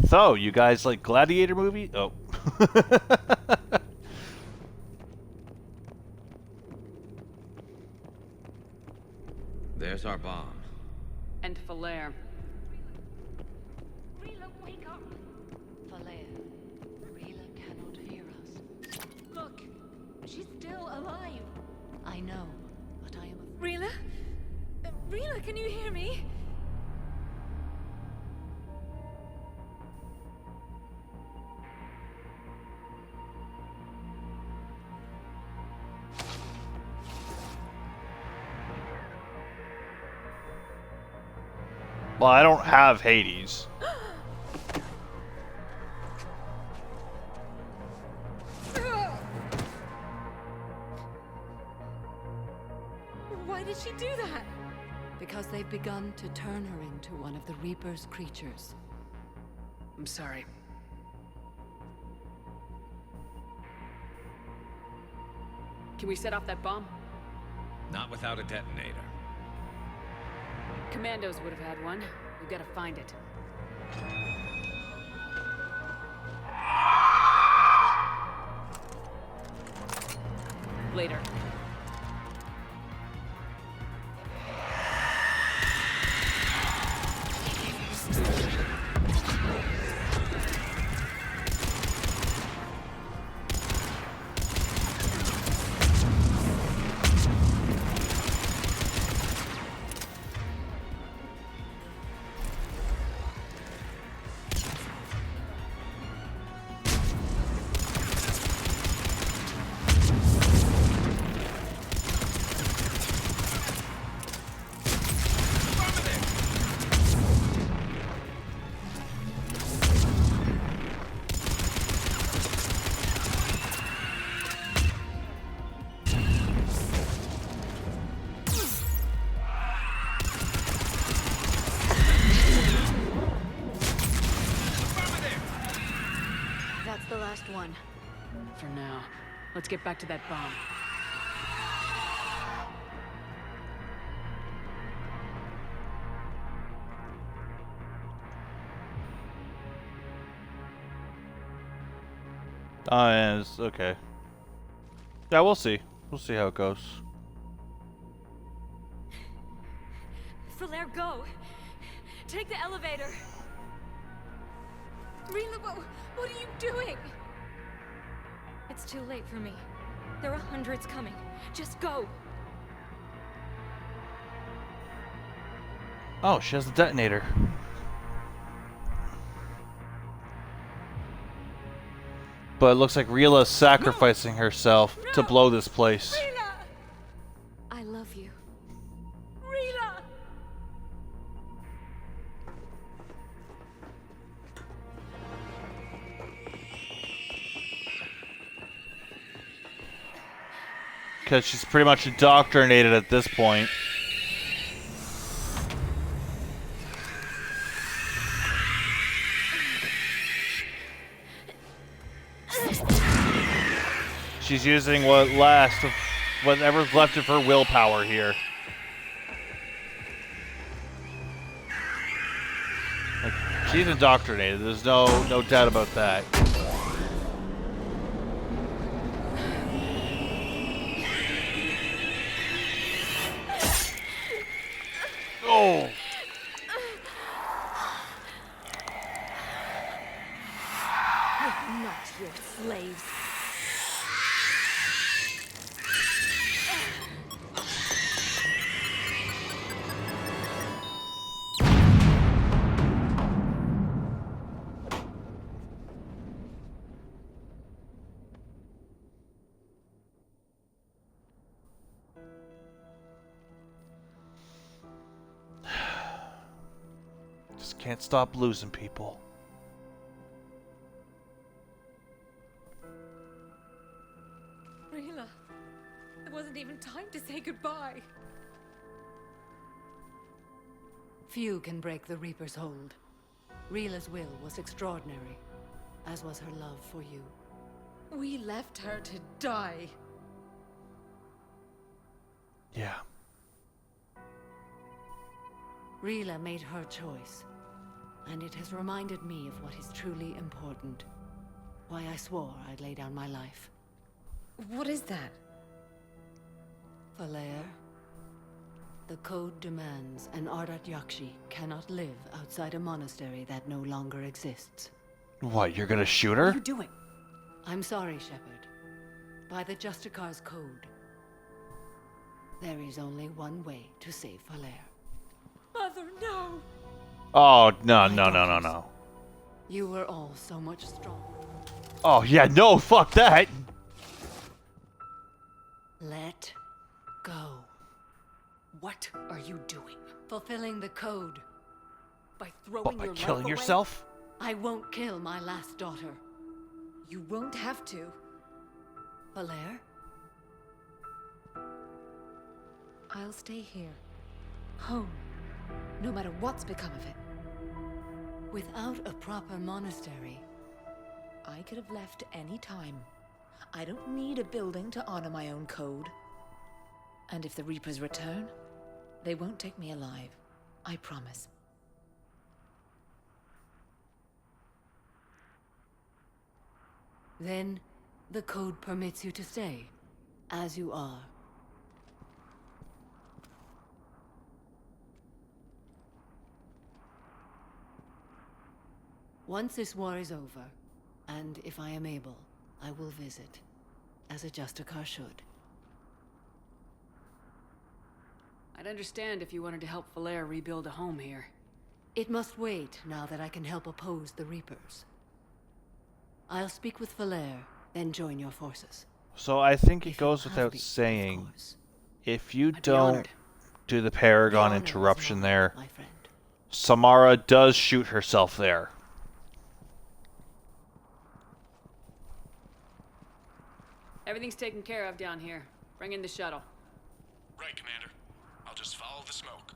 So, you guys like Gladiator movie? Oh. There's our bomb. And Falere. Rila, wake up! Falere, Rila cannot hear us. Look! She's still alive! I know, but I am Rila? Rila, can you hear me? Well, I don't have Hades. Why did she do that? because they've begun to turn her into one of the Reaper's creatures. I'm sorry. Can we set off that bomb? Not without a detonator. Commandos would have had one. We've got to find it. Later. That's the last one. For now. Let's get back to that bomb. Yeah, it's okay. Yeah, we'll see. We'll see how it goes. Falere, go! Take the elevator! Rila, what are you doing? It's too late for me. There are hundreds coming. Just go! Oh, she has the detonator. But it looks like Rila's sacrificing herself to blow this place. I love you. Rila! Because she's pretty much indoctrinated at this point. She's using whatever's left of her willpower here. Like, she's indoctrinated. There's no doubt about that. Oh. We're not your slaves. Just can't stop losing people. Rila, there wasn't even time to say goodbye. Few can break the Reaper's hold. Rila's will was extraordinary, as was her love for you. We left her to die. Yeah. Rila made her choice, and it has reminded me of what is truly important. Why I swore I'd lay down my life. What is that? Falere, the code demands an Ardat Yakshi cannot live outside a monastery that no longer exists. What, you're gonna shoot her? What are you doing? I'm sorry, Shepard. By the Justicar's code, there is only one way to save Falere. Mother, no! Oh, no. You were all so much stronger. Oh, yeah, no, fuck that! Let go. What are you doing? Fulfilling the code. By throwing What, by your killing life away? yourself? I won't kill my last daughter. You won't have to. Falere? I'll stay here. Home. No matter what's become of it. Without a proper monastery, I could have left any time. I don't need a building to honor my own code. And if the Reapers return, they won't take me alive. I promise. then the code permits you to stay, as you are. Once this war is over, and if I am able, I will visit, as a Justicar should. I'd understand if you wanted to help Falere rebuild a home here. It must wait now that I can help oppose the Reapers. I'll speak with Falere, then join your forces. So I think it goes without saying, if you don't do the Paragon interruption there, Samara does shoot herself there. Everything's taken care of down here. Bring in the shuttle. Right, Commander. I'll just follow the smoke.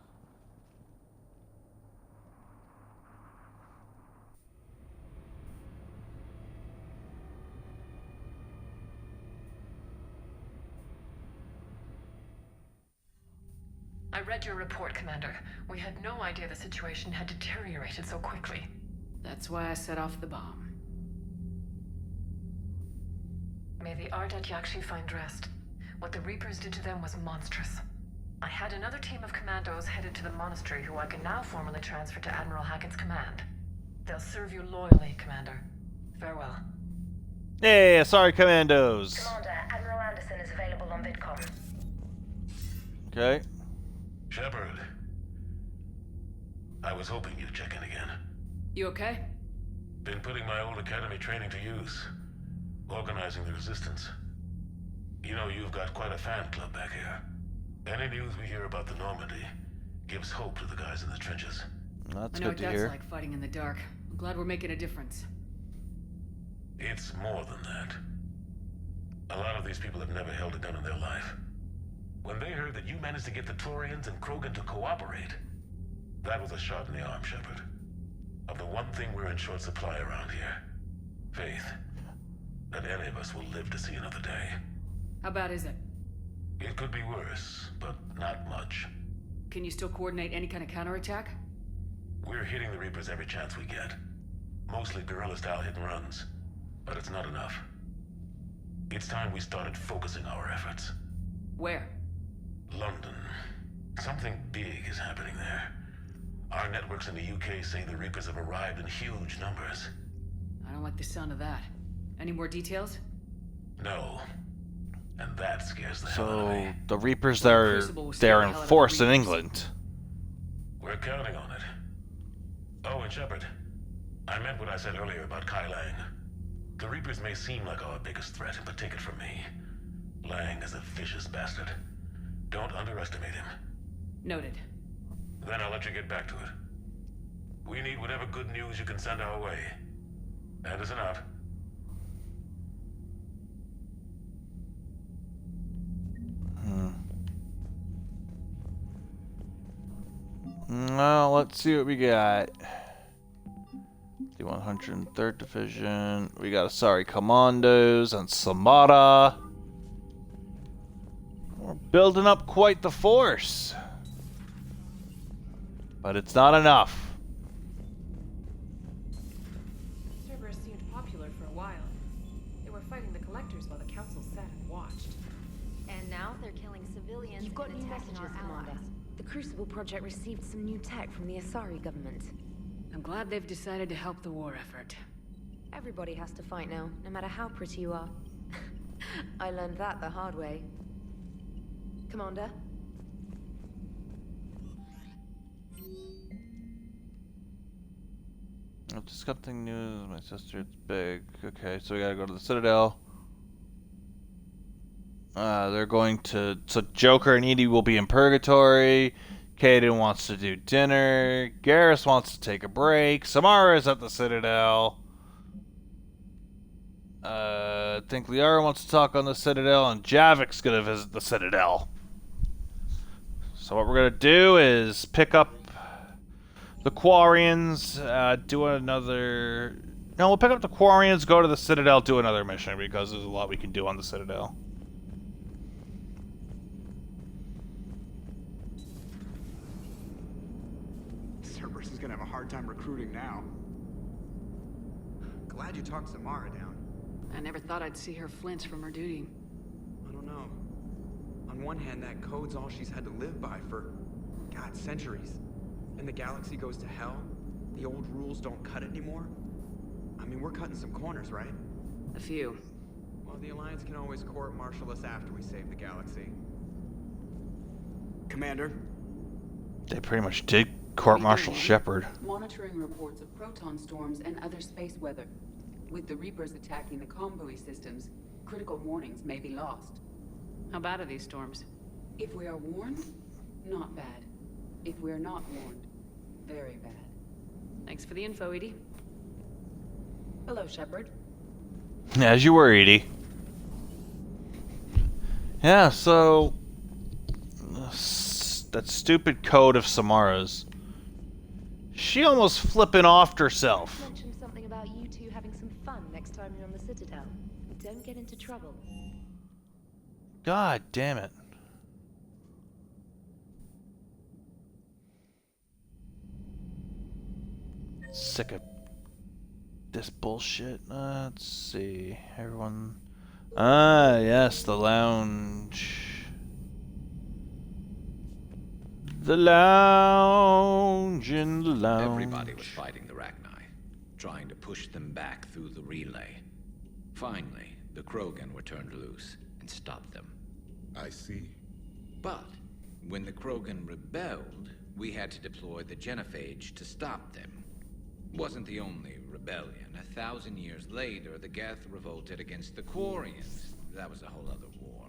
I read your report, Commander. We had no idea the situation had deteriorated so quickly. That's why I set off the bomb. May the Ardat Yakshi find rest. What the Reapers did to them was monstrous. I had another team of commandos headed to the monastery who I can now formally transfer to Admiral Hackett's command. They'll serve you loyally, Commander. Farewell. Hey, sorry, Commandos. Commander, Admiral Anderson is available on VidCom. Okay. Shepard. I was hoping you'd check in again. You okay? Been putting my old academy training to use. Organizing the resistance. You know, you've got quite a fan club back here. Any news we hear about the Normandy gives hope to the guys in the trenches. That's I know good what to hear. that's like fighting in the dark. I'm glad we're making a difference. It's more than that. A lot of these people have never held a gun in their life. When they heard that you managed to get the Turians and Krogan to cooperate, that was a shot in the arm, Shepard. Of the one thing we're in short supply around here. Faith. That any of us will live to see another day. How bad is it? It could be worse, but not much. Can you still coordinate any kind of counterattack? We're hitting the Reapers every chance we get. Mostly guerrilla-style hit-and-runs. But it's not enough. It's time we started focusing our efforts. Where? London. Something big is happening there. Our networks in the UK say the Reapers have arrived in huge numbers. I don't like the sound of that. Any more details? No. And that scares the hell out of me. So the Reapers, they're in force in England. We're counting on it. Oh, and Shepard, I meant what I said earlier about Kai Lang. The Reapers may seem like our biggest threat, but take it from me. Lang is a vicious bastard. Don't underestimate him. Noted. Then I'll let you get back to it. We need whatever good news you can send our way. Anderson out. let's see what we got. The 103rd Division. We got Asari Commandos and Samara. We're building up quite the force. But it's not enough. Cerberus seemed popular for a while. They were fighting the Collectors while the Council sat and watched. And now they're killing civilians You've got and new attacking messages, our Commander. allies. The Crucible Project received some new tech from the Asari government. I'm glad they've decided to help the war effort. Everybody has to fight now, no matter how pretty you are. I learned that the hard way. Commander? Just something new. My sister, it's big. Okay, so we gotta go to the Citadel. They're going to... So Joker and Edie will be in Purgatory. Kaden wants to do dinner. Garrus wants to take a break. Samara is at the Citadel. I think Liara wants to talk on the Citadel, and Javik's gonna visit the Citadel. So what we're gonna do is pick up the Quarians, do another... No, we'll pick up the Quarians, go to the Citadel, do another mission, because there's a lot we can do on the Citadel. Cerberus is gonna have a hard time recruiting now. Glad you talked Samara down. I never thought I'd see her flinch from her duty. I don't know. On one hand, that code's all she's had to live by for, God, centuries. And the galaxy goes to hell. The old rules don't cut it anymore. I mean, we're cutting some corners, right? A few. Well, the Alliance can always court-martial us after we save the galaxy. Commander? They pretty much did court-martial Shepard. Monitoring reports of proton storms and other space weather. With the Reapers attacking the comm buoy systems, critical warnings may be lost. How bad are these storms? If we are warned, not bad. If we are not warned, very bad. Thanks for the info, Edie. Hello, Shepard. As you were, Edie. Yeah, so... that stupid code of Samara's. She almost flipping offed herself. Mentioned something about you two having some fun next time you're on the Citadel. Don't get into trouble. God damn it. Sick of this bullshit. Let's see. Everyone... Ah, yes, the lounge. The lounge in the lounge. Everybody was fighting the Rachni, trying to push them back through the relay. Finally, the Krogan were turned loose and stopped them. I see. But when the Krogan rebelled, we had to deploy the Genophage to stop them. Wasn't the only rebellion. 1,000 years later, the Geth revolted against the Quarians. That was a whole other war.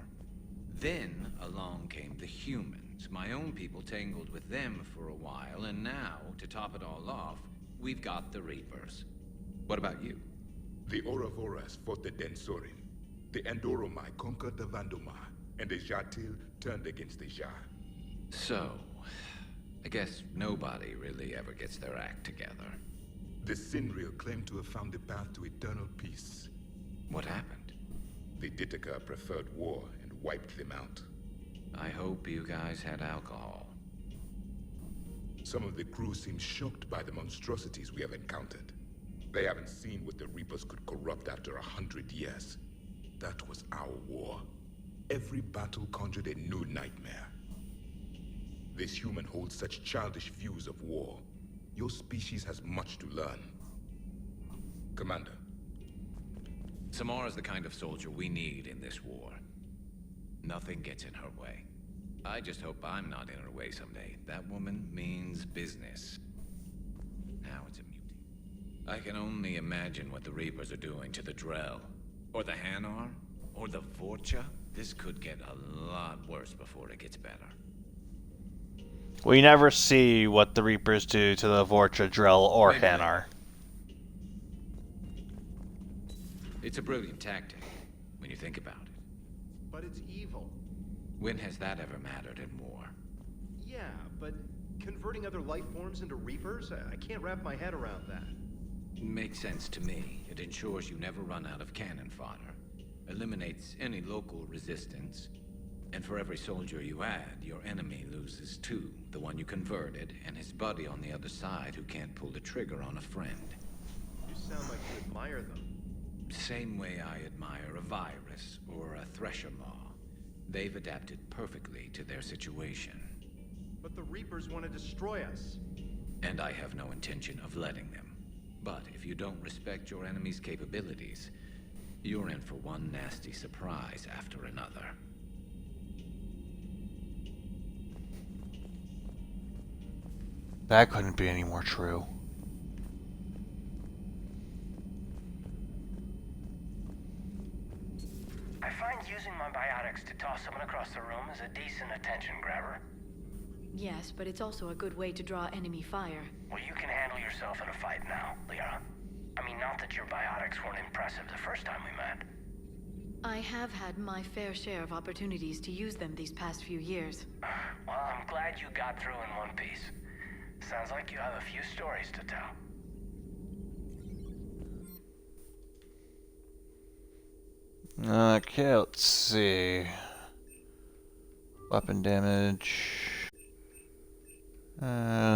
Then along came the humans. My own people tangled with them for a while, and now, to top it all off, we've got the Reapers. What about you? The Ouroboros fought the Densorin. The Andoromai conquered the Vandomar, and the Jatil turned against the Jar. So, I guess nobody really ever gets their act together. The Sinriel claimed to have found the path to eternal peace. What happened? The Ditaka preferred war and wiped them out. I hope you guys had alcohol. Some of the crew seem shocked by the monstrosities we have encountered. They haven't seen what the Reapers could corrupt after 100 years. That was our war. Every battle conjured a new nightmare. This human holds such childish views of war. Your species has much to learn. Commander. Samara's the kind of soldier we need in this war. Nothing gets in her way. I just hope I'm not in her way someday. That woman means business. Now it's a mutiny. I can only imagine what the Reapers are doing to the Drell. Or the Hanar. Or the Vorcha. This could get a lot worse before it gets better. We never see what the Reapers do to the Vorcha, Drell, or Hanar. It's a brilliant tactic, when you think about it. But it's evil. When has that ever mattered in war? Yeah, but Converting other life forms into Reapers? I can't wrap my head around that. Makes sense to me. It ensures you never run out of cannon fodder. Eliminates any local resistance. And for every soldier you add, your enemy loses two. The one you converted, and his buddy on the other side who can't pull the trigger on a friend. You sound like you admire them. Same way I admire a virus or a thresher maw. They've adapted perfectly to their situation. But the Reapers want to destroy us. And I have no intention of letting them. But if you don't respect your enemy's capabilities, you're in for one nasty surprise after another. That couldn't be any more true. I find using my biotics to toss someone across the room is a decent attention grabber. Yes, but it's also a good way to draw enemy fire. Well, you can handle yourself in a fight now, Liara. I mean, not that your biotics weren't impressive the first time we met. I have had my fair share of opportunities to use them these past few years. Well, I'm glad you got through in one piece. Sounds like you have a few stories to tell. Okay, let's see. Weapon damage.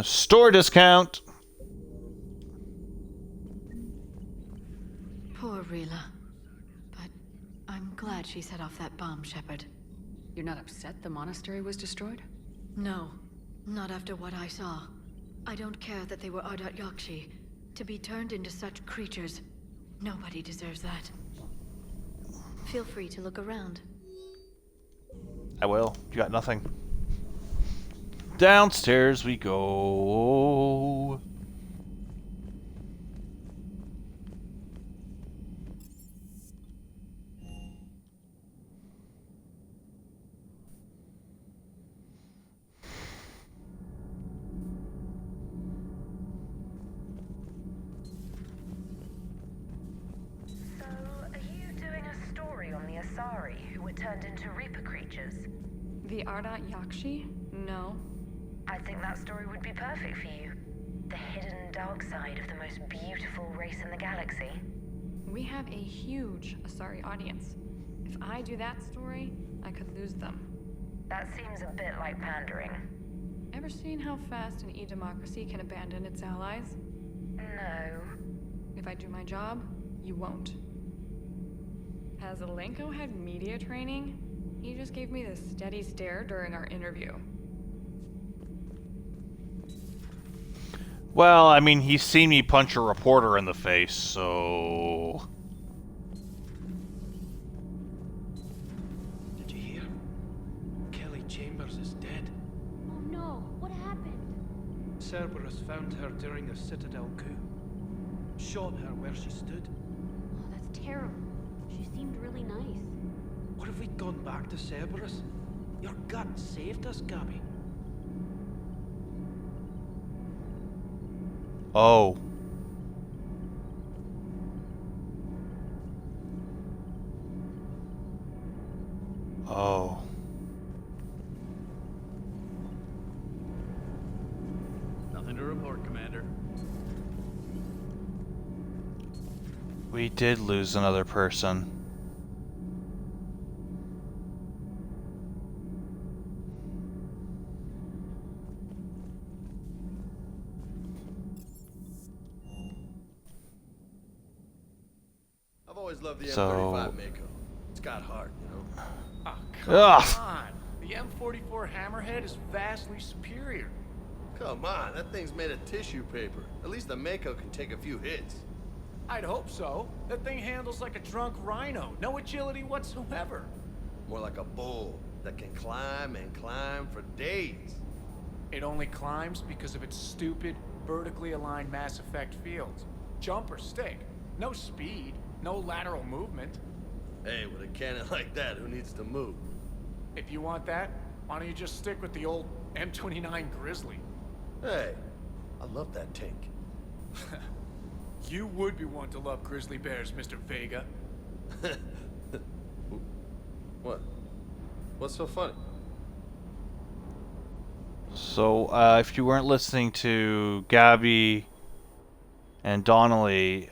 Store discount. Poor Rila. But I'm glad she set off that bomb, Shepard. You're not upset the monastery was destroyed? No, not after what I saw. I don't care that they were Ardat Yakshi. To be turned into such creatures, nobody deserves that. Feel free to look around. I will. You got nothing. Downstairs we go. So, are you doing a story on the Asari who were turned into Reaper creatures? The Ardat Yakshi? No. I think that story would be perfect for you. The hidden dark side of the most beautiful race in the galaxy. We have a huge Asari audience. If I do that story, I could lose them. That seems a bit like pandering. Ever seen how fast an e-democracy can abandon its allies? No. If I do my job, you won't. Has Alenko had media training? He just gave me this steady stare during our interview. Well, I mean, he's seen me punch a reporter in the face, so... Did you hear? Kelly Chambers is dead. Oh no, what happened? Cerberus found her during a Citadel coup. Shot her where she stood. Oh, that's terrible. She seemed really nice. What if we'd gone back to Cerberus? Your gut saved us, Gabby. Oh. Oh. Nothing to report, Commander. We did lose another person. I've always loved the So- M35 Mako. It's got heart, you know? Oh, come Ugh. on. The M44 Hammerhead is vastly superior. Come on, that thing's made of tissue paper. At least the Mako can take a few hits. I'd hope so. That thing handles like a drunk rhino. No agility whatsoever. More like a bull that can climb and climb for days. It only climbs because of its stupid, vertically aligned Mass Effect fields. Jump or stick. No speed. No lateral movement. Hey, with a cannon like that, who needs to move? If you want that, why don't you just stick with the old M29 Grizzly? Hey, I love that tank. You would be one to love grizzly bears, Mr. Vega. What? What's so funny? So, if you weren't listening to Gabby and Donnelly,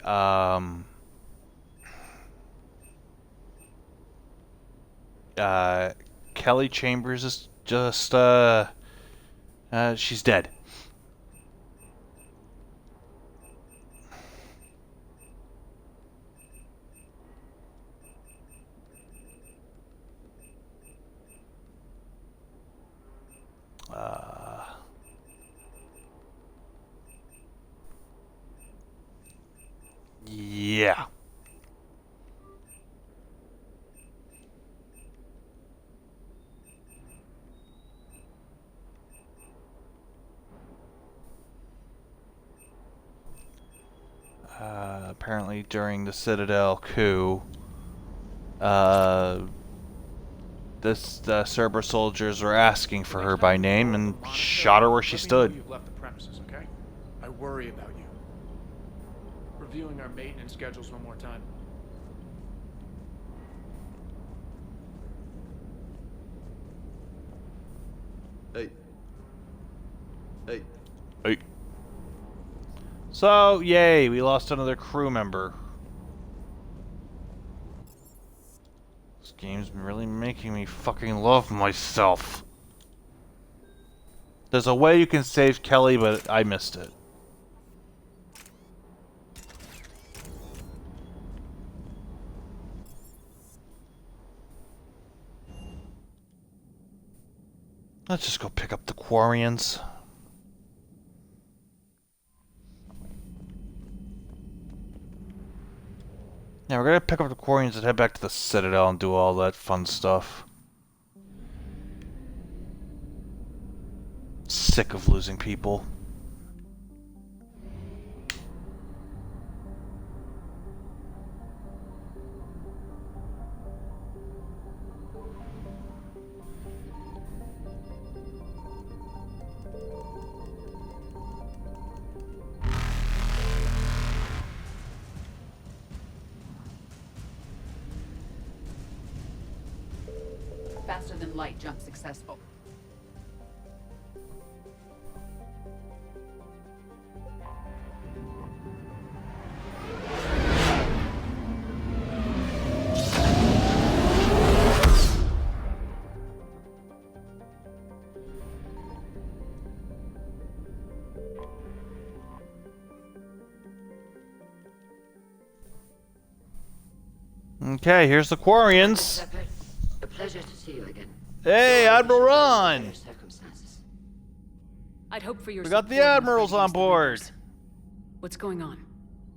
Kelly Chambers is just, she's dead. Yeah. Apparently during the Citadel coup, the Cerberus soldiers were asking for her by name and shot her where she stood. You've left the premises, okay? I worry about you. Reviewing our maintenance schedules one more time. Hey. Hey. Hey. So, yay, we lost another crew member. This game's really making me fucking love myself. There's a way you can save Kelly, but I missed it. Let's just go pick up the Quarians. Yeah, we're gonna pick up the Quarians and head back to the Citadel and do all that fun stuff. Sick of losing people. Faster than light jump successful. Okay, here's the Quarians. A pleasure to see you again. Hey, Admiral Ron! I'd hope for your We got the support in admirals fighting on against the board. Reapers. What's going on?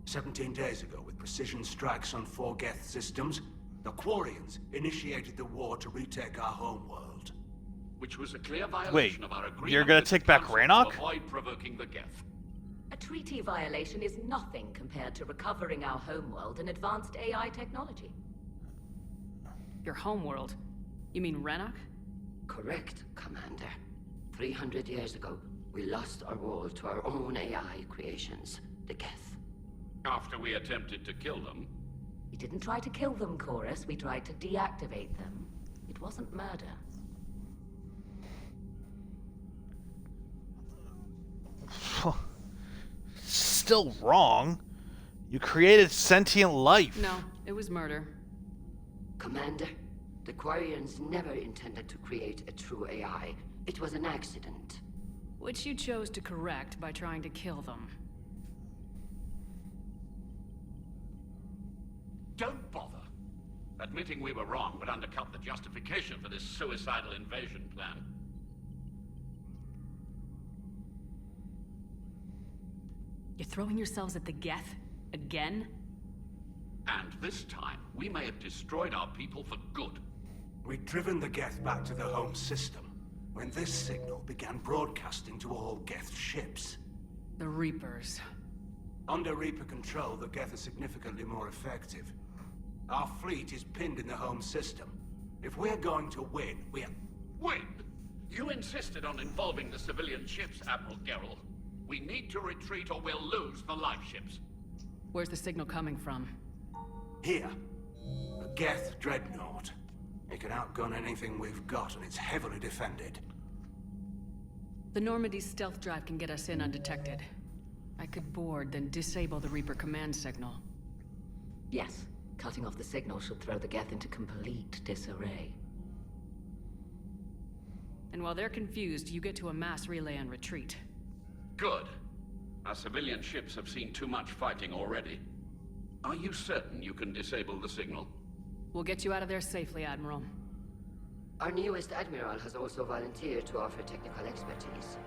17 days ago, with precision strikes on 4 Geth systems, the Quarians initiated the war to retake our homeworld. Which was a clear violation Wait, of our agreement. you're gonna with take the back Council Rannoch? to avoid provoking the Geth. A treaty violation is nothing compared to recovering our homeworld and advanced AI technology. Your homeworld? You mean Rannoch? Correct, Commander. 300 years ago, we lost our world to our own AI creations, the Geth. After we attempted to kill them. We didn't try to kill them, Chorus. We tried to deactivate them. It wasn't murder. Still wrong. You created sentient life. No, it was murder. Commander, the Quarians never intended to create a true AI. It was an accident. Which you chose to correct by trying to kill them. Don't bother. Admitting we were wrong would undercut the justification for this suicidal invasion plan. You're throwing yourselves at the Geth? Again? And this time, we may have destroyed our people for good. We'd driven the Geth back to the home system when this signal began broadcasting to all Geth ships. The Reapers. Under Reaper control, the Geth are significantly more effective. Our fleet is pinned in the home system. If we're going to win, Win? You insisted on involving the civilian ships, Admiral Gerrel. We need to retreat or we'll lose the live ships. Where's the signal coming from? Here. A Geth dreadnought. It can outgun anything we've got, and it's heavily defended. The Normandy's stealth drive can get us in undetected. I could board, then disable the Reaper command signal. Yes, cutting off the signal should throw the Geth into complete disarray. And while they're confused, you get to a mass relay and retreat. Good. Our civilian ships have seen too much fighting already. Are you certain you can disable the signal? We'll get you out of there safely, Admiral. Our newest Admiral has also volunteered to offer technical expertise.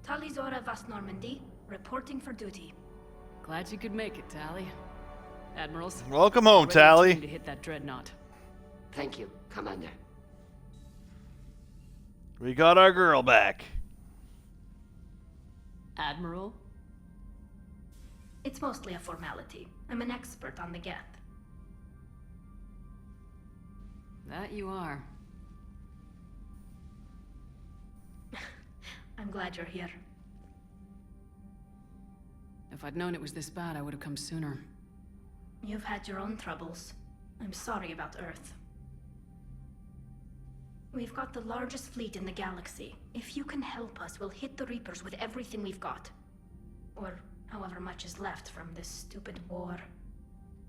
Talizora Vast Normandy, reporting for duty. Glad you could make it, Tali. Admirals. Welcome home, ready Tali. to hit that dreadnought. Thank you, Commander. We got our girl back. Admiral? It's mostly a formality. I'm an expert on the Geth. That you are. I'm glad you're here. If I'd known it was this bad, I would have come sooner. You've had your own troubles. I'm sorry about Earth. We've got the largest fleet in the galaxy. If you can help us, we'll hit the Reapers with everything we've got. Or however much is left from this stupid war.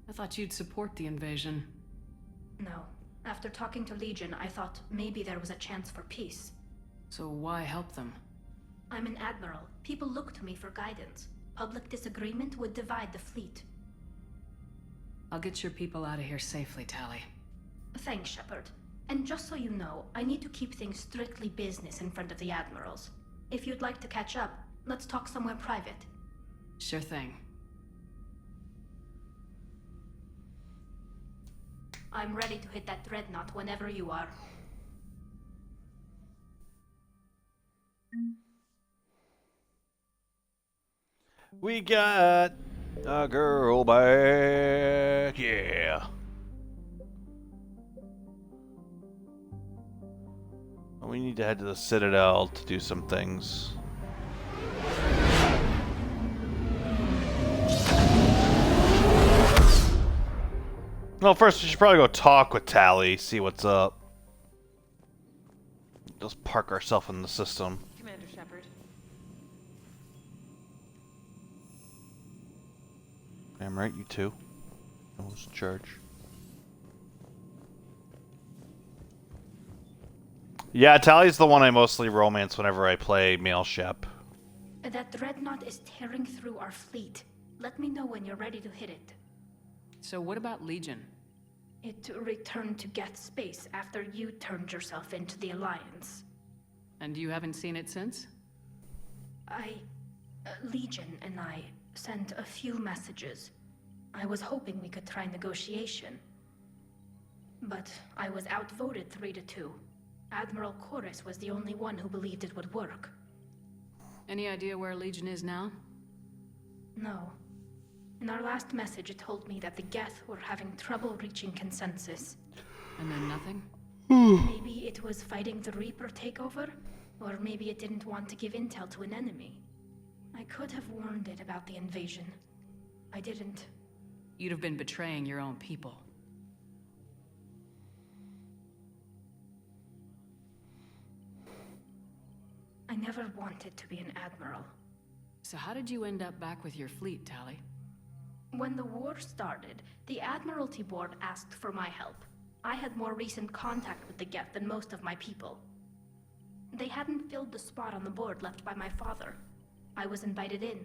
I thought you'd support the invasion. No. After talking to Legion, I thought maybe there was a chance for peace. So why help them? I'm an admiral. People look to me for guidance. Public disagreement would divide the fleet. I'll get your people out of here safely, Tali. Thanks, Shepard. And just so you know, I need to keep things strictly business in front of the admirals. If you'd like to catch up, let's talk somewhere private. Sure thing. I'm ready to hit that dreadnought whenever you are. We got a girl back, yeah. We need to head to the Citadel to do some things. Well, first we should probably go talk with Tali, see what's up. Just park ourselves in the system. Commander Shepard. I'm right, you two. Who's in charge? Yeah, Tali's the one I mostly romance whenever I play male Shep. That dreadnought is tearing through our fleet. Let me know when you're ready to hit it. So what about Legion? It returned to Geth space after you turned yourself into the Alliance. And you haven't seen it since? Legion and I sent a few messages. I was hoping we could try negotiation. But I was outvoted 3-2. Admiral Chorus was the only one who believed it would work. Any idea where Legion is now? No. In our last message, it told me that the Geth were having trouble reaching consensus. And then nothing? Maybe it was fighting the Reaper takeover, or maybe it didn't want to give intel to an enemy. I could have warned it about the invasion. I didn't. You'd have been betraying your own people. I never wanted to be an admiral. So how did you end up back with your fleet, Tali? When the war started, the Admiralty Board asked for my help. I had more recent contact with the Geth than most of my people. They hadn't filled the spot on the board left by my father. I was invited in.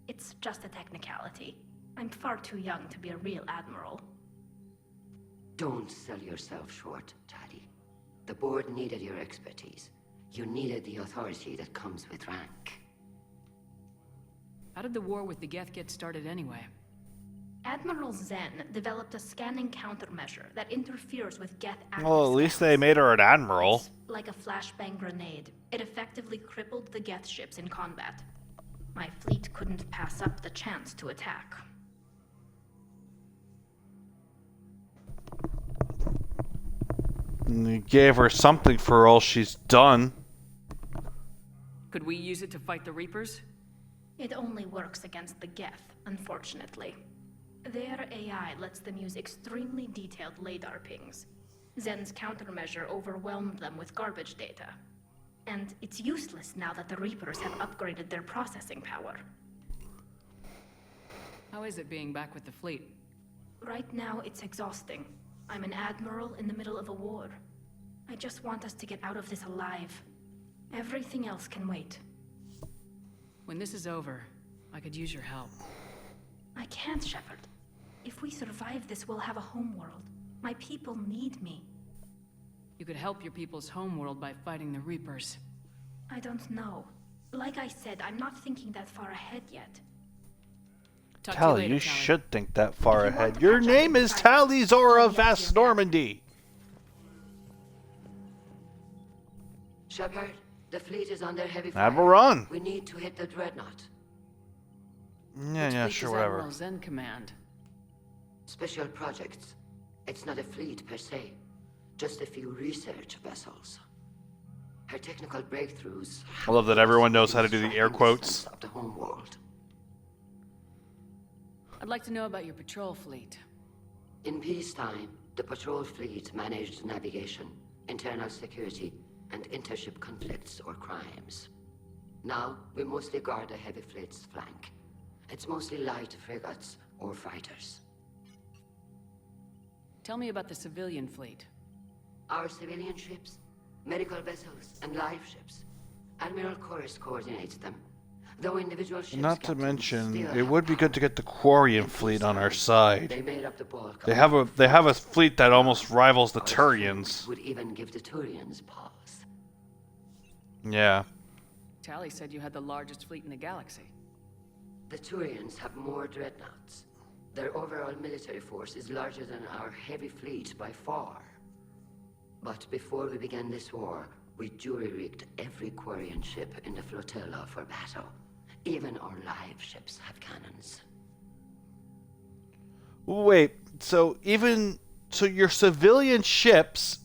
It's just a technicality. I'm far too young to be a real admiral. Don't sell yourself short, Tali. The board needed your expertise. You needed the authority that comes with rank. How did the war with the Geth get started anyway? Admiral Zen developed a scanning countermeasure that interferes with Geth active Well, at least scans. they made her an admiral. It's like a flashbang grenade. It effectively crippled the Geth ships in combat. My fleet couldn't pass up the chance to attack. And you gave her something for all she's done. Could we use it to fight the Reapers? It only works against the Geth, unfortunately. Their AI lets them use extremely detailed LADAR pings. Zen's countermeasure overwhelmed them with garbage data. And it's useless now that the Reapers have upgraded their processing power. How is it being back with the fleet? Right now, it's exhausting. I'm an admiral in the middle of a war. I just want us to get out of this alive. Everything else can wait. When this is over, I could use your help. I can't, Shepard. If we survive this, we'll have a homeworld. My people need me. You could help your people's homeworld by fighting the Reapers. I don't know. Like I said, I'm not thinking that far ahead yet. Tali, you should think that far ahead. Your name is Tali Zora Vast Normandy. Shepard, the fleet is under heavy fire. Admiral Ron. We need to hit the dreadnought. Yeah, sure, whatever. Admiral Zen Command. Special projects. It's not a fleet per se, just a few research vessels. Her technical breakthroughs. I love that everyone knows how to do the air quotes. Of the homeworld. I'd like to know about your patrol fleet. In peacetime, the patrol fleet managed navigation, internal security, and intership conflicts or crimes. Now, we mostly guard the heavy fleet's flank. It's mostly light frigates or fighters. Tell me about the civilian fleet. Our civilian ships, medical vessels, and live ships. Admiral Chorus coordinates them. Though individual ships Not to mention, it would be good to get the Quarian fleet on our side. They made up the bulk. They have a fleet that almost rivals the Turians. Would even give the Turians pause. Yeah. Tali said you had the largest fleet in the galaxy. The Turians have more dreadnoughts. Their overall military force is larger than our heavy fleet by far. But before we began this war, we jury-rigged every Quarian ship in the flotilla for battle. Even our live ships have cannons. Wait, so your civilian ships,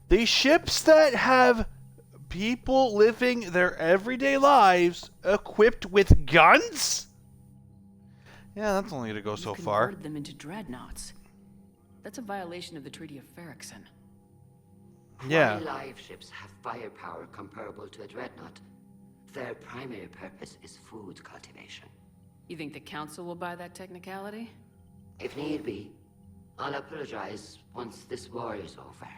these ships that have people living their everyday lives equipped with guns? Yeah, that's only going to go so far. Converted them into dreadnoughts. That's a violation of the Treaty of Ferrixon. Yeah. While live ships have firepower comparable to a dreadnought, their primary purpose is food cultivation. You think the Council will buy that technicality? If need be, I'll apologize once this war is over.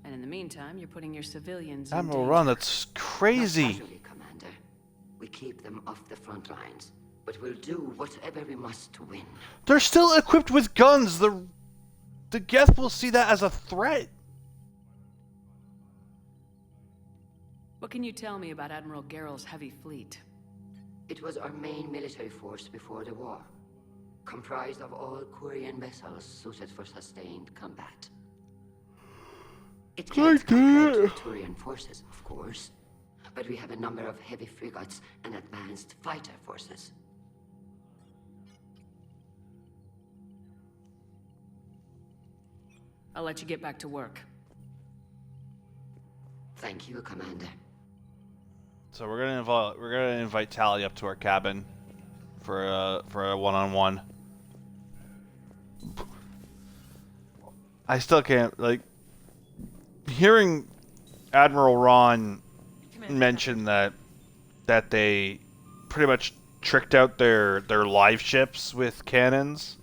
And in the meantime, you're putting your civilians in Admiral danger. Ron, that's crazy. Not casually, Commander. We keep them off the front lines, but we'll do whatever we must to win. They're still equipped with guns. The Geth will see that as a threat. What can you tell me about Admiral Geral's heavy fleet? It was our main military force before the war, comprised of all Quarian vessels suited for sustained combat. It can't compare to the Turian forces, of course, but we have a number of heavy frigates and advanced fighter forces. I'll let you get back to work. Thank you, Commander. So we're gonna invite Tali up to our cabin for a one-on-one. I still can't hearing Admiral Ron mention that they pretty much tricked out their live ships with cannons.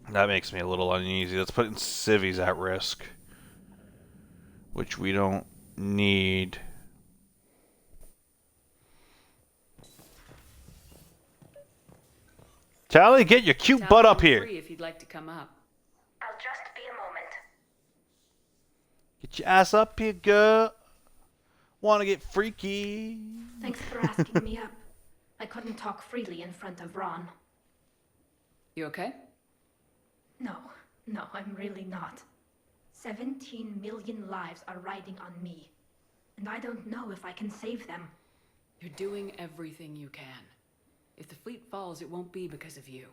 That makes me a little uneasy. That's putting civvies at risk, which we don't need. Tali, get your cute butt up here. Free if you'd like to come up. I'll just be a moment. Get your ass up here, girl. Want to get freaky? Thanks for asking me up. I couldn't talk freely in front of Ron. You okay? No, I'm really not. 17 million lives are riding on me, and I don't know if I can save them. You're doing everything you can. If the fleet falls, it won't be because of you.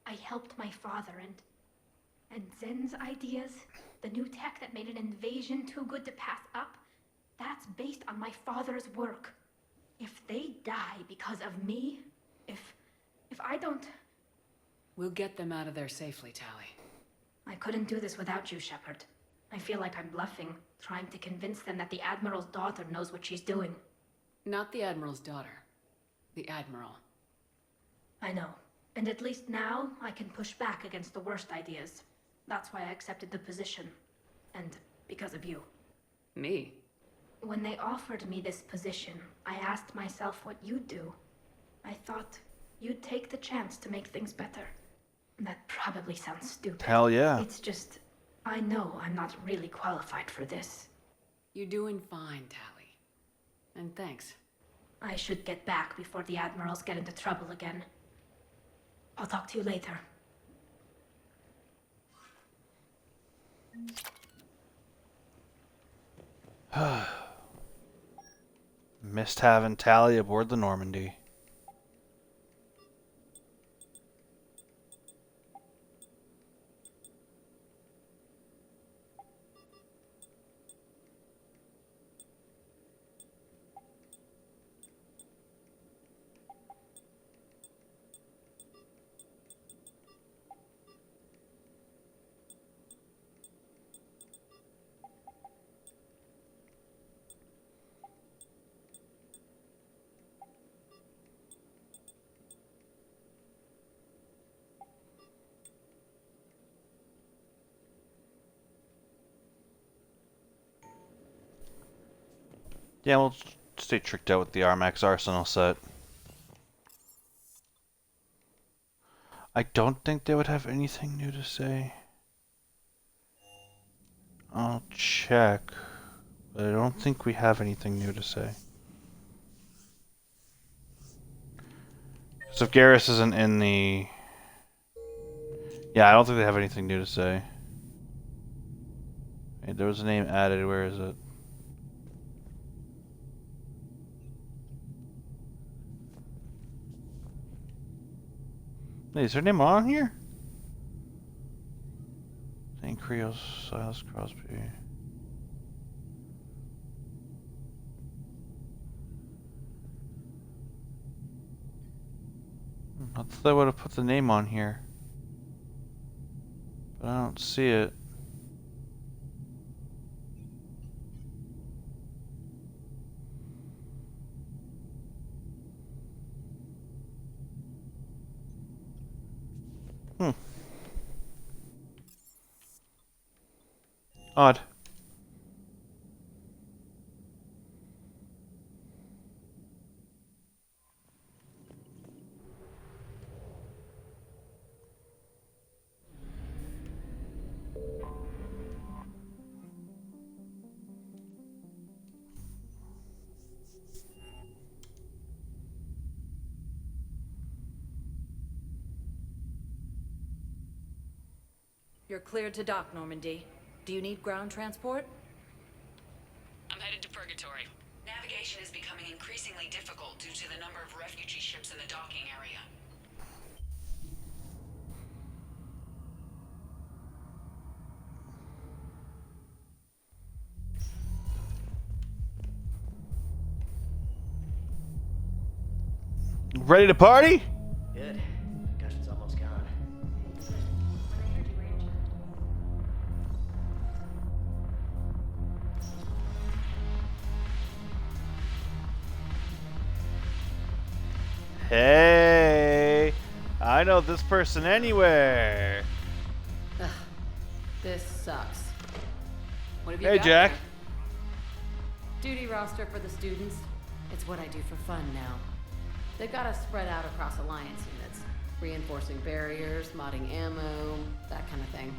I helped my father and Zen's ideas, the new tech that made an invasion too good to pass up, that's based on my father's work. If they die because of me, if I don't... We'll get them out of there safely, Tali. I couldn't do this without you, Shepard. I feel like I'm bluffing, trying to convince them that the Admiral's daughter knows what she's doing. Not the Admiral's daughter. The Admiral. I know. And at least now, I can push back against the worst ideas. That's why I accepted the position. And because of you. Me? When they offered me this position, I asked myself what you'd do. I thought you'd take the chance to make things better. That probably sounds stupid. Hell yeah. It's just, I know I'm not really qualified for this. You're doing fine, Tali. And thanks. I should get back before the Admirals get into trouble again. I'll talk to you later. Missed having Tali aboard the Normandy. Yeah, we'll stay tricked out with the Armax Arsenal set. I don't think they would have anything new to say. I'll check, but I don't think we have anything new to say. So if Garrus isn't in the... Yeah, I don't think they have anything new to say. Hey, there was a name added, where is it? Hey, is her name on here? St. Creos, Silas Crosby. I thought I would have put the name on here, but I don't see it. Odd. You're cleared to dock, Normandy. Do you need ground transport? I'm headed to Purgatory. Navigation is becoming increasingly difficult due to the number of refugee ships in the docking area. Ready to party? Good. Concussion's almost gone. Hey, I know this person anywhere. Ugh, this sucks. What have you Hey, got Jack. there? Duty roster for the students. It's what I do for fun now. They've got us spread out across Alliance units. Reinforcing barriers, modding ammo, that kind of thing.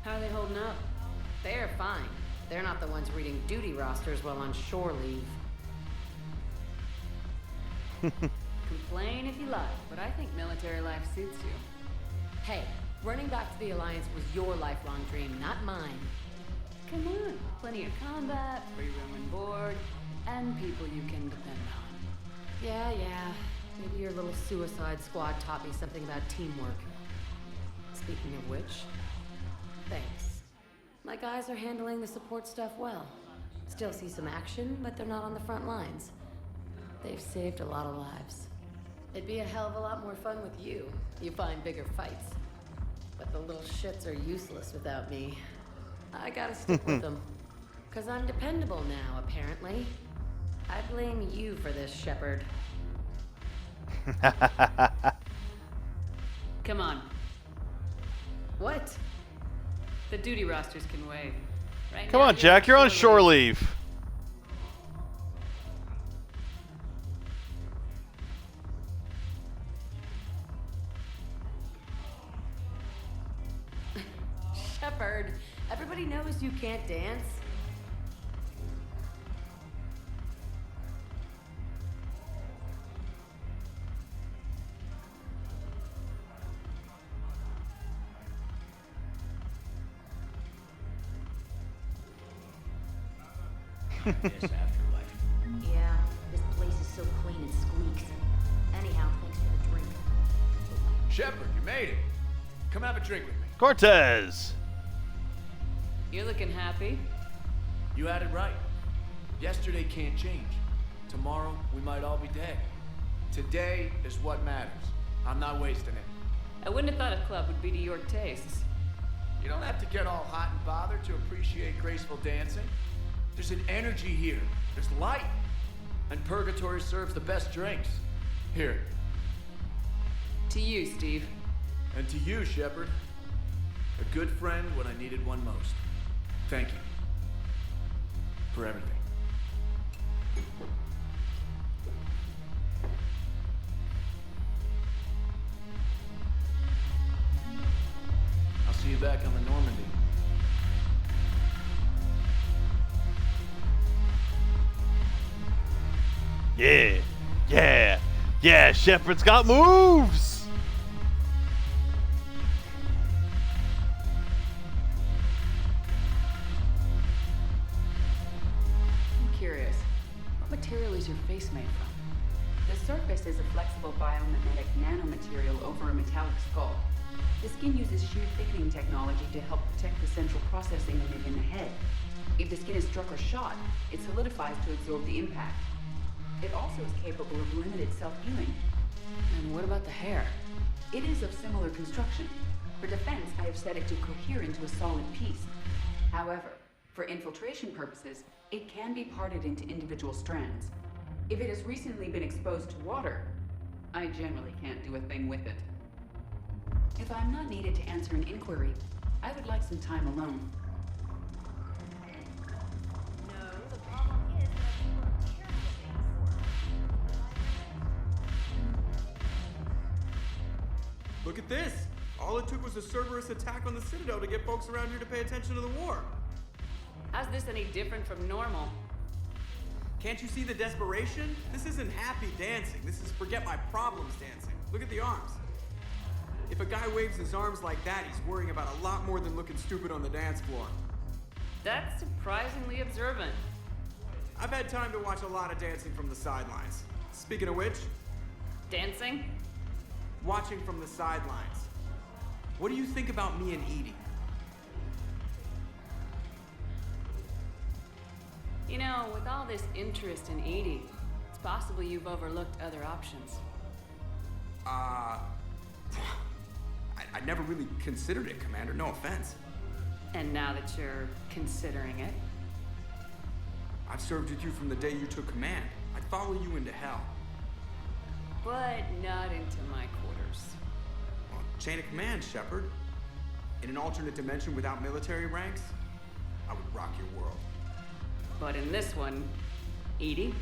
How are they holding up? They're fine. They're not the ones reading duty rosters while on shore leave. Complain if you like, but I think military life suits you. Hey, running back to the Alliance was your lifelong dream, not mine. Come on, plenty of combat, free room and board, and people you can depend on. Yeah, maybe your little suicide squad taught me something about teamwork. Speaking of which, thanks. My guys are handling the support stuff well. Still see some action, but they're not on the front lines. They've saved a lot of lives. It'd be a hell of a lot more fun with you. You find bigger fights. But the little shits are useless without me. I gotta stick with them. 'Cause I'm dependable now, apparently. I blame you for this, Shepard. Come on. What? The duty rosters can wait. Right Come now, on, Jack, you're on shore leave. Shepard, everybody knows you can't dance. This afterlife. Yeah, this place is so clean it squeaks. Anyhow, thanks for the drink. Shepard, you made it. Come have a drink with me. Cortez! You're looking happy. You had it right. Yesterday can't change. Tomorrow, we might all be dead. Today is what matters. I'm not wasting it. I wouldn't have thought a club would be to your tastes. You don't have to get all hot and bothered to appreciate graceful dancing. There's an energy here. There's light. And Purgatory serves the best drinks. Here. To you, Steve. And to you, Shepard. A good friend when I needed one most. Thank you. For everything. I'll see you back on the Normandy. Yeah, yeah, yeah, Shepard's got moves! I'm curious. What material is your face made from? The surface is a flexible biomimetic nanomaterial over a metallic skull. The skin uses shear thickening technology to help protect the central processing unit in the head. If the skin is struck or shot, it solidifies to absorb the impact. It also is capable of limited self-healing. And what about the hair? It is of similar construction. For defense, I have set it to cohere into a solid piece. However, for infiltration purposes, it can be parted into individual strands. If it has recently been exposed to water, I generally can't do a thing with it. If I'm not needed to answer an inquiry, I would like some time alone. Look at this! All it took was a Cerberus attack on the Citadel to get folks around here to pay attention to the war. How's this any different from normal? Can't you see the desperation? This isn't happy dancing. This is forget my problems dancing. Look at the arms. If a guy waves his arms like that, he's worrying about a lot more than looking stupid on the dance floor. That's surprisingly observant. I've had time to watch a lot of dancing from the sidelines. Speaking of which... Dancing? Watching from the sidelines. What do you think about me and Edie? You know, with all this interest in Edie, it's possible you've overlooked other options. I never really considered it, Commander. No offense. And now that you're considering it? I've served with you from the day you took command. I'd follow you into hell. But not into my quarters. Well, chain of command, Shepard. In an alternate dimension without military ranks, I would rock your world. But in this one, Edie?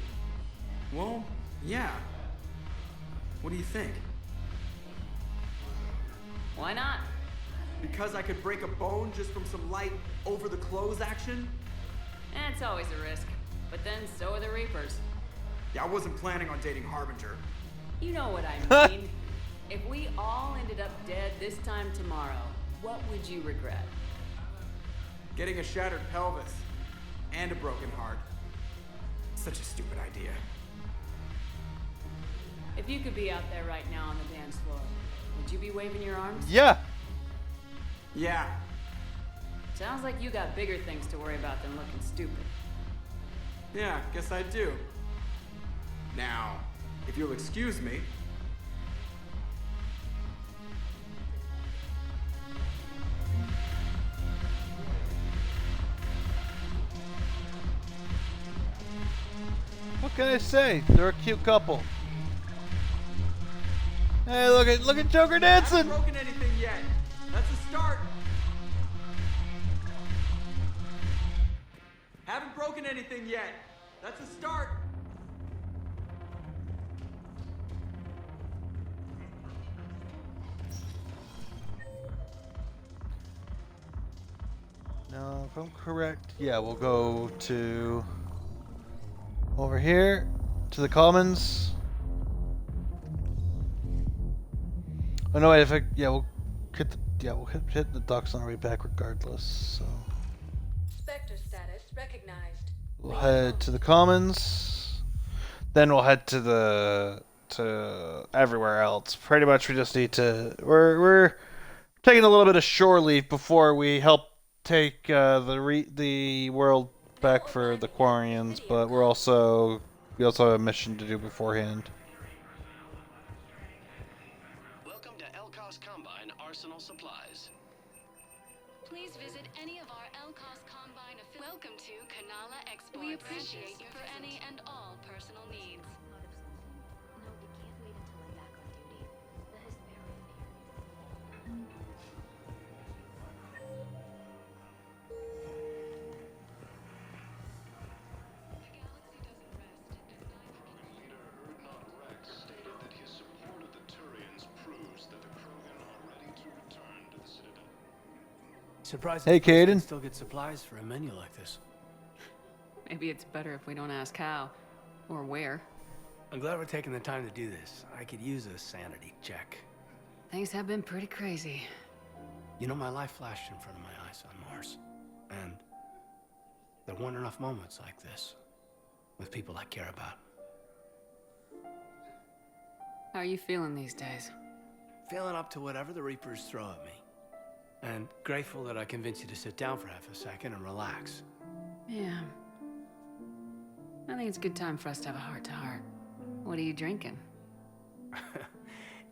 Well, yeah. What do you think? Why not? Because I could break a bone just from some light over-the-clothes action? It's always a risk. But then so are the Reapers. Yeah, I wasn't planning on dating Harbinger. You know what I mean. If we all ended up dead this time tomorrow, what would you regret? Getting a shattered pelvis. And a broken heart. Such a stupid idea. If you could be out there right now on the dance floor, would you be waving your arms? Yeah. Yeah. Sounds like you got bigger things to worry about than looking stupid. Yeah, guess I do. Now, if you'll excuse me. can I say? They're a cute couple. Hey, look at Joker dancing. Haven't broken anything yet. That's a start. Haven't broken anything yet. That's a start. Now, if I'm correct, yeah, we'll go to over here to the commons. Oh no, wait, if I, yeah, we'll hit the docks on our way back regardless. So Spectre status recognized. we'll head to the commons, then we'll head to everywhere else. Pretty much, we just need to. We're taking a little bit of shore leave before we help take the world back for the Quarians, but we also have a mission to do beforehand. Welcome to Elcos Combine Arsenal Supplies. Please visit any of our Elcos Combine affiliates. Welcome to Kanala Exports. We appreciate you for any and all personal needs. Surprised Hey, this place can Caden. still get supplies for a menu like this. Maybe it's better if we don't ask how or where. I'm glad we're taking the time to do this. I could use a sanity check. Things have been pretty crazy. You know, my life flashed in front of my eyes on Mars. And there weren't enough moments like this with people I care about. How are you feeling these days? Feeling up to whatever the Reapers throw at me. And grateful that I convinced you to sit down for half a second and relax. Yeah. I think it's a good time for us to have a heart-to-heart. What are you drinking?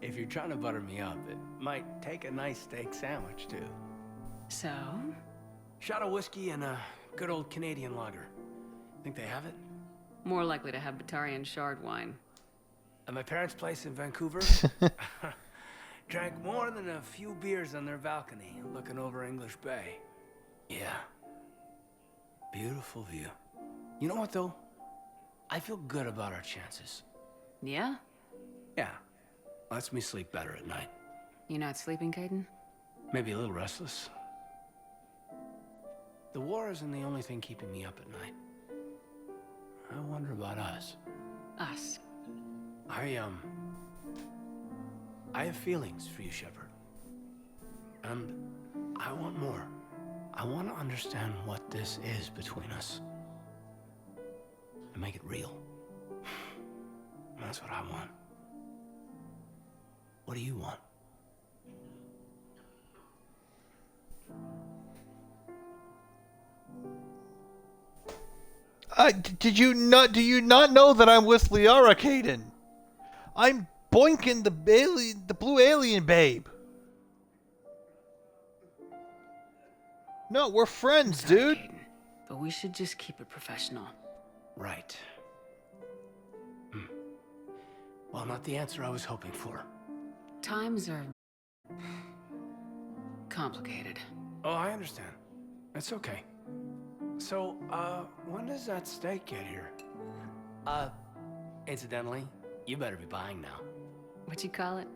If you're trying to butter me up, it might take a nice steak sandwich, too. So? Shot of whiskey and a good old Canadian lager. Think they have it? More likely to have Batarian shard wine. At my parents' place in Vancouver, drank more than a few beers on their balcony, looking over English Bay. Yeah. Beautiful view. You know what, though? I feel good about our chances. Yeah? Yeah. Lets me sleep better at night. You not sleeping, Caden? Maybe a little restless. The war isn't the only thing keeping me up at night. I wonder about us. Us? I have feelings for you, Shepard. And I want more. I want to understand what this is between us. And make it real. That's what I want. What do you want? Do you not know that I'm with Liara, Caden? I'm boinking the blue alien babe. No, we're friends, dude. Caden, but we should just keep it professional. Right. Well, not the answer I was hoping for. Times are complicated. Oh, I understand. It's okay. So, when does that steak get here? Incidentally, you better be buying now. What'd you call it?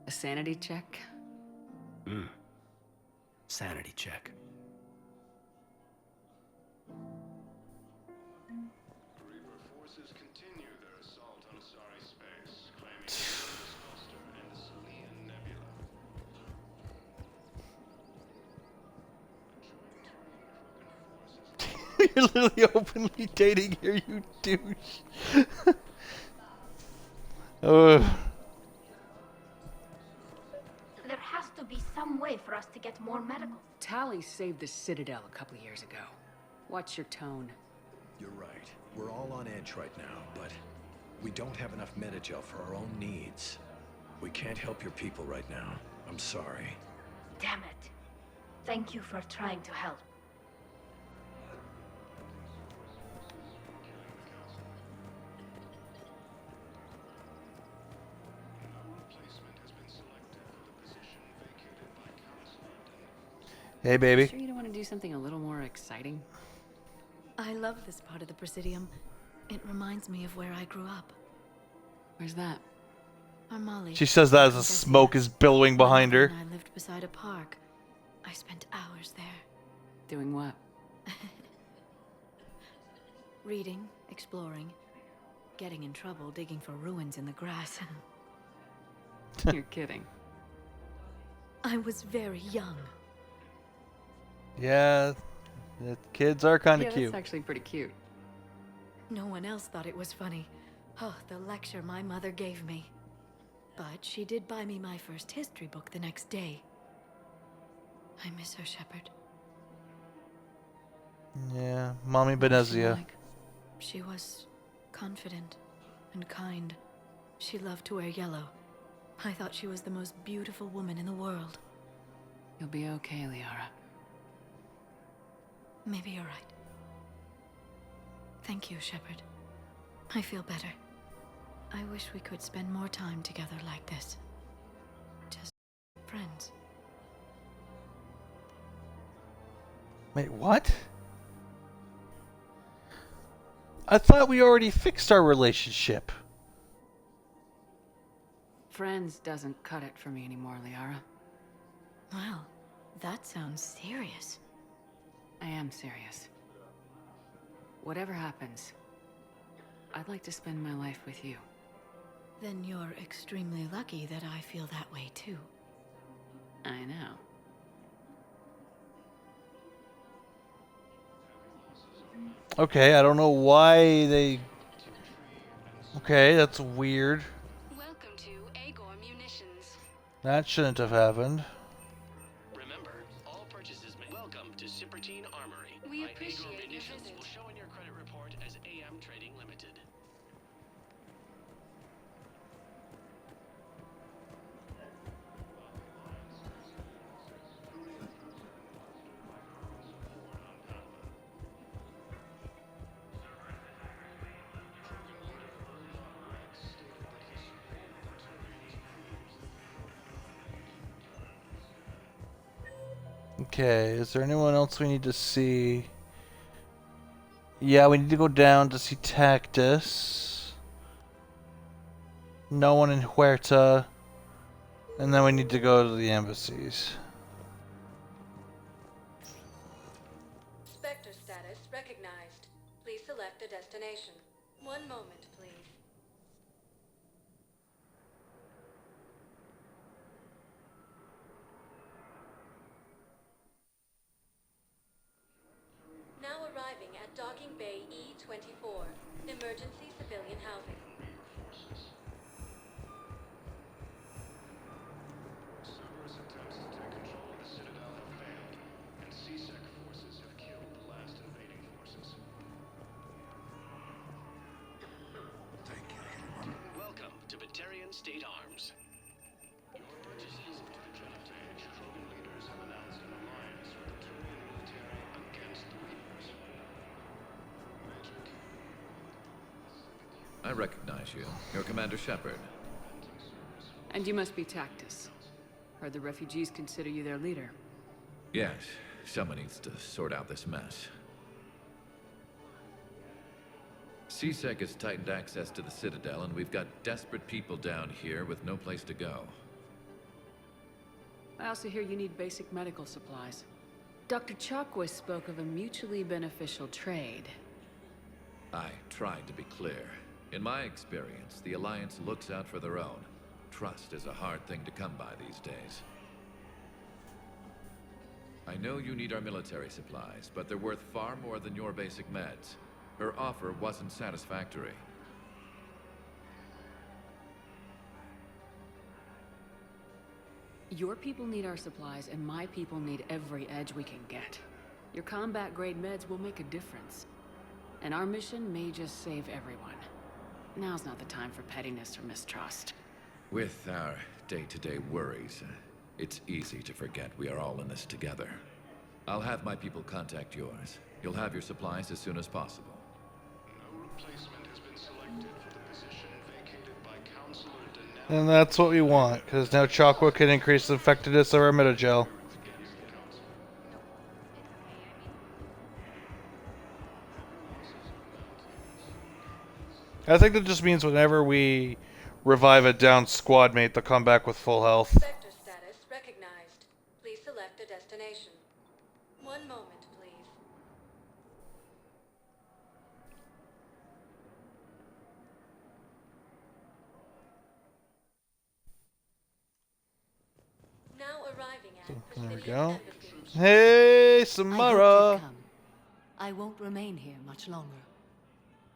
A sanity check? Sanity check. Forces continue their assault on Asari space, claiming Venus Cluster and the Salian Nebula. You're literally openly dating here, you douche. There has to be some way for us to get more medical. Tali saved the Citadel a couple years ago. Watch your tone. You're right. We're all on edge right now, but we don't have enough Metagel for our own needs. We can't help your people right now. I'm sorry. Damn it. Thank you for trying to help. Hey, baby. Sure you don't want to do something a little more exciting? I love this part of the Presidium. It reminds me of where I grew up. Where's that? Armali. She says that as the smoke is billowing behind her. I lived beside a park. I spent hours there. Doing what? Reading, exploring, getting in trouble digging for ruins in the grass. You're kidding. I was very young. Yeah, the kids are kind of cute. That's actually pretty cute. No one else thought it was funny. Oh, the lecture my mother gave me. But she did buy me my first history book the next day. I miss her, Shepard. Yeah, Mommy Benezia. She was confident and kind. She loved to wear yellow. I thought she was the most beautiful woman in the world. You'll be okay, Liara. Maybe you're right. Thank you, Shepard. I feel better. I wish we could spend more time together like this. Just friends. Wait, what? I thought we already fixed our relationship. Friends doesn't cut it for me anymore, Liara. Wow, that sounds serious. I am serious. Whatever happens, I'd like to spend my life with you. Then you're extremely lucky that I feel that way too. I know. Okay, I don't know why they... Okay, that's weird. Welcome to Agor Munitions. That shouldn't have happened. Remember, all purchases made. Welcome to Cipertine Armory. We My appreciate Agor your Munitions visit. will show in your credit report as AM Trading Limited. Okay, is there anyone else we need to see? Yeah, we need to go down to see Tactus. No one in Huerta. And then we need to go to the embassies. Spectre status recognized. Please select a destination. One moment, please. Now arriving at Docking Bay E-24. Emergency civilian housing. Cerberus attempts to take control of the Citadel have failed, and CSEC forces have killed the last invading forces. Welcome to Batarian State Arms. Your purchases into the Genotage. Krogan leaders have announced an alliance with the Turian military against the Reapers. Magic. I recognize you. You're Commander Shepard. And you must be Tactus. Heard the refugees consider you their leader. Yes, someone needs to sort out this mess. CSEC has tightened access to the Citadel, and we've got desperate people down here with no place to go. I also hear you need basic medical supplies. Dr. Chakwas spoke of a mutually beneficial trade. I tried to be clear. In my experience, the Alliance looks out for their own. Trust is a hard thing to come by these days. I know you need our military supplies, but they're worth far more than your basic meds. Her offer wasn't satisfactory. Your people need our supplies, and my people need every edge we can get. Your combat-grade meds will make a difference. And our mission may just save everyone. Now's not the time for pettiness or mistrust. With our day-to-day worries, it's easy to forget we are all in this together. I'll have my people contact yours. You'll have your supplies as soon as possible. No replacement has been selected for the position vacated by Counselor Denell. And that's what we want, because now Chakwa can increase the effectiveness of our metagel. I think that just means whenever we revive a down squad mate, they'll come back with full health. Sector status recognized. Please select a destination. One moment, please. Now arriving at There we Presidium go. Embassy. Hey, I hope Samara! you'd come. I won't remain here much longer.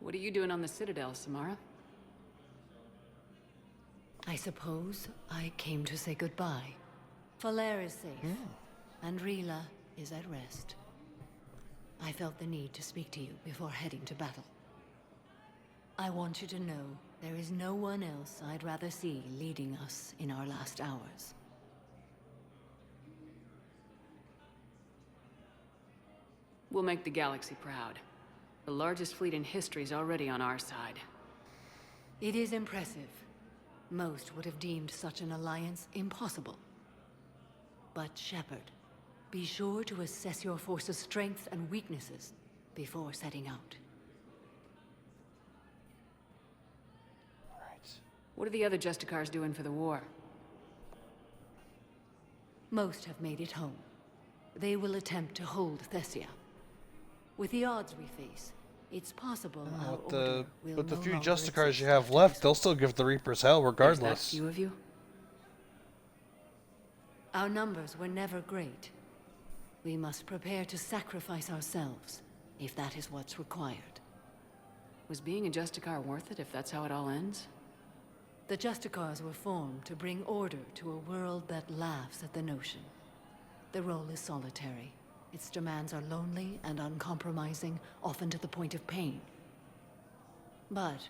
What are you doing on the Citadel, Samara? I suppose I came to say goodbye. Falair is safe, and Rila is at rest. I felt the need to speak to you before heading to battle. I want you to know there is no one else I'd rather see leading us in our last hours. We'll make the galaxy proud. The largest fleet in history is already on our side. It is impressive. Most would have deemed such an alliance impossible. But Shepard, be sure to assess your force's strengths and weaknesses before setting out. What are the other Justicars doing for the war? Most have made it home. They will attempt to hold Thessia. With the odds we face, it's possible our order will With the no few longer Justicars exist you have after left, this they'll still give the Reapers hell There's that regardless. few of you? Our numbers were never great. We must prepare to sacrifice ourselves, if that is what's required. Was being a Justicar worth it if that's how it all ends? The Justicars were formed to bring order to a world that laughs at the notion. The role is solitary. Its demands are lonely and uncompromising, often to the point of pain. But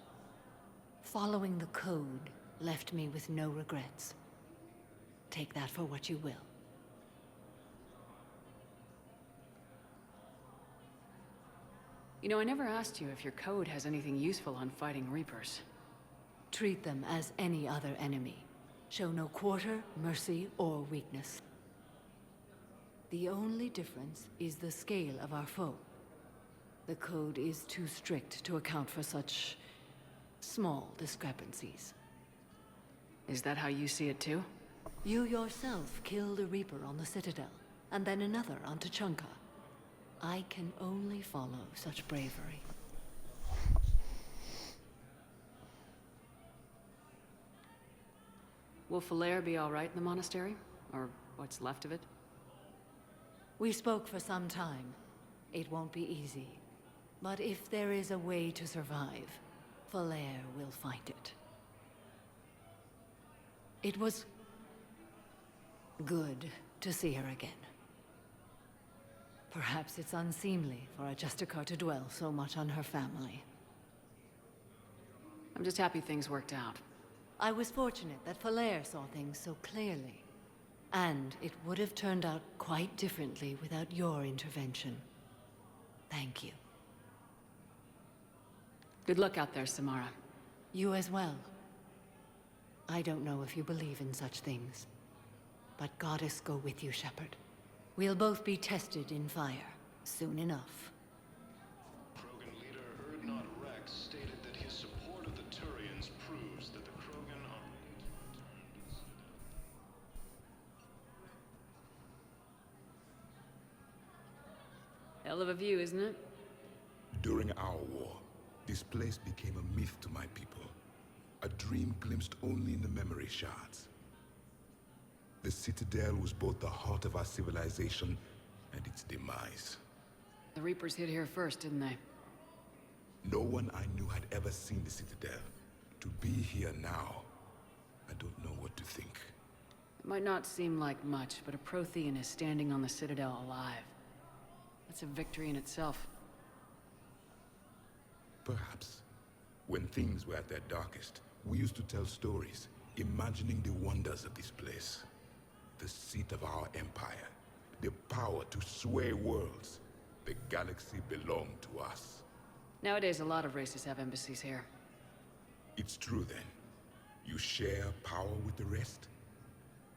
following the code left me with no regrets. Take that for what you will. You know, I never asked you if your code has anything useful on fighting Reapers. Treat them as any other enemy. Show no quarter, mercy, or weakness. The only difference is the scale of our foe. The code is too strict to account for such small discrepancies. Is that how you see it too? You yourself killed a Reaper on the Citadel, and then another on Tuchanka. I can only follow such bravery. Will Falair be alright in the monastery? Or what's left of it? We spoke for some time. It won't be easy. But if there is a way to survive, Falair will find it. It was good to see her again. Perhaps it's unseemly for a Justicar to dwell so much on her family. I'm just happy things worked out. I was fortunate that Falair saw things so clearly. And it would have turned out quite differently without your intervention. Thank you. Good luck out there, Samara. You as well. I don't know if you believe in such things, but Goddess go with you, Shepard. We'll both be tested in fire, soon enough. Krogan leader Urdnot Rex stated that his support of the Turians proves that the Krogan are Hell of a view, isn't it? During our war, this place became a myth to my people. A dream glimpsed only in the memory shards. The Citadel was both the heart of our civilization and its demise. The Reapers hit here first, didn't they? No one I knew had ever seen the Citadel. To be here now, I don't know what to think. It might not seem like much, but a Prothean is standing on the Citadel alive. That's a victory in itself. Perhaps. When things were at their darkest, we used to tell stories, imagining the wonders of this place. The seat of our empire, the power to sway worlds. The galaxy belonged to us. Nowadays, a lot of races have embassies here. It's true then. You share power with the rest?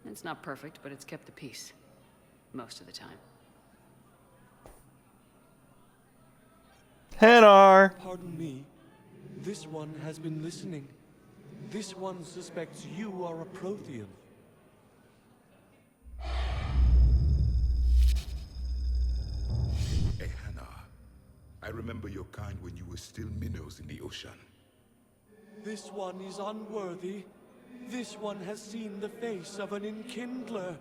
It's not perfect, but it's kept the peace. Most of the time. Hanar! Pardon me. This one has been listening. This one suspects you are a Prothean. Ehana, I remember your kind when you were still minnows in the ocean. This one is unworthy. This one has seen the face of an enkindler.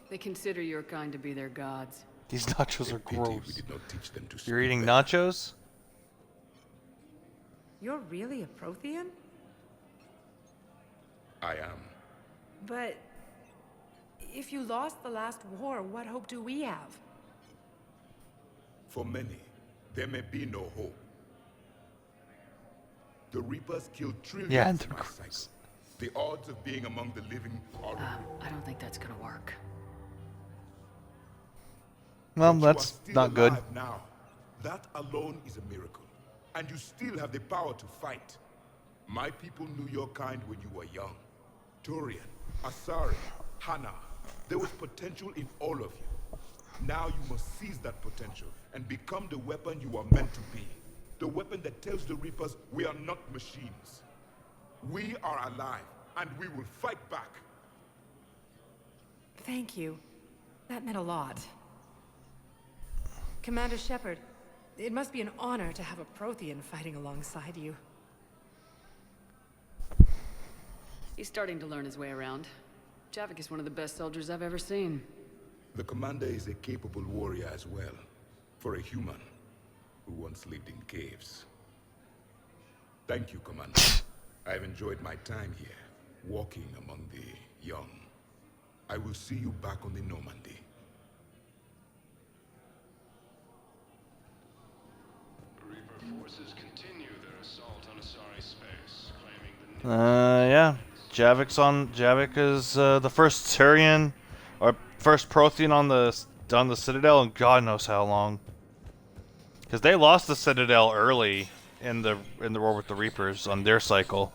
They consider your kind to be their gods. These nachos are We gross. did not teach them to You're speak eating better. nachos? You're really a Prothean? I am. But if you lost the last war, what hope do we have? For many, there may be no hope. The Reapers killed trillions Yeah, in my cycle. The odds of being among the living are I don't think that's gonna work. Well, But you are that's still not good. alive now. That alone is a miracle. And you still have the power to fight. My people knew your kind when you were young. Turian, Asari, Hana. There was potential in all of you. Now you must seize that potential and become the weapon you are meant to be. The weapon that tells the Reapers we are not machines. We are alive, and we will fight back. Thank you. That meant a lot. Commander Shepard, it must be an honor to have a Prothean fighting alongside you. He's starting to learn his way around. Javik is one of the best soldiers I've ever seen. The commander is a capable warrior as well, for a human who once lived in caves. Thank you, Commander. I've enjoyed my time here, walking among the young. I will see you back on the Normandy. Reaper forces continue their assault on Asari space, claiming the Yeah. Javik is the first Turian or first Prothean on the Citadel in God knows how long. Because they lost the Citadel early in the war with the Reapers on their cycle.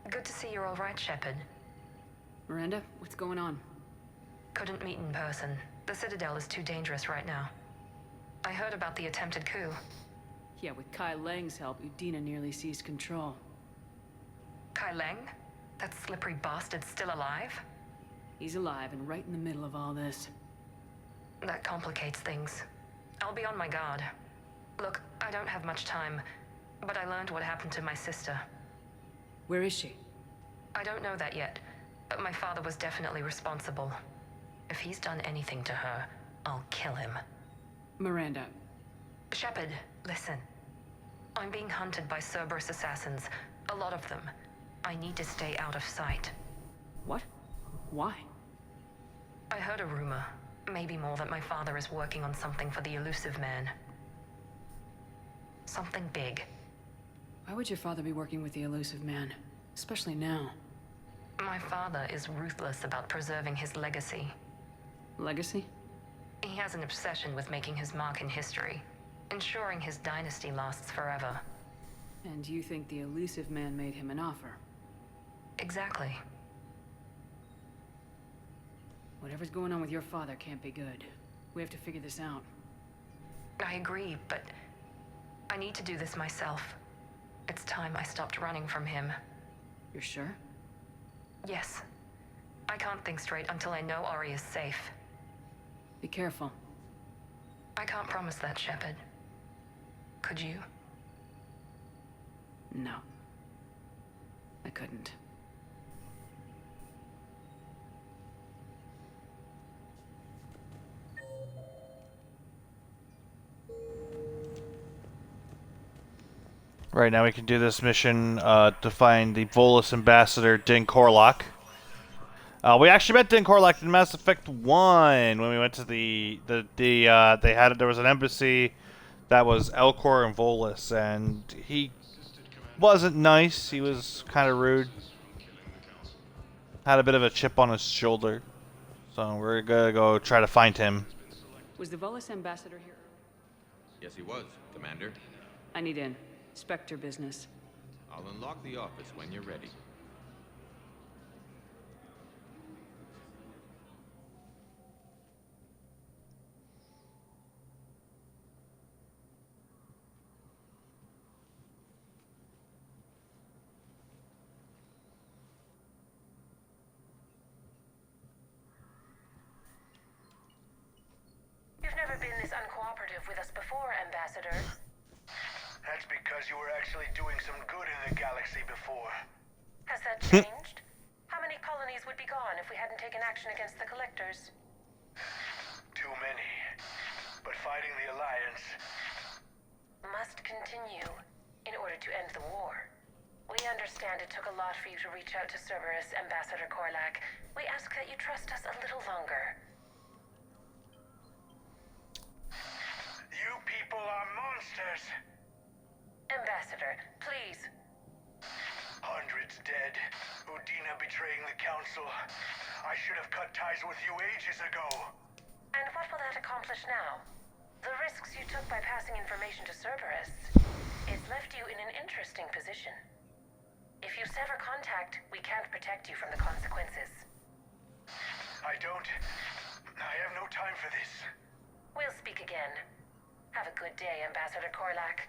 Good to see you're all right, Shepard. Miranda, what's going on? Couldn't meet in person. The Citadel is too dangerous right now. I heard about the attempted coup. Yeah, with Kai Lang's help, Udina nearly seized control. Kai Leng? That slippery bastard's still alive? He's alive and right in the middle of all this. That complicates things. I'll be on my guard. Look, I don't have much time, but I learned what happened to my sister. Where is she? I don't know that yet, but my father was definitely responsible. If he's done anything to her, I'll kill him. Miranda. Shepard, listen. I'm being hunted by Cerberus assassins. A lot of them. I need to stay out of sight. What? Why? I heard a rumor, maybe more, that my father is working on something for the Elusive Man. Something big. Why would your father be working with the Elusive Man? Especially now. My father is ruthless about preserving his legacy. Legacy? He has an obsession with making his mark in history, ensuring his dynasty lasts forever. And you think the Elusive Man made him an offer? Exactly. Whatever's going on with your father can't be good. We have to figure this out. I agree, but I need to do this myself. It's time I stopped running from him. You're sure? Yes. I can't think straight until I know Ori is safe. Be careful. I can't promise that, Shepard. Could you? No. I couldn't. Right now we can do this mission to find the Volus ambassador, Din Korlak. We actually met Din Korlak in Mass Effect 1 when we went to there was an embassy that was Elcor and Volus, and he wasn't nice. He was kind of rude. Had a bit of a chip on his shoulder. So we're gonna go try to find him. Was the Volus ambassador here? Yes, he was, Commander. I need in. Spectre business. I'll unlock the office when you're ready. You've never been this uncooperative with us before, Ambassador. That's because you were actually doing some good in the galaxy before. Has that changed? How many colonies would be gone if we hadn't taken action against the Collectors? Too many. But fighting the Alliance must continue in order to end the war. We understand it took a lot for you to reach out to Cerberus, Ambassador Korlak. We ask that you trust us a little longer. You people are monsters! Ambassador, please. Hundreds dead. Udina betraying the Council. I should have cut ties with you ages ago. And what will that accomplish now? The risks you took by passing information to Cerberus. It's left you in an interesting position. If you sever contact, we can't protect you from the consequences. I have no time for this. We'll speak again. Have a good day, Ambassador Korlak.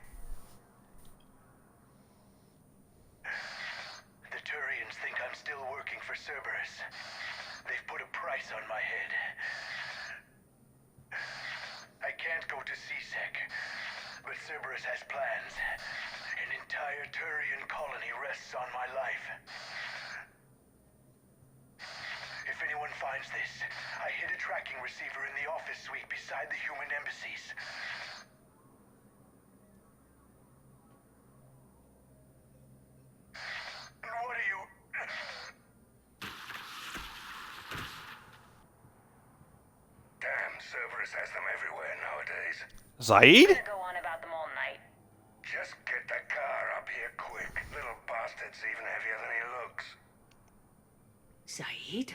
The Turians think I'm still working for Cerberus. They've put a price on my head. I can't go to C-Sec, but Cerberus has plans. An entire Turian colony rests on my life. If anyone finds this, I hid a tracking receiver in the office suite beside the human embassies. What are you... Damn, Cerberus has them everywhere nowadays. Zaid? Go on about them all night. Just get the car up here quick. Little bastard's even heavier than he looks. Zaid?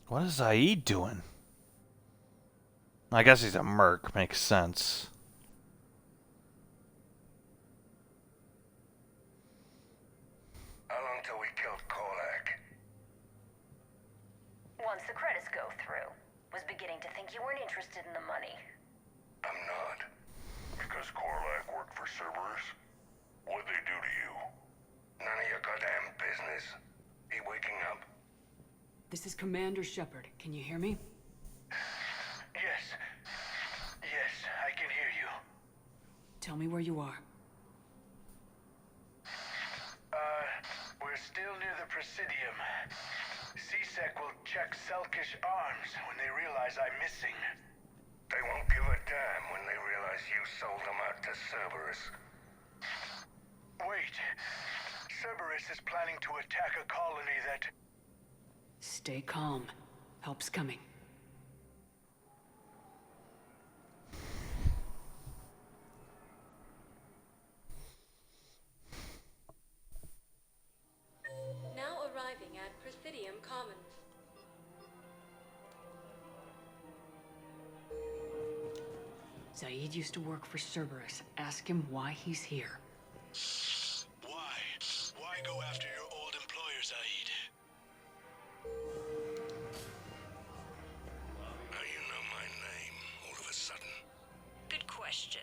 What is Zaid doing? I guess he's a merc. Makes sense. How long till we killed Korlak? Once the credits go through. Was beginning to think you weren't interested in the money. I'm not. Because Korlak worked for Cerberus? What'd they do to you? None of your goddamn business. He waking up? This is Commander Shepard. Can you hear me? Yes. Yes, I can hear you. Tell me where you are. We're still near the Presidium. C-Sec will check Selkish arms when they realize I'm missing. They won't give a damn when they realize you sold them out to Cerberus. Wait. Cerberus is planning to attack a colony that... Stay calm. Help's coming. Now arriving at Presidium Common. Zaid used to work for Cerberus. Ask him why he's here. Why? Why go after your old employer, Zaid? How you know my name all of a sudden? Good question.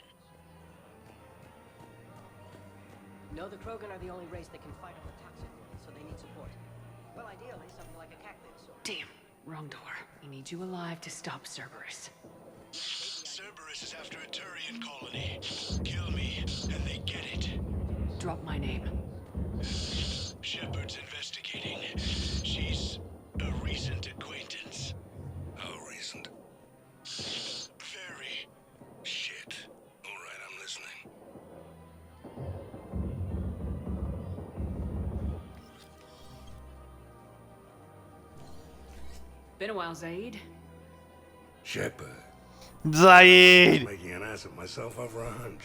No, the Krogan are the only race that can fight on the toxic world, so they need support. Well, ideally, something like a cactus or... Damn, wrong door. He needs you alive to stop Cerberus. Cerberus is after a Turian colony. Kill me, and they get it. Drop my name. Shepard's investigating. She's a recent acquaintance. How recent? Very. Shit. All right, I'm listening. Been a while, Zaid. Shepard. Zaid! Making an ass of myself over a hunch.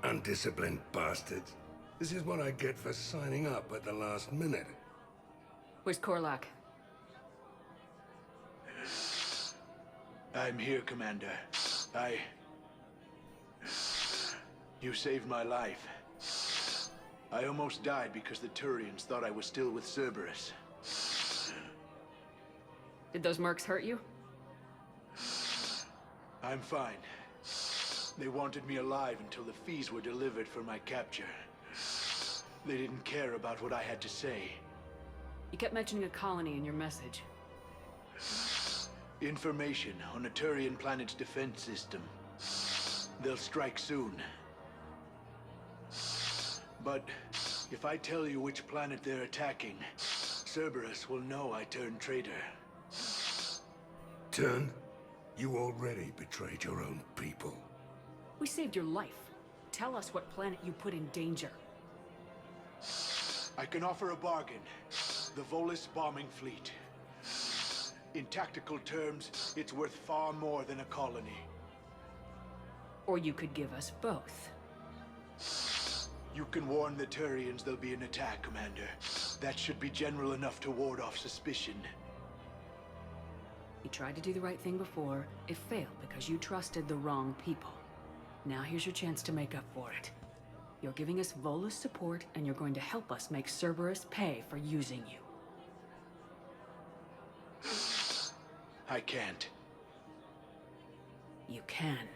Undisciplined bastards. This is what I get for signing up at the last minute. Where's Korlak? I'm here, Commander. You saved my life. I almost died because the Turians thought I was still with Cerberus. Did those mercs hurt you? I'm fine. They wanted me alive until the fees were delivered for my capture. They didn't care about what I had to say. You kept mentioning a colony in your message. Information on a Turian planet's defense system. They'll strike soon. But if I tell you which planet they're attacking, Cerberus will know I turned traitor. Turned? You already betrayed your own people. We saved your life. Tell us what planet you put in danger. I can offer a bargain. The Volus bombing fleet. In tactical terms, it's worth far more than a colony. Or you could give us both. You can warn the Turians there'll be an attack, Commander. That should be general enough to ward off suspicion. You tried to do the right thing before. It failed because you trusted the wrong people. Now here's your chance to make up for it. You're giving us Volus support, and you're going to help us make Cerberus pay for using you. I can't. You can.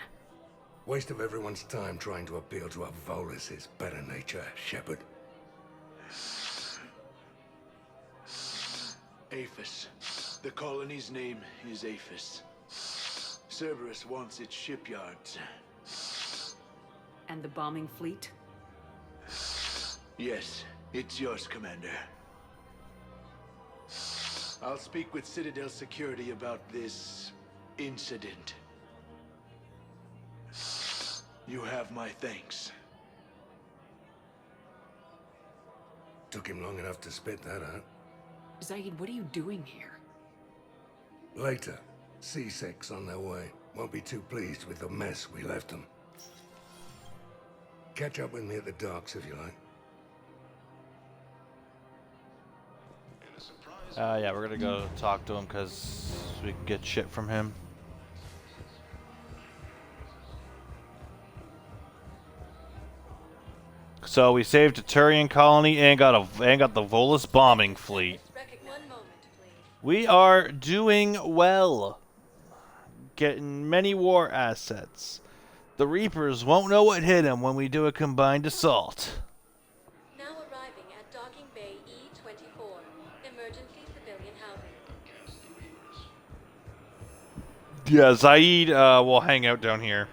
Waste of everyone's time trying to appeal to a Volus' better nature, Shepard. Aphis. The colony's name is Aphis. Cerberus wants its shipyards. And the bombing fleet? Yes, it's yours, Commander. I'll speak with Citadel Security about this incident. You have my thanks. Took him long enough to spit that out. Zaid, what are you doing here? Later, C-Sec's on their way. Won't be too pleased with the mess we left them. Catch up with me at the docks if you like. Yeah, we're gonna go talk to him because we can get shit from him. So we saved a Turian colony and got the Volus bombing fleet. We are doing well. Getting many war assets. The Reapers won't know what hit them when we do a combined assault. Now arriving at Docking Bay E-24, emergency civilian housing. Yeah, Zaid will hang out down here.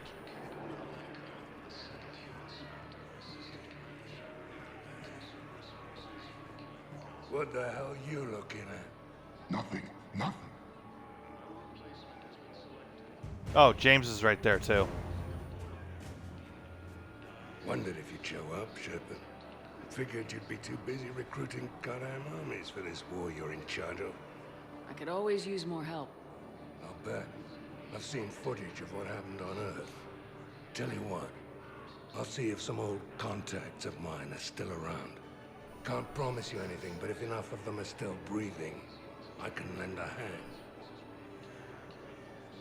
What the hell you looking at? Nothing. Nothing. Oh, James is right there too. Wondered if you'd show up, Shepard. Figured you'd be too busy recruiting goddamn armies for this war you're in charge of. I could always use more help. I'll bet. I've seen footage of what happened on Earth. Tell you what, I'll see if some old contacts of mine are still around. Can't promise you anything, but if enough of them are still breathing, I can lend a hand.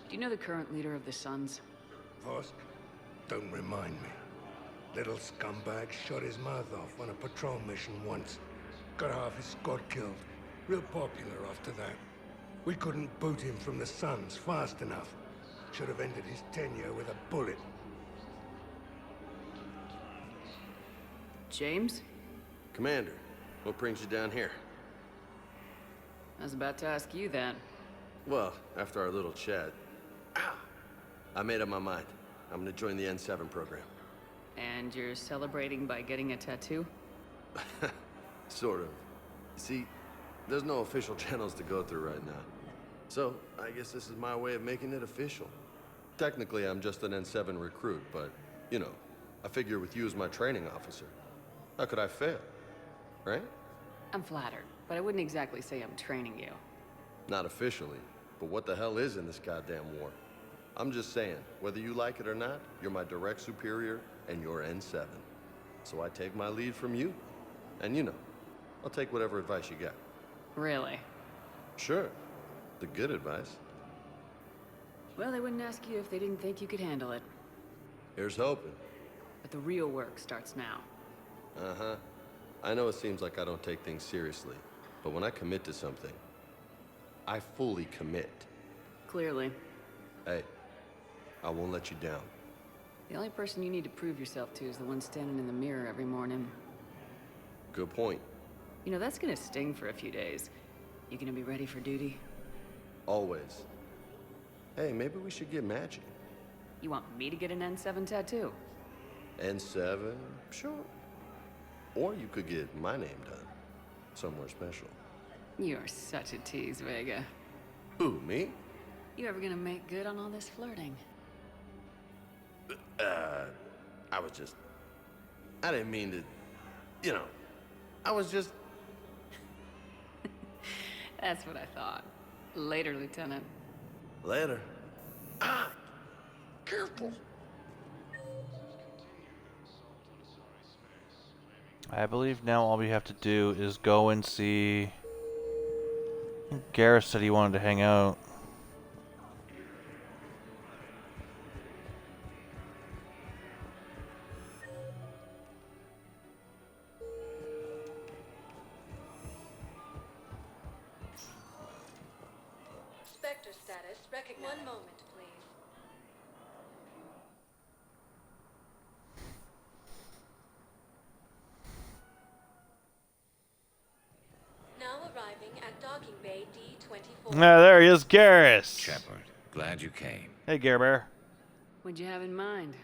Do you know the current leader of the Suns? Vosk? Don't remind me. Little scumbag shot his mouth off on a patrol mission once. Got half his squad killed. Real popular after that. We couldn't boot him from the Suns fast enough. Should have ended his tenure with a bullet. James? Commander, what brings you down here? I was about to ask you that. Well, after our little chat, I made up my mind. I'm gonna join the N7 program. And you're celebrating by getting a tattoo? Sort of. See, there's no official channels to go through right now. So, I guess this is my way of making it official. Technically, I'm just an N7 recruit, but, you know, I figure with you as my training officer, how could I fail? Right? I'm flattered, but I wouldn't exactly say I'm training you. Not officially, but what the hell is in this goddamn war? I'm just saying, whether you like it or not, you're my direct superior and you're N7. So I take my lead from you. And you know, I'll take whatever advice you got. Really? Sure. The good advice. Well, they wouldn't ask you if they didn't think you could handle it. Here's hoping. But the real work starts now. Uh-huh. I know it seems like I don't take things seriously, but when I commit to something, I fully commit. Clearly. Hey, I won't let you down. The only person you need to prove yourself to is the one standing in the mirror every morning. Good point. You know, that's gonna sting for a few days. You gonna be ready for duty? Always. Hey, maybe we should get matching. You want me to get an N7 tattoo? N7? Sure. Or you could get my name done. Somewhere special. You're such a tease, Vega. Who, me? You ever gonna make good on all this flirting? I didn't mean to, you know, I was just... That's what I thought. Later, Lieutenant. Later. Ah! Careful! I believe now all we have to do is go and see... Garrus said he wanted to hang out. Spectre status recognized. 1 moment, please. Now arriving at docking bay D24. Ah, there he is, Garrus. Shepard, glad you came. Hey, Gare Bear. What'd you have in mind?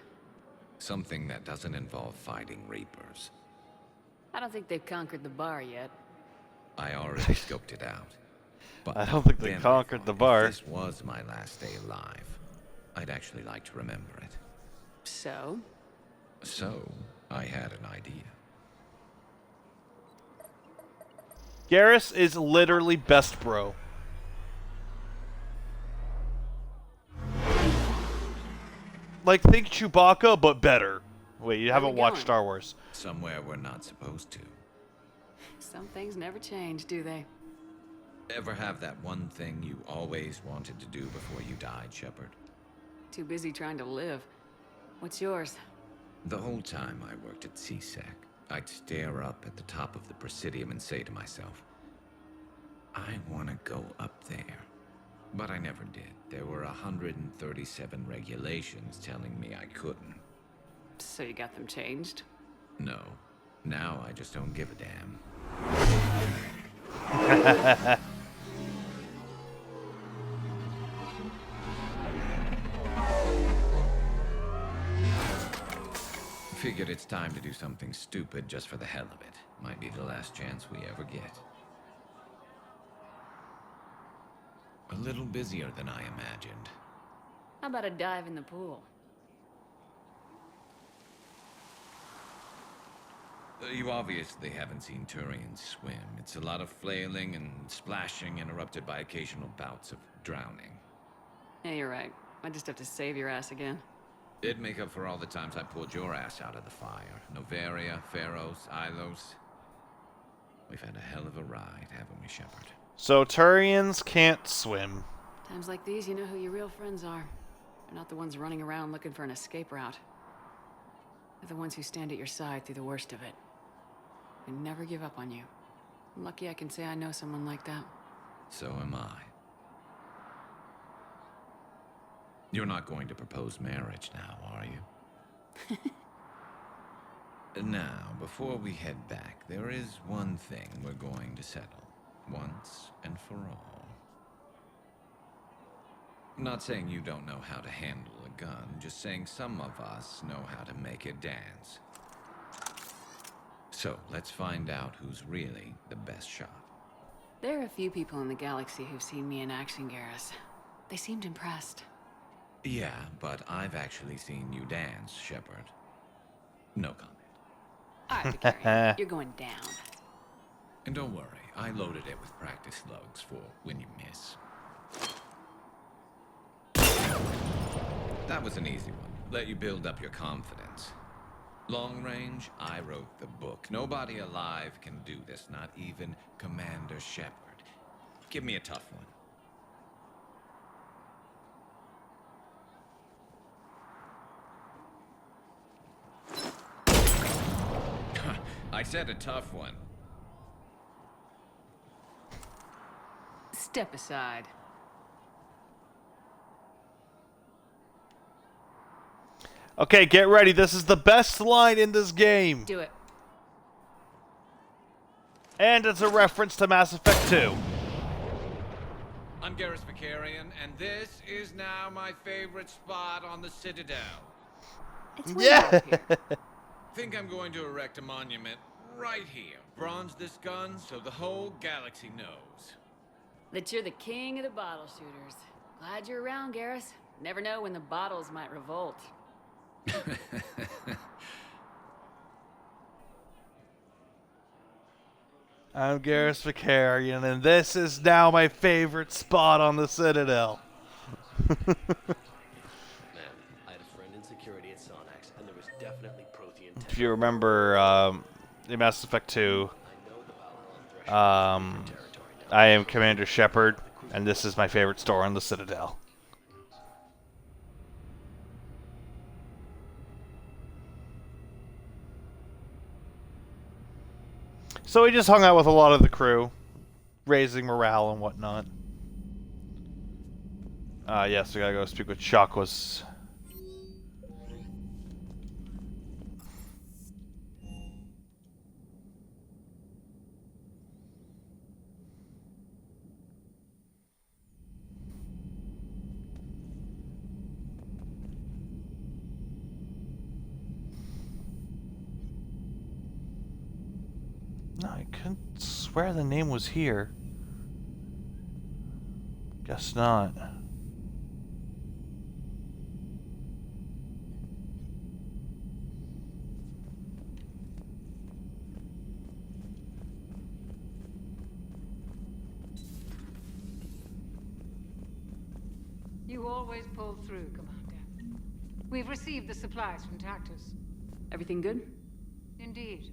Something that doesn't involve fighting Reapers. I don't think they've conquered the bar yet. I already scoped it out. But I don't think they then conquered I the thought, bar. If this was my last day alive, I'd actually like to remember it. So? So, I had an idea. Garrus is literally best bro. Like, think Chewbacca, but better. Wait, you haven't watched Star Wars. Somewhere we're not supposed to. Some things never change, do they? Ever have that one thing you always wanted to do before you died, Shepard? Too busy trying to live. What's yours? The whole time I worked at CSEC, I'd stare up at the top of the Presidium and say to myself, I want to go up there. But I never did. There were 137 regulations telling me I couldn't. So you got them changed? No. Now I just don't give a damn. Figured it's time to do something stupid just for the hell of it. Might be the last chance we ever get. A little busier than I imagined. How about a dive in the pool? You obviously haven't seen Turians swim. It's a lot of flailing and splashing interrupted by occasional bouts of drowning. Yeah, you're right. I just have to save your ass again. It'd make up for all the times I pulled your ass out of the fire. Noveria, Pharos, Ilos. We've had a hell of a ride, haven't we, Shepard? So Turians can't swim. Times like these, you know who your real friends are. They're not the ones running around looking for an escape route. They're the ones who stand at your side through the worst of it. They never give up on you. I'm lucky I can say I know someone like that. So am I. You're not going to propose marriage now, are you? Now, before we head back, there is one thing we're going to settle. Once and for all. Not saying you don't know how to handle a gun, just saying some of us know how to make it dance. So, let's find out who's really the best shot. There are a few people in the galaxy who've seen me in action, Garrus. They seemed impressed. Yeah, but I've actually seen you dance, Shepard. No comment. Alright, Vicarian, you're going down. And don't worry, I loaded it with practice slugs for when you miss. That was an easy one. Let you build up your confidence. Long range, I wrote the book. Nobody alive can do this, not even Commander Shepard. Give me a tough one. I said a tough one. Step aside. Okay, get ready. This is the best line in this game. Do it. And it's a reference to Mass Effect 2. I'm Garrus Vakarian, and this is now my favorite spot on the Citadel. It's Yeah. Think I'm going to erect a monument right here. Bronze this gun so the whole galaxy knows. That you're the king of the bottle shooters. Glad you're around, Garrus. Never know when the bottles might revolt. I'm Garrus Vakarian, and this is now my favorite spot on the Citadel. Man, I had a friend in security at Sonax, and there was definitely Prothean tech. If you remember in Mass Effect 2, I am Commander Shepard, and this is my favorite store on the Citadel. So we just hung out with a lot of the crew, raising morale and whatnot. Yes, we gotta go speak with Chakwas. No, I couldn't swear the name was here. Guess not. You always pull through, Commander. We've received the supplies from Tactus. Everything good? Indeed.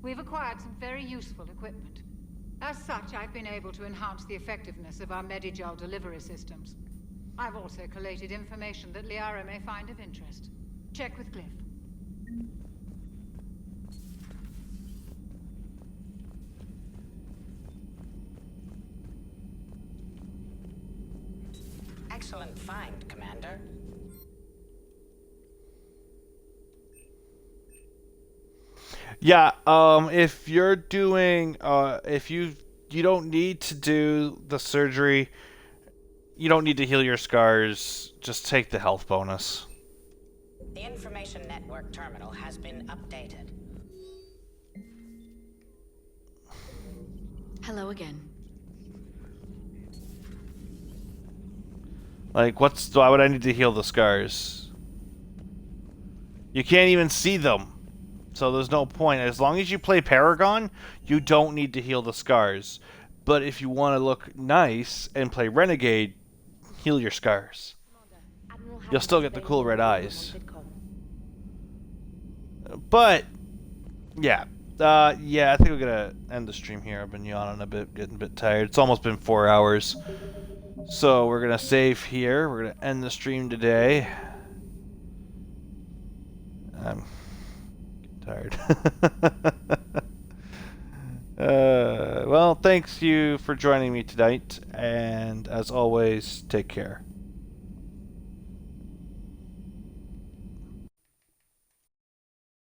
We've acquired some very useful equipment. As such, I've been able to enhance the effectiveness of our Medigel delivery systems. I've also collated information that Liara may find of interest. Check with Glyph. Excellent find, Commander. Yeah, if you're doing, if you don't need to do the surgery, you don't need to heal your scars, just take the health bonus. The information network terminal has been updated. Hello again. Like, why would I need to heal the scars? You can't even see them. So there's no point. As long as you play Paragon, you don't need to heal the scars. But if you want to look nice and play Renegade, heal your scars. You'll still get the cool red eyes. But, yeah. Yeah, I think we're going to end the stream here. I've been yawning a bit, getting a bit tired. It's almost been 4 hours. So we're going to save here. We're going to end the stream today. I'm tired. Well, thanks you for joining me tonight, and as always, take care.